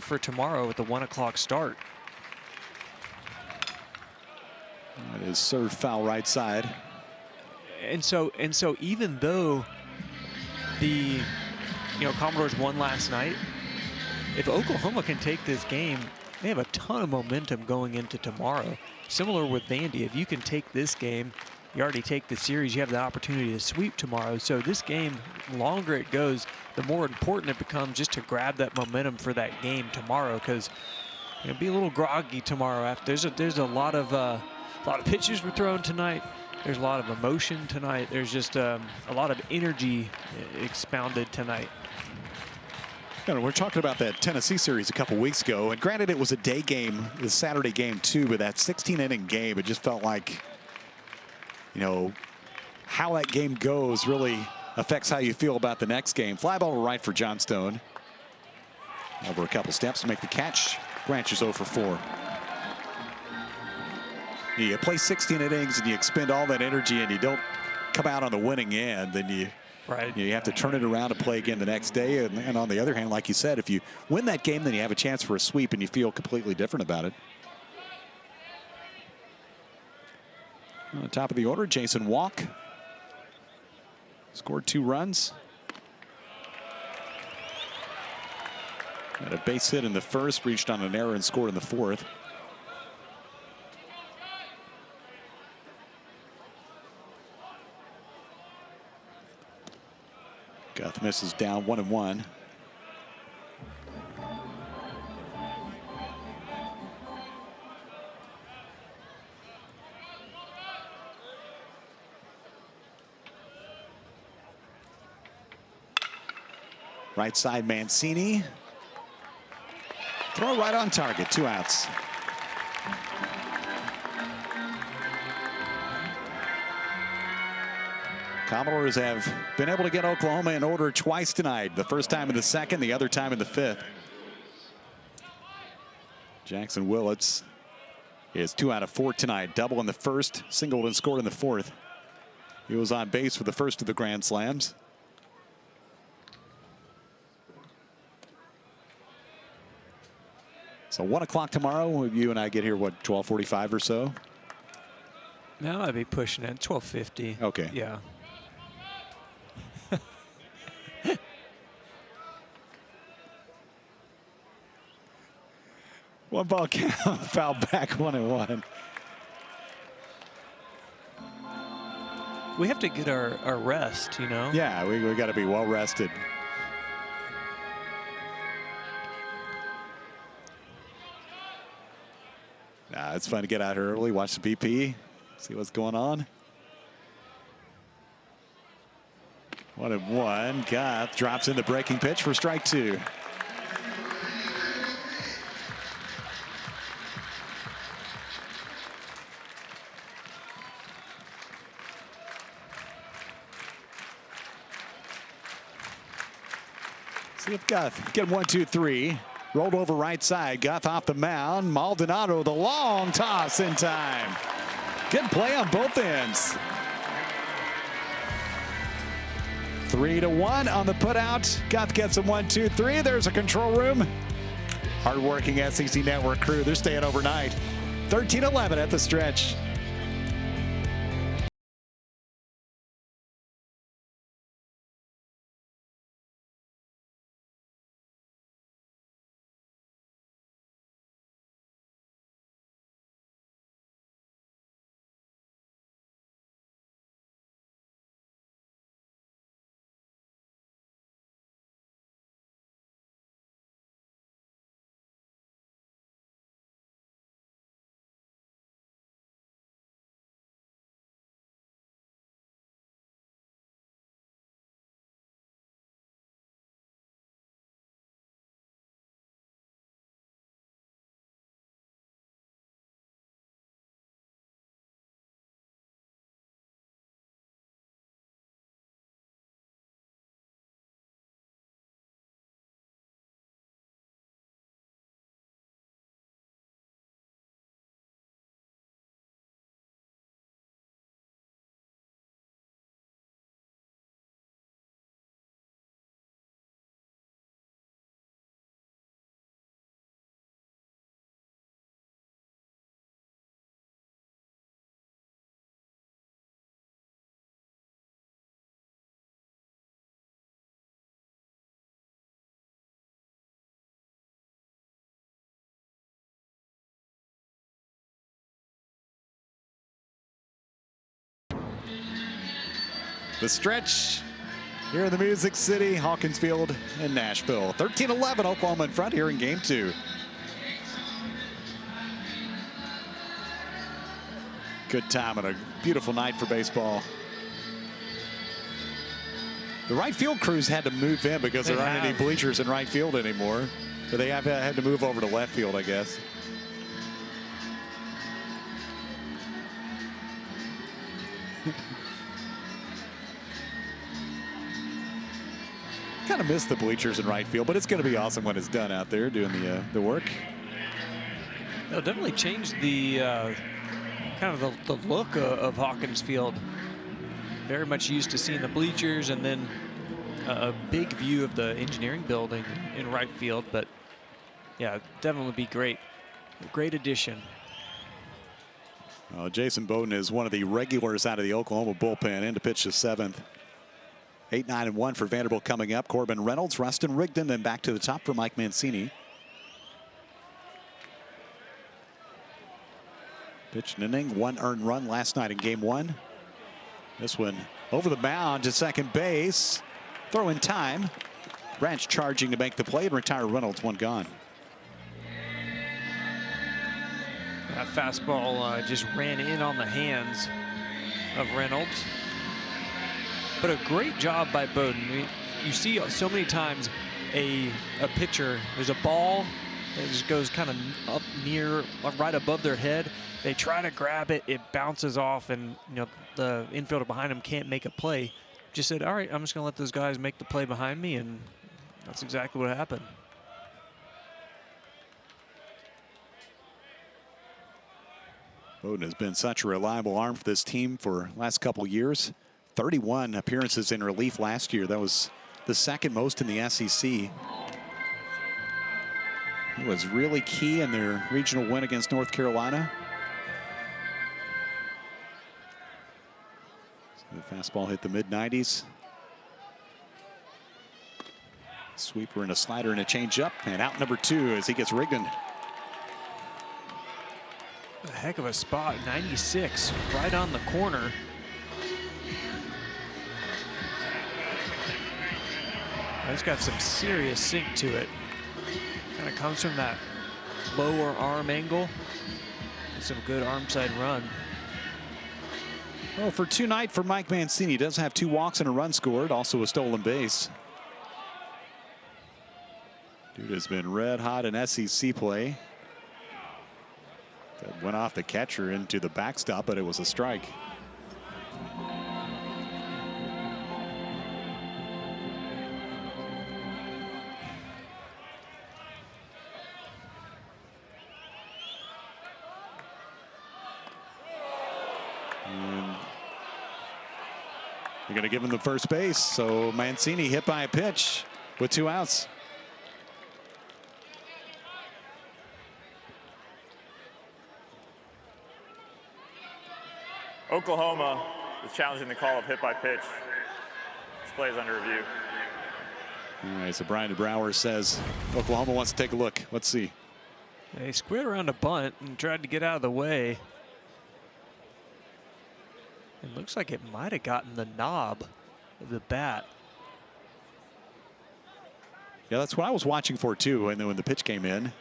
for tomorrow with the 1 o'clock start.
It is served foul right side.
And so even though the Commodores won last night, if Oklahoma can take this game, they have a ton of momentum going into tomorrow. Similar with Vandy, if you can take this game, you already take the series, you have the opportunity to sweep tomorrow. So this game, the longer it goes, the more important it becomes just to grab that momentum for that game tomorrow, because it'll be a little groggy tomorrow. After there's a lot of pitches were thrown tonight. There's a lot of emotion tonight. There's just a lot of energy expounded tonight.
You know, we're talking about that Tennessee series a couple weeks ago, and granted it was a day game, the Saturday game too, but that 16-inning game, it just felt like, you know, how that game goes really affects how you feel about the next game. Fly ball to right for Johnstone. Over a couple steps to make the catch. Branch is 0 for 4. You play 16 innings and you expend all that energy and you don't come out on the winning end, then you have to turn it around and play again the next day. And on the other hand, like you said, if you win that game, then you have a chance for a sweep and you feel completely different about it. On the top of the order, Jason Walk. Scored 2 runs. Had a base hit in the first, reached on an error and scored in the 4th. Guth misses down 1-1. Right side, Mancini. Throw right on target, 2 outs. Commodores have been able to get Oklahoma in order twice tonight. The first time in the 2nd, the other time in the 5th. Jackson Willits is 2 out of 4 tonight. Double in the 1st, singled and scored in the 4th. He was on base for the first of the grand slams. So 1 o'clock tomorrow. You and I get here, what, 12:45 or so?
No, I'd be pushing it. 12:50.
Okay.
Yeah.
One ball count, foul back, 1-1.
We have to get our rest, you know?
Yeah, we got to be well rested. Nah, it's fun to get out here early, watch the BP, see what's going on. 1-1. Goff drops in the breaking pitch for strike 2. See if Goff get 1-2-3. Rolled over right side. Goff off the mound. Maldonado, the long toss in time. Good play on both ends. 3-1 on the putout. Goff gets him 1-2-3. There's a control room. Hardworking SEC Network crew. They're staying overnight. 13-11 at the stretch. The stretch here in the Music City, Hawkins Field in Nashville. 13-11, Oklahoma in front here in game 2. Good time and a beautiful night for baseball. The right field crews had to move in because there aren't any bleachers in right field anymore. But they have had to move over to left field, I guess. Kind of miss the bleachers in right field, but it's going to be awesome when it's done out there doing the work.
They'll definitely change the kind of the look of Hawkins Field. Very much used to seeing the bleachers and then a big view of the engineering building in right field, but yeah, definitely be great. Great addition.
Jason Bowden is one of the regulars out of the Oklahoma bullpen in to pitch the 7th. 8-9-1 for Vanderbilt coming up. Corbin Reynolds, Rustin Rigdon, then back to the top for Mike Mancini. Pitched an inning, 1 earned run last night in game 1. This one over the mound to second base. Throw in time. Branch charging to make the play and retire Reynolds, 1 gone.
That fastball just ran in on the hands of Reynolds. But a great job by Bowden. You see so many times a pitcher, there's a ball that just goes kind of up near, right above their head. They try to grab it, it bounces off, and the infielder behind him can't make a play. Just said, all right, I'm just going to let those guys make the play behind me, and that's exactly what happened.
Bowden has been such a reliable arm for this team for the last couple years. 31 appearances in relief last year. That was the 2nd most in the SEC. He was really key in their regional win against North Carolina. So the fastball hit the mid-90s. Sweeper and a slider and a changeup, and out number 2 as he gets Rigdon.
A heck of a spot, 96, right on the corner. It's got some serious sink to it. Kind of comes from that lower arm angle. With some good arm side run.
Well, for tonight for Mike Mancini, does have 2 walks and a run scored, also a stolen base. Dude has been red hot in SEC play. That went off the catcher into the backstop, but it was a strike. And they're going to give him the first base. So Mancini hit by a pitch with 2 outs.
Oklahoma is challenging the call of hit by pitch. This play is under review.
All right, so Brian Brower says Oklahoma wants to take a look. Let's see.
He squared around a bunt and tried to get out of the way. It looks like it might have gotten the knob of the bat.
Yeah, that's what I was watching for too, and then when the pitch came in.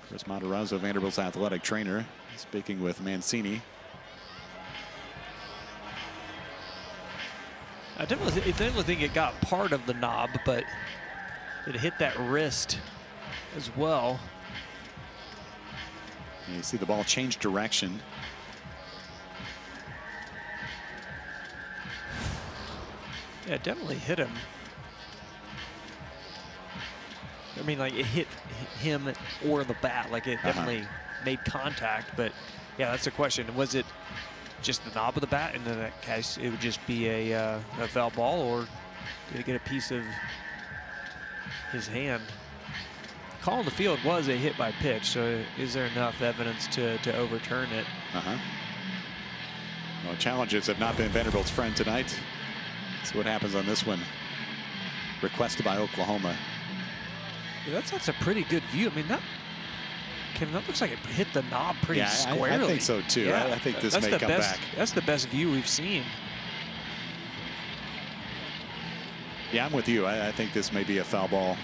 Chris Matarazzo, Vanderbilt's athletic trainer, speaking with Mancini.
I definitely think it got part of the knob, but it hit that wrist as well.
And you see the ball change direction.
Yeah, it definitely hit him. I mean, like, it hit him or the bat. Like, it definitely made contact. But, yeah, that's the question. Was it just the knob of the bat? And in that case, it would just be a foul ball, or did it get a piece of his hand? Call on the field was a hit by pitch, so is there enough evidence to overturn it?
Well, challenges have not been Vanderbilt's friend tonight. See what happens on this one. Requested by Oklahoma.
Yeah, that's a pretty good view. I mean, that looks like it hit the knob pretty squarely.
I think so too.
Yeah,
I think this may come back.
That's the best view we've seen.
Yeah, I'm with you. I think this may be a foul ball.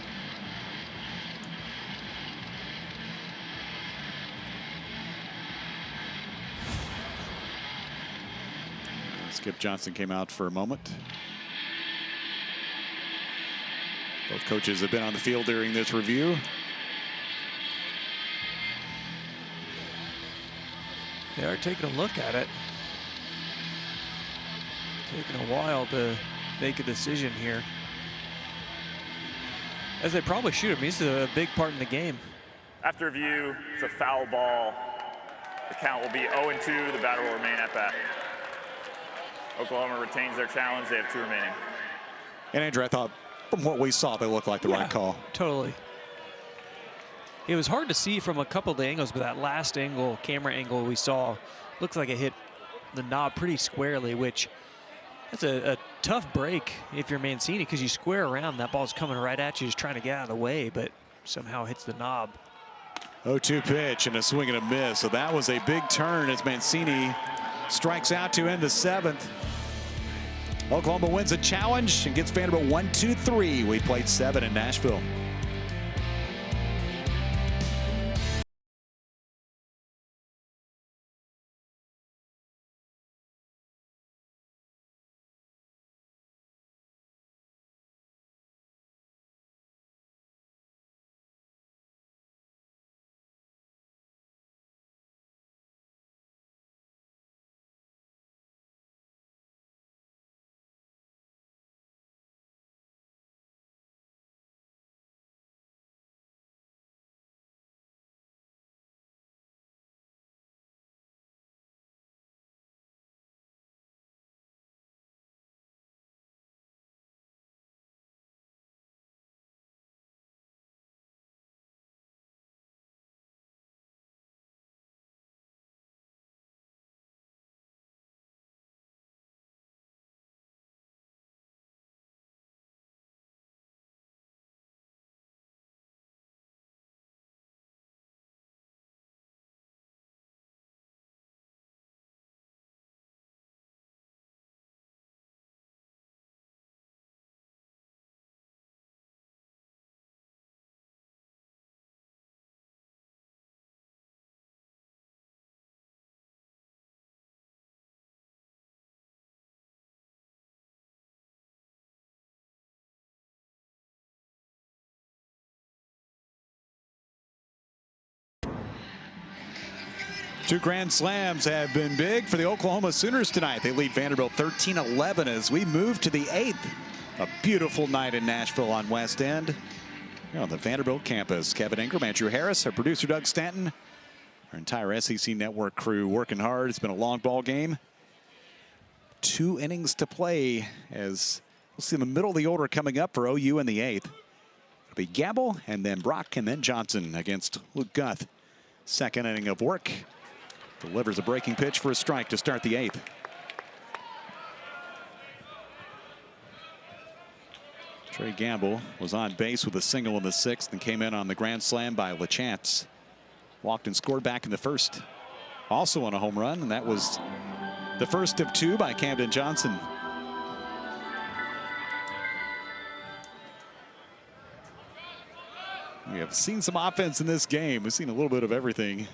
Skip Johnson came out for a moment. Both coaches have been on the field during this review.
They are taking a look at it. Taking a while to make a decision here. As they probably should. I mean, this is a big part in the game.
After review, it's a foul ball. The count will be 0-2. The batter will remain at bat. Oklahoma retains their challenge. They have 2 remaining.
And Andrew, I thought from what we saw, they looked like the right call.
Totally. It was hard to see from a couple of the angles, but that last angle, camera angle we saw, looks like it hit the knob pretty squarely, which that's a tough break if you're Mancini, because you square around, that ball's coming right at you, just trying to get out of the way, but somehow hits the knob.
0-2 pitch and a swing and a miss. So that was a big turn as Mancini strikes out to end the 7th. Oklahoma wins a challenge and gets Vanderbilt 1-2-3. We played 7 in Nashville. Two grand slams have been big for the Oklahoma Sooners tonight. They lead Vanderbilt 13-11 as we move to the 8th. A beautiful night in Nashville on West End. Here on the Vanderbilt campus, Kevin Ingram, Andrew Harris, our producer Doug Stanton, our entire SEC Network crew working hard. It's been a long ball game. 2 innings to play as we'll see the middle of the order coming up for OU in the 8th. It'll be Gamble and then Brock and then Johnson against Luke Guth. Second inning of work. Delivers a breaking pitch for a strike to start the 8th. Trey Gamble was on base with a single in the 6th and came in on the grand slam by LaChance. Walked and scored back in the 1st. Also on a home run, and that was the first of 2 by Camden Johnson. We have seen some offense in this game. We've seen a little bit of everything.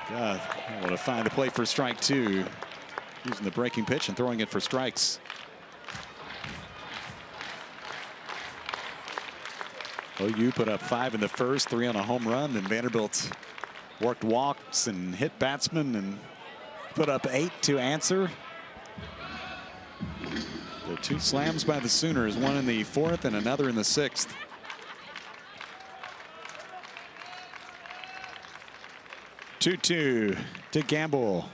God, able to find the play for strike 2. Using the breaking pitch and throwing it for strikes. OU put up 5 in the 1st, 3 on a home run. Then Vanderbilt worked walks and hit batsmen and put up 8 to answer. The 2 slams by the Sooners, one in the 4th and another in the 6th. Two-two to Gamble.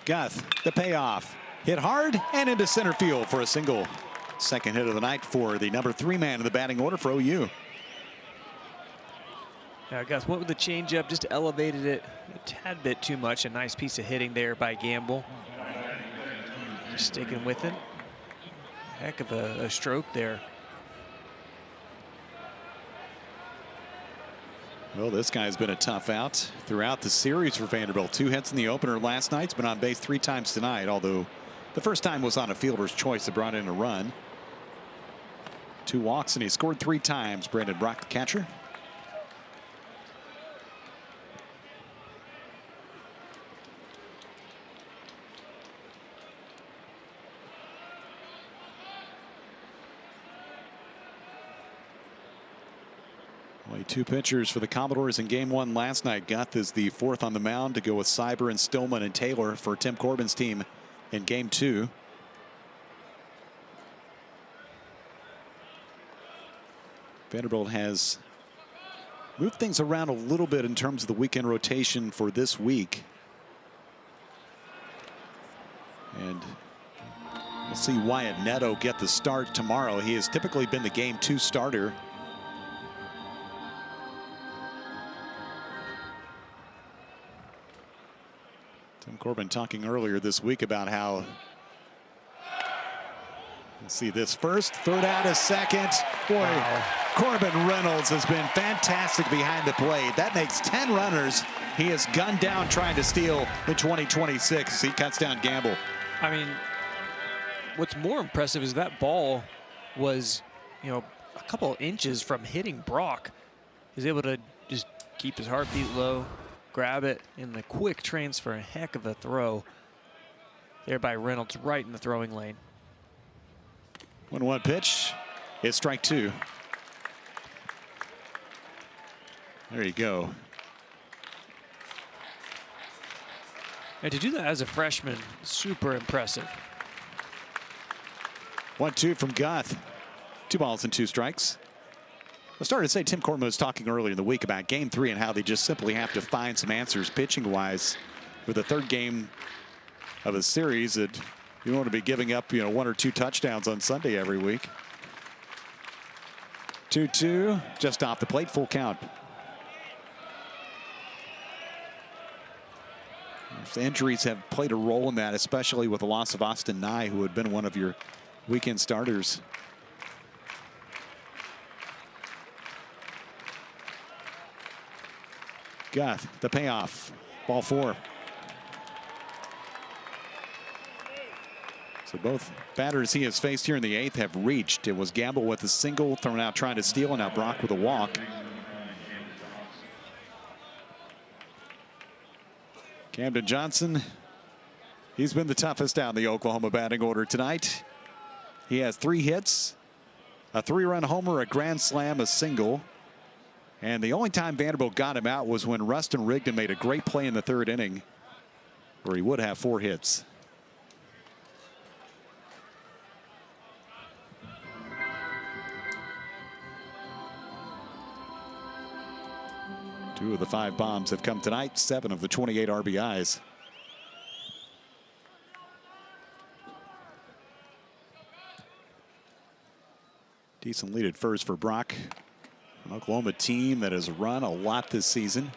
Guth, the payoff. Hit hard and into center field for a single. Second hit of the night for the number 3 man in the batting order for OU.
Yeah, Guth went with the changeup, just elevated it a tad bit too much. A nice piece of hitting there by Gamble. Just sticking with it. Heck of a stroke there.
Well, this guy's been a tough out throughout the series for Vanderbilt. 2 hits in the opener last night. He's been on base 3 times tonight, although the first time was on a fielder's choice that brought in a run. 2 walks, and he scored 3 times. Brandon Brock, the catcher. Only 2 pitchers for the Commodores in game 1 last night. Guth is the 4th on the mound to go with Cyber and Stillman and Taylor for Tim Corbin's team in game 2. Vanderbilt has moved things around a little bit in terms of the weekend rotation for this week. And we'll see Wyatt Neto get the start tomorrow. He has typically been the game 2 starter. Tim Corbin talking earlier this week about how, let's see this first, third out a second. Boy, wow. Corbin Reynolds has been fantastic behind the plate. That makes 10 runners. He has gunned down trying to steal in 2026. He cuts down Gamble.
I mean, what's more impressive is that ball was, you know, a couple inches from hitting Brock. He's able to just keep his heartbeat low, grab it in the quick transfer. A heck of a throw there by Reynolds, right in the throwing lane.
1-1 pitch. It's strike 2. There you go.
And to do that as a freshman, super impressive.
1-2 from Guth. 2 balls and 2 strikes. I started to say Tim Corbin was talking earlier in the week about game 3 and how they just simply have to find some answers pitching wise with the 3rd game of a series that you don't want to be giving up, you know, 1 or 2 touchdowns on Sunday every week. 2-2 just off the plate, full count. Injuries have played a role in that, especially with the loss of Austin Nye, who had been one of your weekend starters. Guth, the payoff. Ball 4. So both batters he has faced here in the 8th have reached. It was Gamble with a single thrown out trying to steal, and now Brock with a walk. Camden Johnson, he's been the toughest down the Oklahoma batting order tonight. He has 3 hits, a 3-run homer, a grand slam, a single. And the only time Vanderbilt got him out was when Rustin Rigdon made a great play in the 3rd inning, where he would have 4 hits. Two of the 5 bombs have come tonight, 7 of the 28 RBIs. Decent lead at first for Brock. An Oklahoma team that has run a lot this season.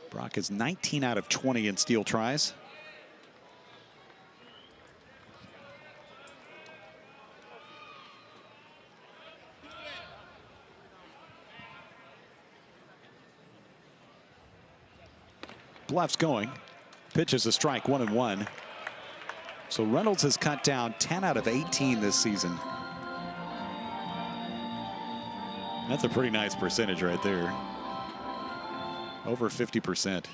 Brock is 19 out of 20 in steal tries. Bluff's going. Pitch is a strike, 1-1. So Reynolds has cut down 10 out of 18 this season. That's a pretty nice percentage right there. Over 50%.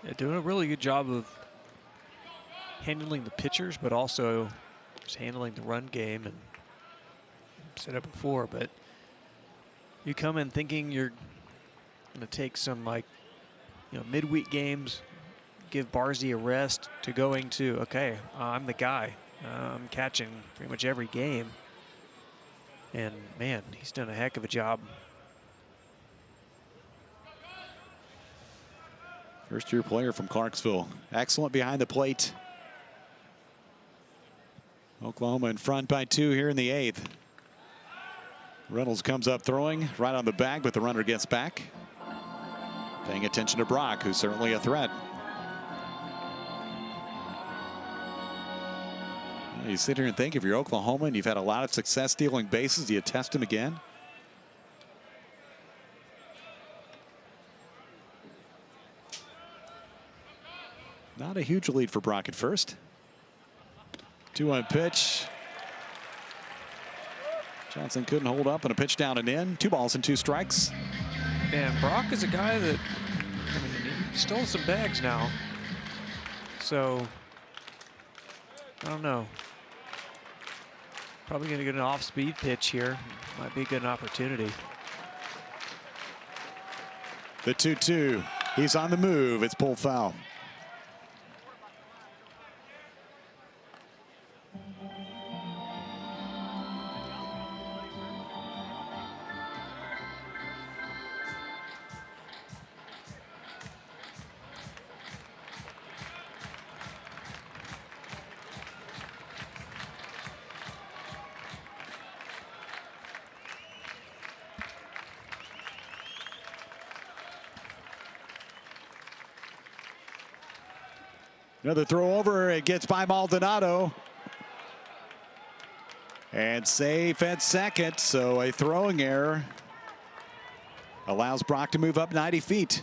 Yeah, doing a really good job of handling the pitchers, but also just handling the run game. And I've said it before, but you come in thinking you're going to take some, like, midweek games, give Barzy a rest, to going to, okay, I'm the guy. I'm catching pretty much every game. And, man, he's done a heck of a job.
First-year player from Clarksville. Excellent behind the plate. Oklahoma in front by 2 here in the 8th. Reynolds comes up throwing right on the bag, but the runner gets back. Paying attention to Brock, who's certainly a threat. You sit here and think, if you're Oklahoma and you've had a lot of success stealing bases, do you test him again? Not a huge lead for Brock at first. 2-1 pitch. Johnson couldn't hold up, and a pitch down and in. 2 balls and 2 strikes.
And Brock is a guy that, he stole some bags now. So, I don't know. Probably going to get an off-speed pitch here. Might be a good opportunity.
The 2-2. He's on the move. It's pulled foul. Another throw over. It gets by Maldonado. And safe at second. So a throwing error allows Brock to move up 90 feet.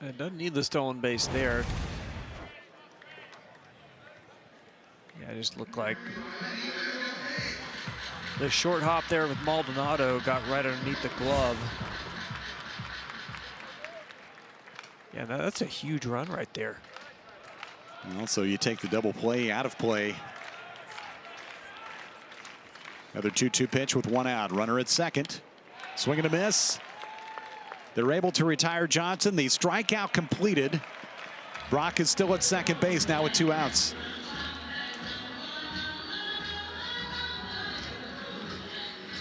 It doesn't need the stolen base there. Yeah, it just looked like the short hop there with Maldonado got right underneath the glove. Yeah, that's a huge run right there.
Also, you take the double play out of play. Another 2-2 pitch with 1 out. Runner at second. Swing and a miss. They're able to retire Johnson. The strikeout completed. Brock is still at second base now with 2 outs.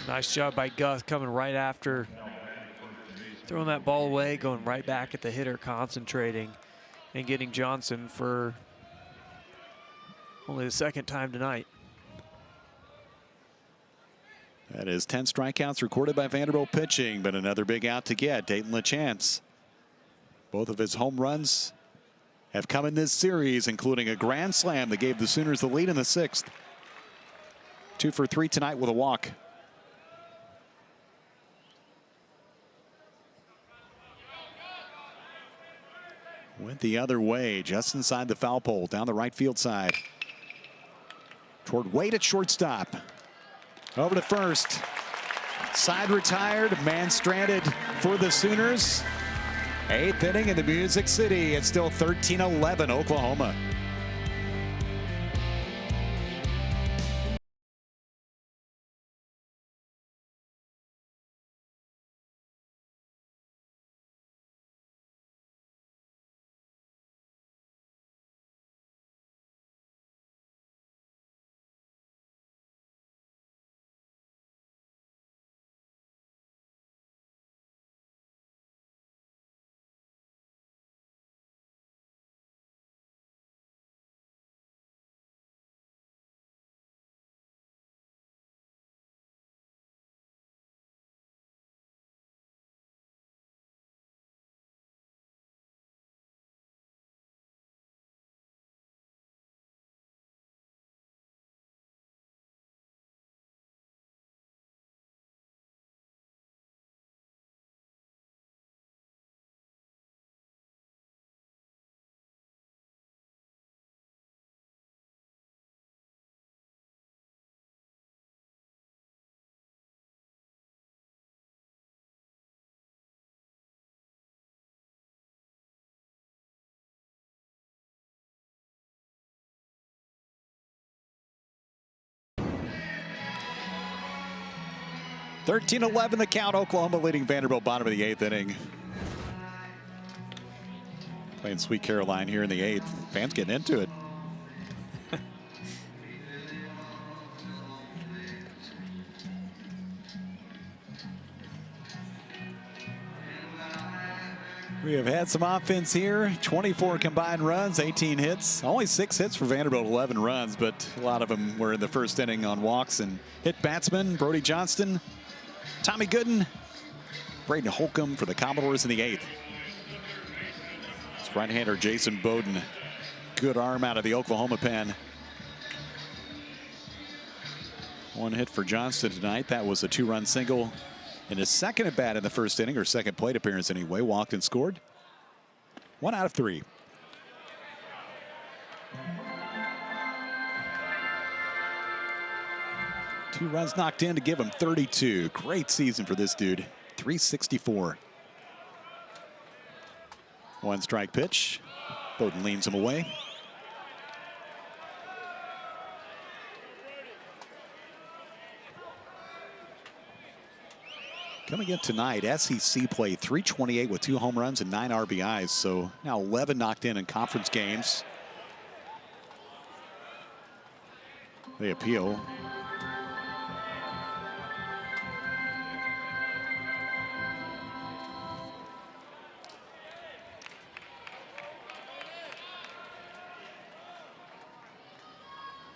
Nice job by Gus coming right after throwing that ball away, going right back at the hitter, concentrating, and getting Johnson for only the 2nd time tonight.
That is 10 strikeouts recorded by Vanderbilt pitching, but another big out to get. Dayton LaChance. Both of his home runs have come in this series, including a grand slam that gave the Sooners the lead in the 6th. 2 for 3 tonight with a walk. Went the other way, just inside the foul pole, down the right field side. Toward Wade at shortstop. Over to first. Side retired, man stranded for the Sooners. Eighth inning in the Music City. It's still 13-11 Oklahoma. (13-11) the count. Oklahoma leading Vanderbilt bottom of the eighth inning. Playing Sweet Caroline here in the eighth. Fans getting into it. We have had some offense here. 24 combined runs, 18 hits. Only 6 hits for Vanderbilt, 11 runs, but a lot of them were in the first inning on walks and hit batsmen. Brody Johnston, Tommy Gooden, Braden Holcomb for the Commodores in the eighth. It's right-hander Jason Bowden. Good arm out of the Oklahoma pen. One hit for Johnston tonight. That was a 2-run single in his second at bat in the first inning, or second plate appearance anyway. Walked and scored. 1 out of 3. Two runs knocked in to give him 32. Great season for this dude. 364. 1 strike pitch. Bowden leans him away. Coming in tonight, SEC play 328 with 2 home runs and 9 RBIs. So now 11 knocked in conference games. They appeal.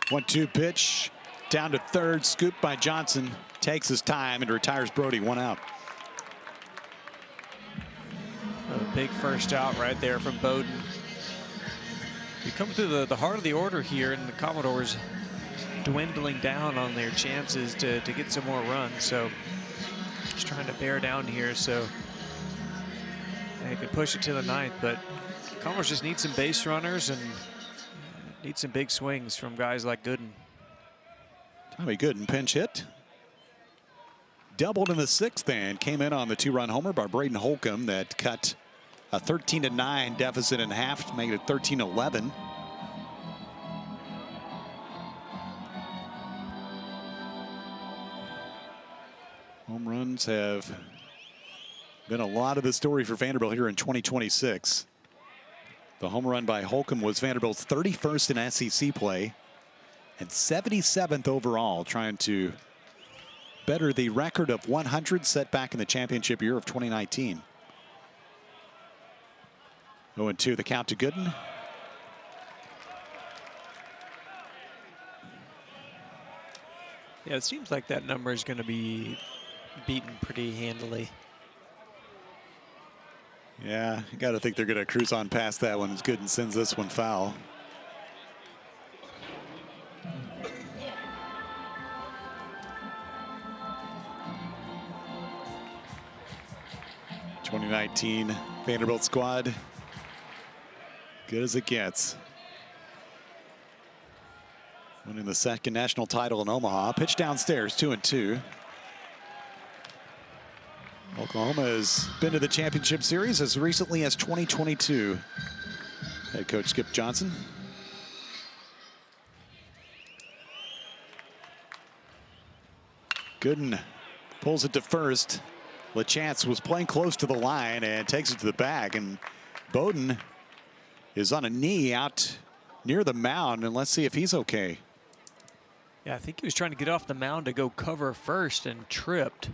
One-two pitch down to third, scooped by Johnson. Takes his time and retires Brody. 1 out.
A big first out right there from Bowden. We come through the heart of the order here, and the Commodores dwindling down on their chances to get some more runs. So just trying to bear down here so they can push it to the ninth. But Commodores just need some base runners and need some big swings from guys like Gooden.
Tommy Gooden pinch hit. Doubled in the sixth and came in on the 2-run homer by Braden Holcomb that cut a 13-9 deficit in half to make it 13-11. Home runs have been a lot of the story for Vanderbilt here in 2026. The home run by Holcomb was Vanderbilt's 31st in SEC play and 77th overall, trying to better the record of 100 set back in the championship year of 2019. 0-2 the count to Gooden.
Yeah, it seems like that number is going to be beaten pretty handily.
Yeah, you got to think they're going to cruise on past that one as Gooden sends this one foul. '19 Vanderbilt squad, good as it gets. Winning the second national title in Omaha. Pitch downstairs, 2-2. Oklahoma has been to the championship series as recently as 2022. Head coach Skip Johnson. Gooden pulls it to first. LaChance was playing close to the line and takes it to the bag. And Bowden is on a knee out near the mound. And let's see if he's okay.
Yeah, I think he was trying to get off the mound to go cover first and tripped.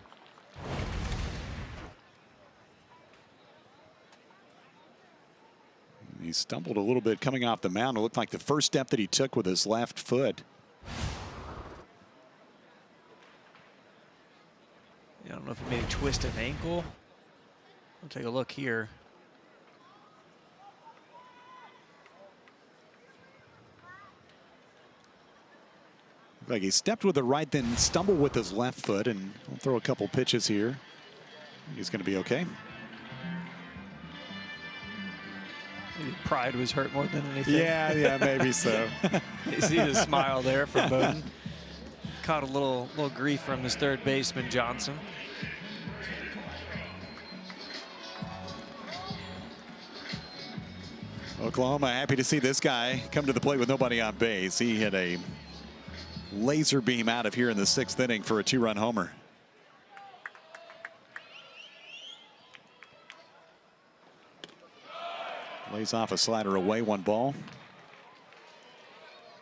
He stumbled a little bit coming off the mound. It looked like the first step that he took with his left foot.
I don't know if he made a twist an ankle. We'll take a look here.
Like he stepped with the right, then stumbled with his left foot, and we'll throw a couple pitches here. He's going to be okay.
Maybe pride was hurt more than anything.
Yeah, maybe so.
You see the smile there from Bowden. Caught a little grief from his third baseman, Johnson.
Oklahoma happy to see this guy come to the plate with nobody on base. He hit a laser beam out of here in the 6th inning for a 2-run homer. Lays off a slider away, 1 ball.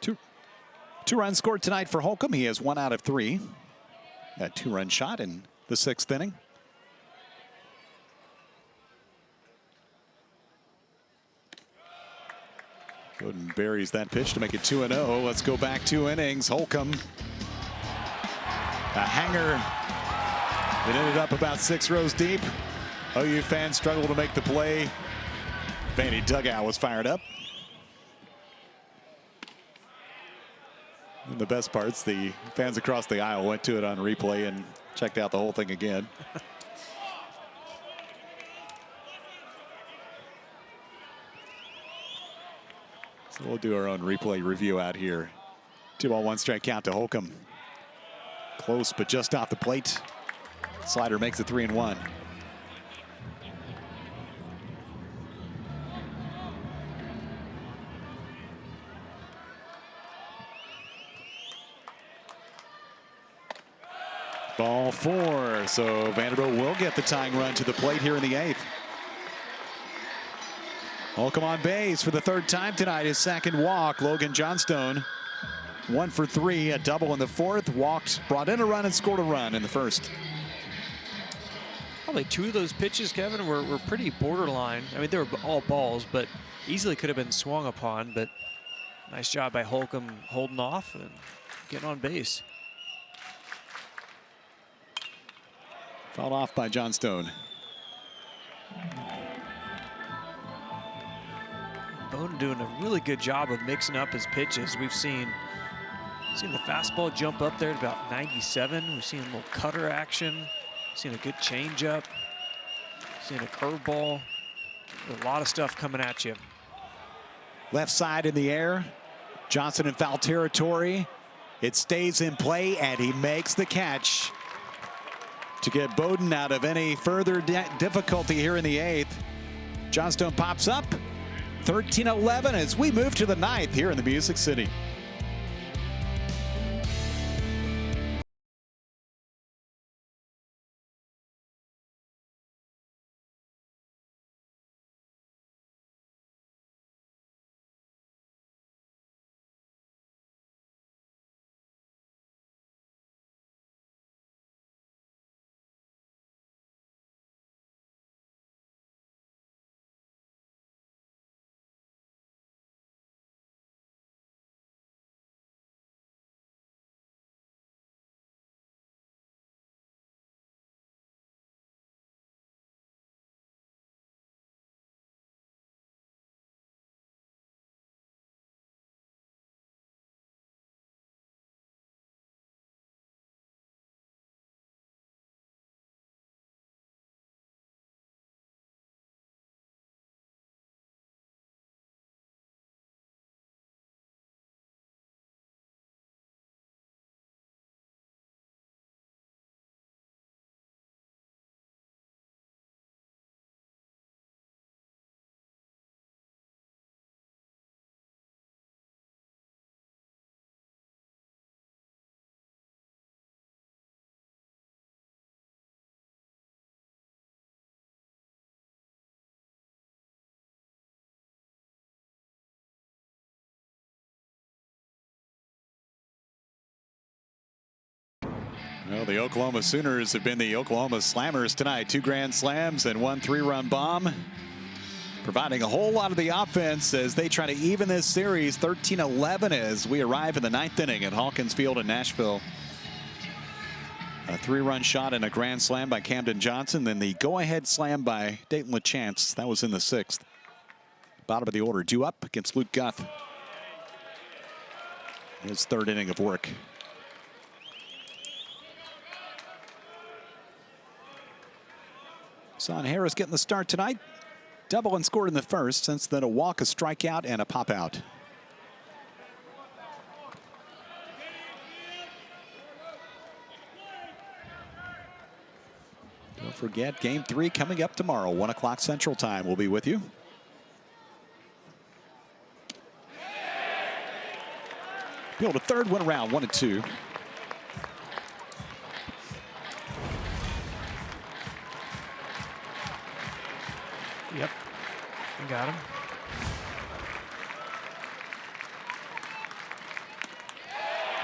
Two runs scored tonight for Holcomb. He has 1 out of 3. That 2-run shot in the 6th inning. Bowden buries that pitch to make it 2-0. Let's go back 2 innings. Holcomb, a hanger. It ended up about 6 rows deep. OU fans struggled to make the play. Vandy dugout was fired up. And the best parts, the fans across the aisle went to it on replay and checked out the whole thing again. So we'll do our own replay review out here. 2-1 strike count to Holcomb. Close, but just off the plate. Slider makes it 3-1. Ball 4. So Vanderbilt will get the tying run to the plate here in the 8th. Holcomb on base for the 3rd time tonight. His 2nd walk. Logan Johnstone 1 for 3, a double in the 4th. Walked, brought in a run, and scored a run in the 1st.
Probably 2 of those pitches, Kevin, were pretty borderline. I mean, they were all balls, but easily could have been swung upon. But nice job by Holcomb holding off and getting on base.
Fouled off by Johnstone.
Bowden doing a really good job of mixing up his pitches. We've seen the fastball jump up there at about 97. We've seen a little cutter action. Seen a good changeup. Seen a curveball. A lot of stuff coming at you.
Left side in the air. Johnson in foul territory. It stays in play, and he makes the catch to get Bowden out of any further difficulty here in the 8th. Johnstone pops up. 13-11 as we move to the 9th here in the Music City. Well, the Oklahoma Sooners have been the Oklahoma Slammers tonight. 2 grand slams and 1 3-run bomb, providing a whole lot of the offense as they try to even this series 13-11 as we arrive in the 9th inning at Hawkins Field in Nashville. A 3-run shot and a grand slam by Camden Johnson, then the go-ahead slam by Dayton LaChance. That was in the 6th. Bottom of the order, due up against Luke Guth. His 3rd inning of work. Son Harris getting the start tonight. Double and scored in the 1st, since then a walk, a strikeout, and a pop out. Don't forget, Game 3 coming up tomorrow, 1 o'clock Central Time. We'll be with you. Field to third, went around, 1-2.
Yep, I got him.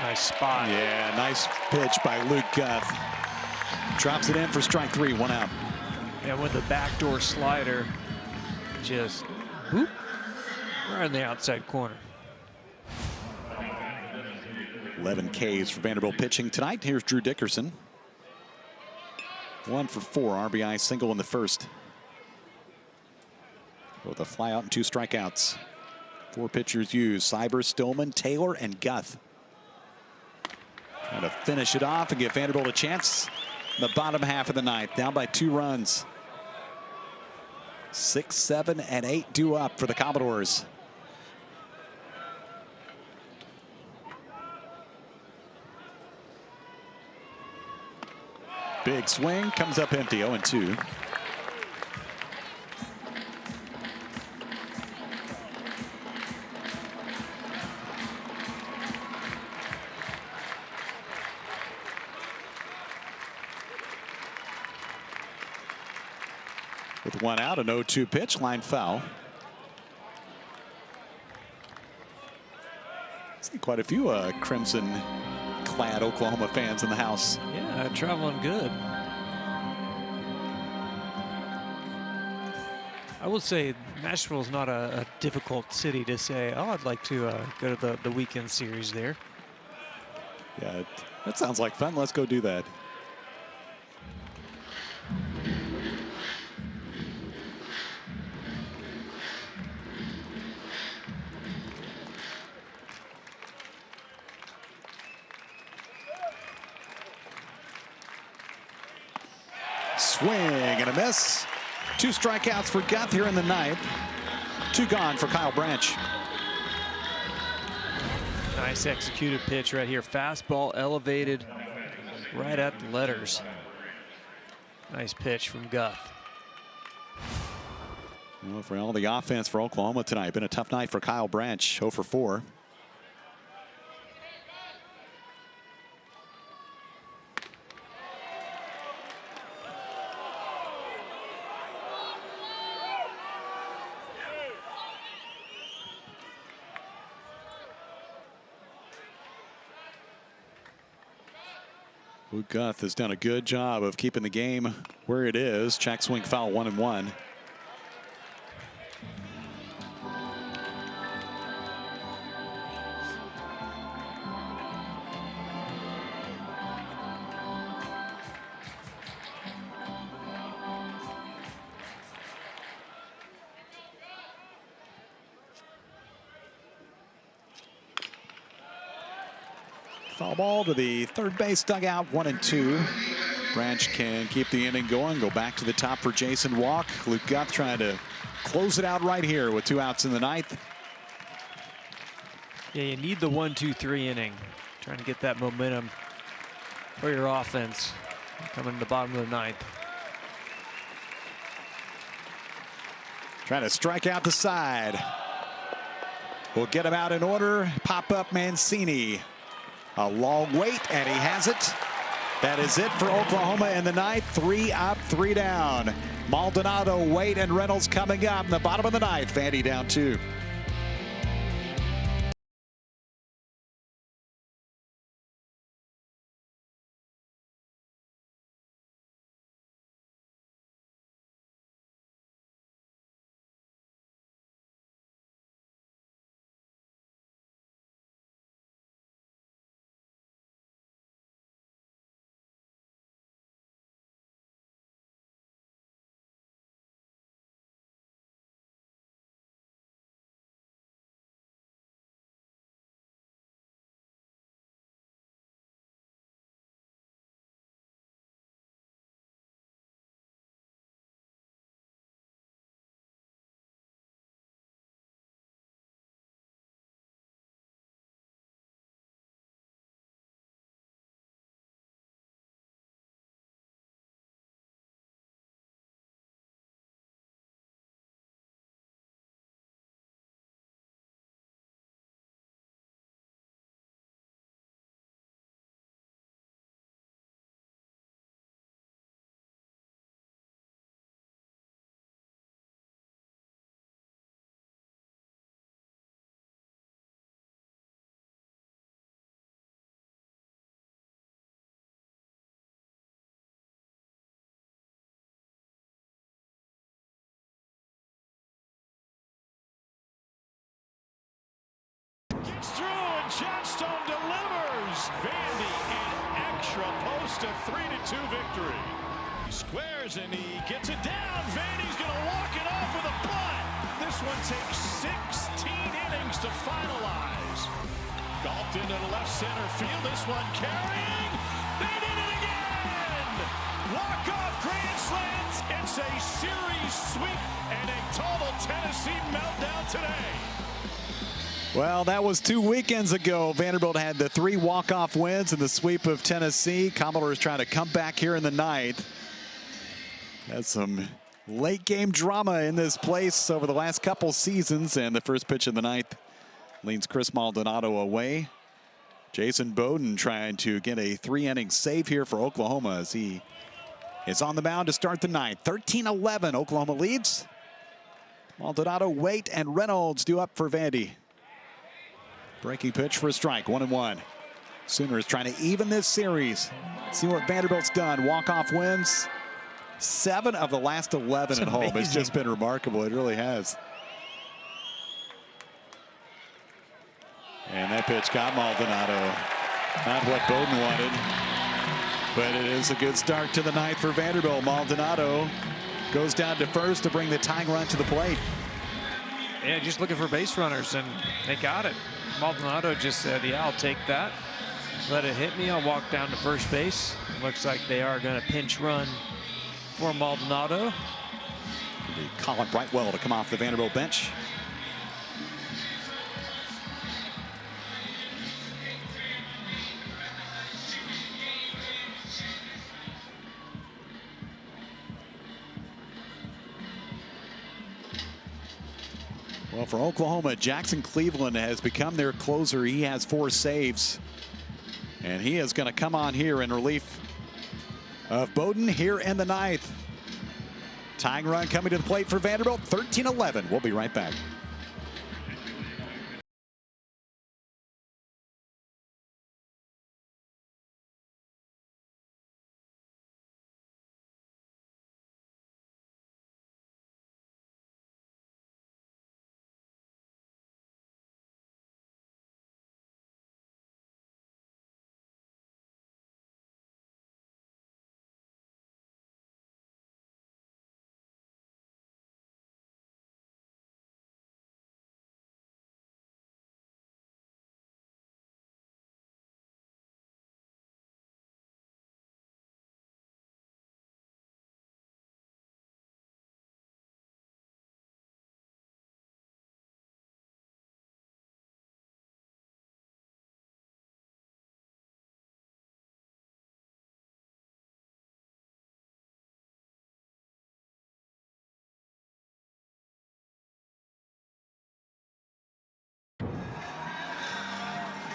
Nice spot.
Yeah, nice pitch by Luke Guth. Drops it in for strike 3, 1 out.
And with the backdoor slider, just whoop, right in the outside corner.
11 Ks for Vanderbilt pitching tonight. Here's Drew Dickerson. 1 for 4, RBI single in the 1st. With a fly out and 2 strikeouts. 4 pitchers used: Cyber, Stillman, Taylor, and Guth. Trying to finish it off and give Vanderbilt a chance in the bottom half of the 9th. Down by 2 runs. 6, 7, and 8 due up for the Commodores. Big swing, comes up empty, 0-2. With 1 out, an 0-2 pitch, line foul. See quite a few crimson-clad Oklahoma fans in the house.
Yeah, traveling good. I would say Nashville's not a difficult city to say, oh, I'd like to go to the weekend series there.
Yeah, that sounds like fun. Let's go do that. Swing and a miss. 2 strikeouts for Guth here in the 9th. 2 gone for Kyle Branch.
Nice executed pitch right here. Fastball elevated right at the letters. Nice pitch from Guth.
Well, for all the offense for Oklahoma tonight, been a tough night for Kyle Branch. 0 for 4. Luke Guth has done a good job of keeping the game where it is. Check swing foul, 1-1. Foul ball to the third base dugout, 1-2. Branch can keep the inning going, go back to the top for Jason Walk. Luke Guth trying to close it out right here with 2 outs in the 9th.
Yeah, you need the 1-2-3 inning. Trying to get that momentum for your offense coming to the bottom of the 9th.
Trying to strike out the side. We'll get him out in order. Pop up Mancini. A long wait, and he has it. That is it for Oklahoma in the 9th. 3 up, 3 down. Maldonado, Wade, and Reynolds coming up in the bottom of the 9th. Vandy down 2.
Johnstone delivers. Vandy an extra post, a 3-2 victory. He squares and he gets it down. Vandy's going to walk it off with a bunt. This one takes 16 innings to finalize. Golfed into the left center field. This one carrying. They did it again. Walk-off grand slams. It's a series sweep and a total Tennessee meltdown today.
Well, that was 2 weekends ago. Vanderbilt had the 3 walk-off wins in the sweep of Tennessee. Commodores trying to come back here in the ninth. Had some late game drama in this place over the last couple seasons, and the first pitch in the ninth leads Chris Maldonado away. Jason Bowden trying to get a 3-inning save here for Oklahoma as he is on the mound to start the ninth. 13-11, Oklahoma leads. Maldonado, Waite, and Reynolds due up for Vandy. Breaking pitch for a strike, 1-1. Sooners trying to even this series. See what Vanderbilt's done. Walk-off wins. 7 of the last 11 at home. It's just been remarkable. It really has. And that pitch got Maldonado. Not what Bowden wanted. But it is a good start to the ninth for Vanderbilt. Maldonado goes down to first to bring the tying run to the plate.
Yeah, just looking for base runners, and they got it. Maldonado just said, yeah, I'll take that. Let it hit me. I'll walk down to first base. Looks like they are going to pinch run for Maldonado.
Colin Brightwell to come off the Vanderbilt bench. Well, for Oklahoma, Jackson Cleveland has become their closer. He has 4 saves. And he is going to come on here in relief of Bowden here in the ninth. Tying run coming to the plate for Vanderbilt, 13-11. We'll be right back.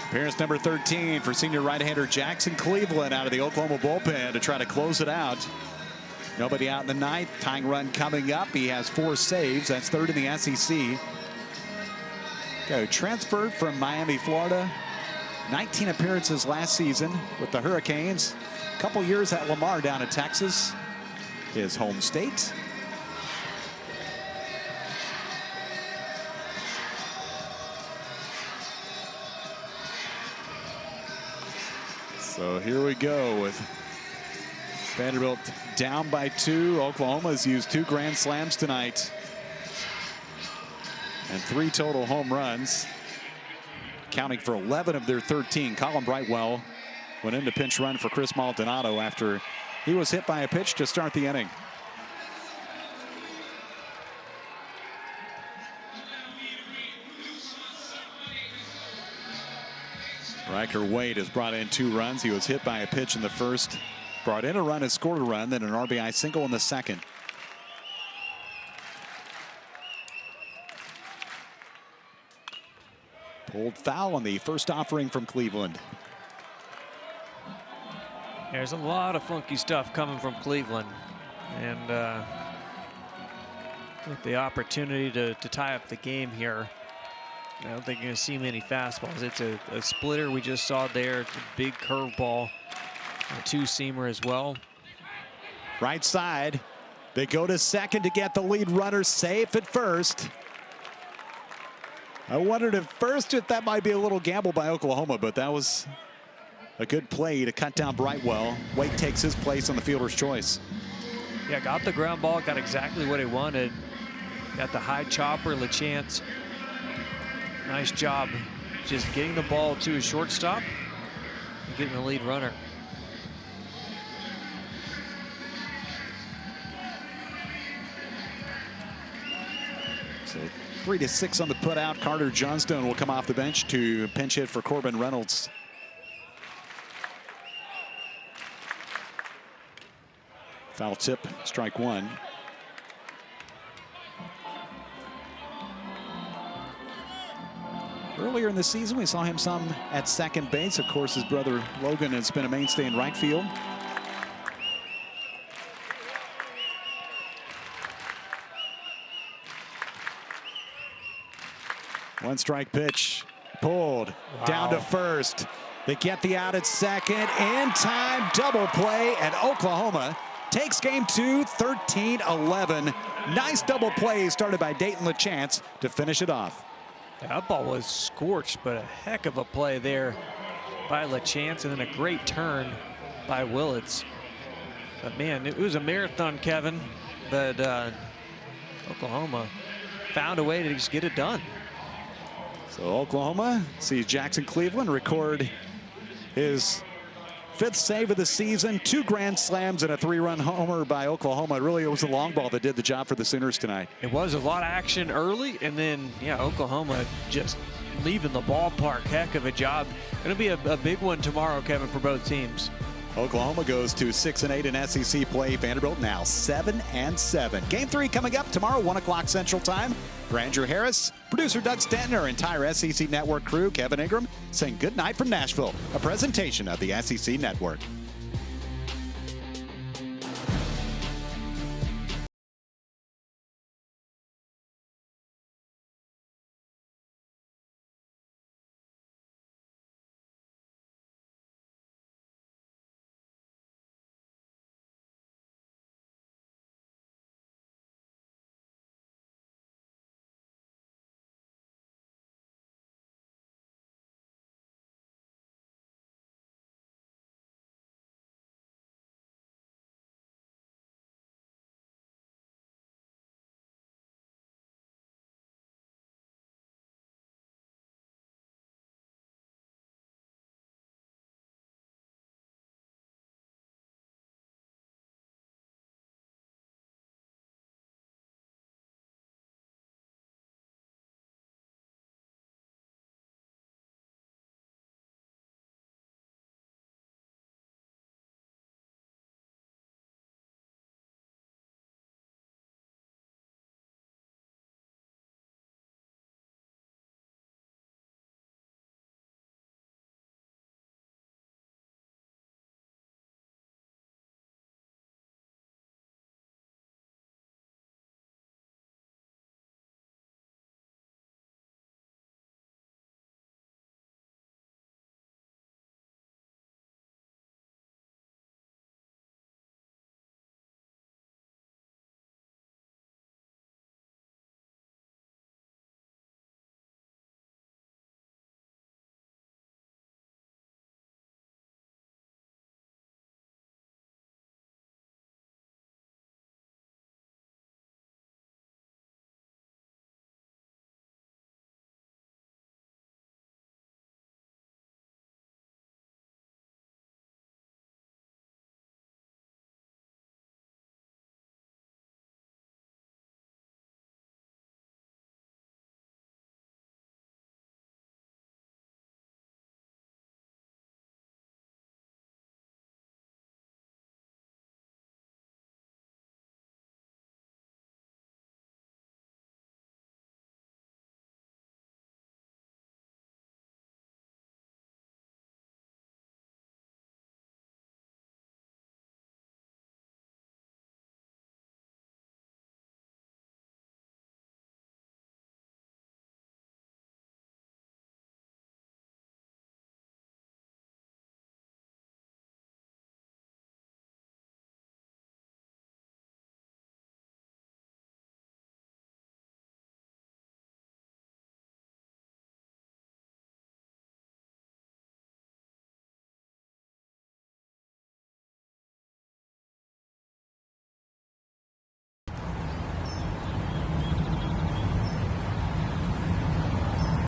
Appearance number 13 for senior right-hander Jackson Cleveland out of the Oklahoma bullpen to try to close it out. Nobody out in the ninth. Tying run coming up. He has 4 saves. That's 3rd in the SEC. Transferred from Miami, Florida. 19 appearances last season with the Hurricanes. A couple years at Lamar down in Texas, his home state. So here we go with Vanderbilt down by 2. Oklahoma's used 2 grand slams tonight and 3 total home runs, counting for 11 of their 13. Colin Brightwell went into pinch run for Chris Maldonado after he was hit by a pitch to start the inning. Riker Wade has brought in 2 runs. He was hit by a pitch in the first, brought in a run and scored a run, then an RBI single in the second. Pulled foul on the first offering from Cleveland.
There's a lot of funky stuff coming from Cleveland, and with the opportunity to tie up the game here, I don't think you're going to see many fastballs. It's a splitter we just saw there. It's a big curveball, a 2-seamer as well.
Right side. They go to second to get the lead runner safe at first. I wondered at first if that might be a little gamble by Oklahoma, but that was a good play to cut down Brightwell. Wake takes his place on the fielder's choice.
Yeah, got the ground ball, got exactly what he wanted. Got the high chopper, LaChance. Nice job just getting the ball to his shortstop and getting the lead runner.
So 3-6 on the putout. Carter Johnstone will come off the bench to pinch hit for Corbin Reynolds. Foul tip, strike one. Earlier in the season, we saw him some at second base. Of course, his brother Logan has been a mainstay in right field. One strike pitch, pulled down to first. They get the out at second. In time, double play, and Oklahoma takes game two, 13-11. Nice double play started by Dayton LaChance to finish it off.
Yeah, that ball was scorched, but a heck of a play there by LaChance, and then a great turn by Willits. But man, it was a marathon, Kevin, but Oklahoma found a way to just get it done.
So Oklahoma sees Jackson Cleveland record his 5th save of the season, 2 grand slams and a 3-run homer by Oklahoma. Really, it was the long ball that did the job for the Sooners tonight.
It was a lot of action early, and then, yeah, Oklahoma just leaving the ballpark. Heck of a job. Going to be a big one tomorrow, Kevin, for both teams.
Oklahoma goes to 6-8 in SEC play. Vanderbilt now 7-7. Game 3 coming up tomorrow, 1 o'clock Central Time. For Andrew Harris, producer Doug Stanton, our entire SEC Network crew, Kevin Ingram, saying good night from Nashville. A presentation of the SEC Network.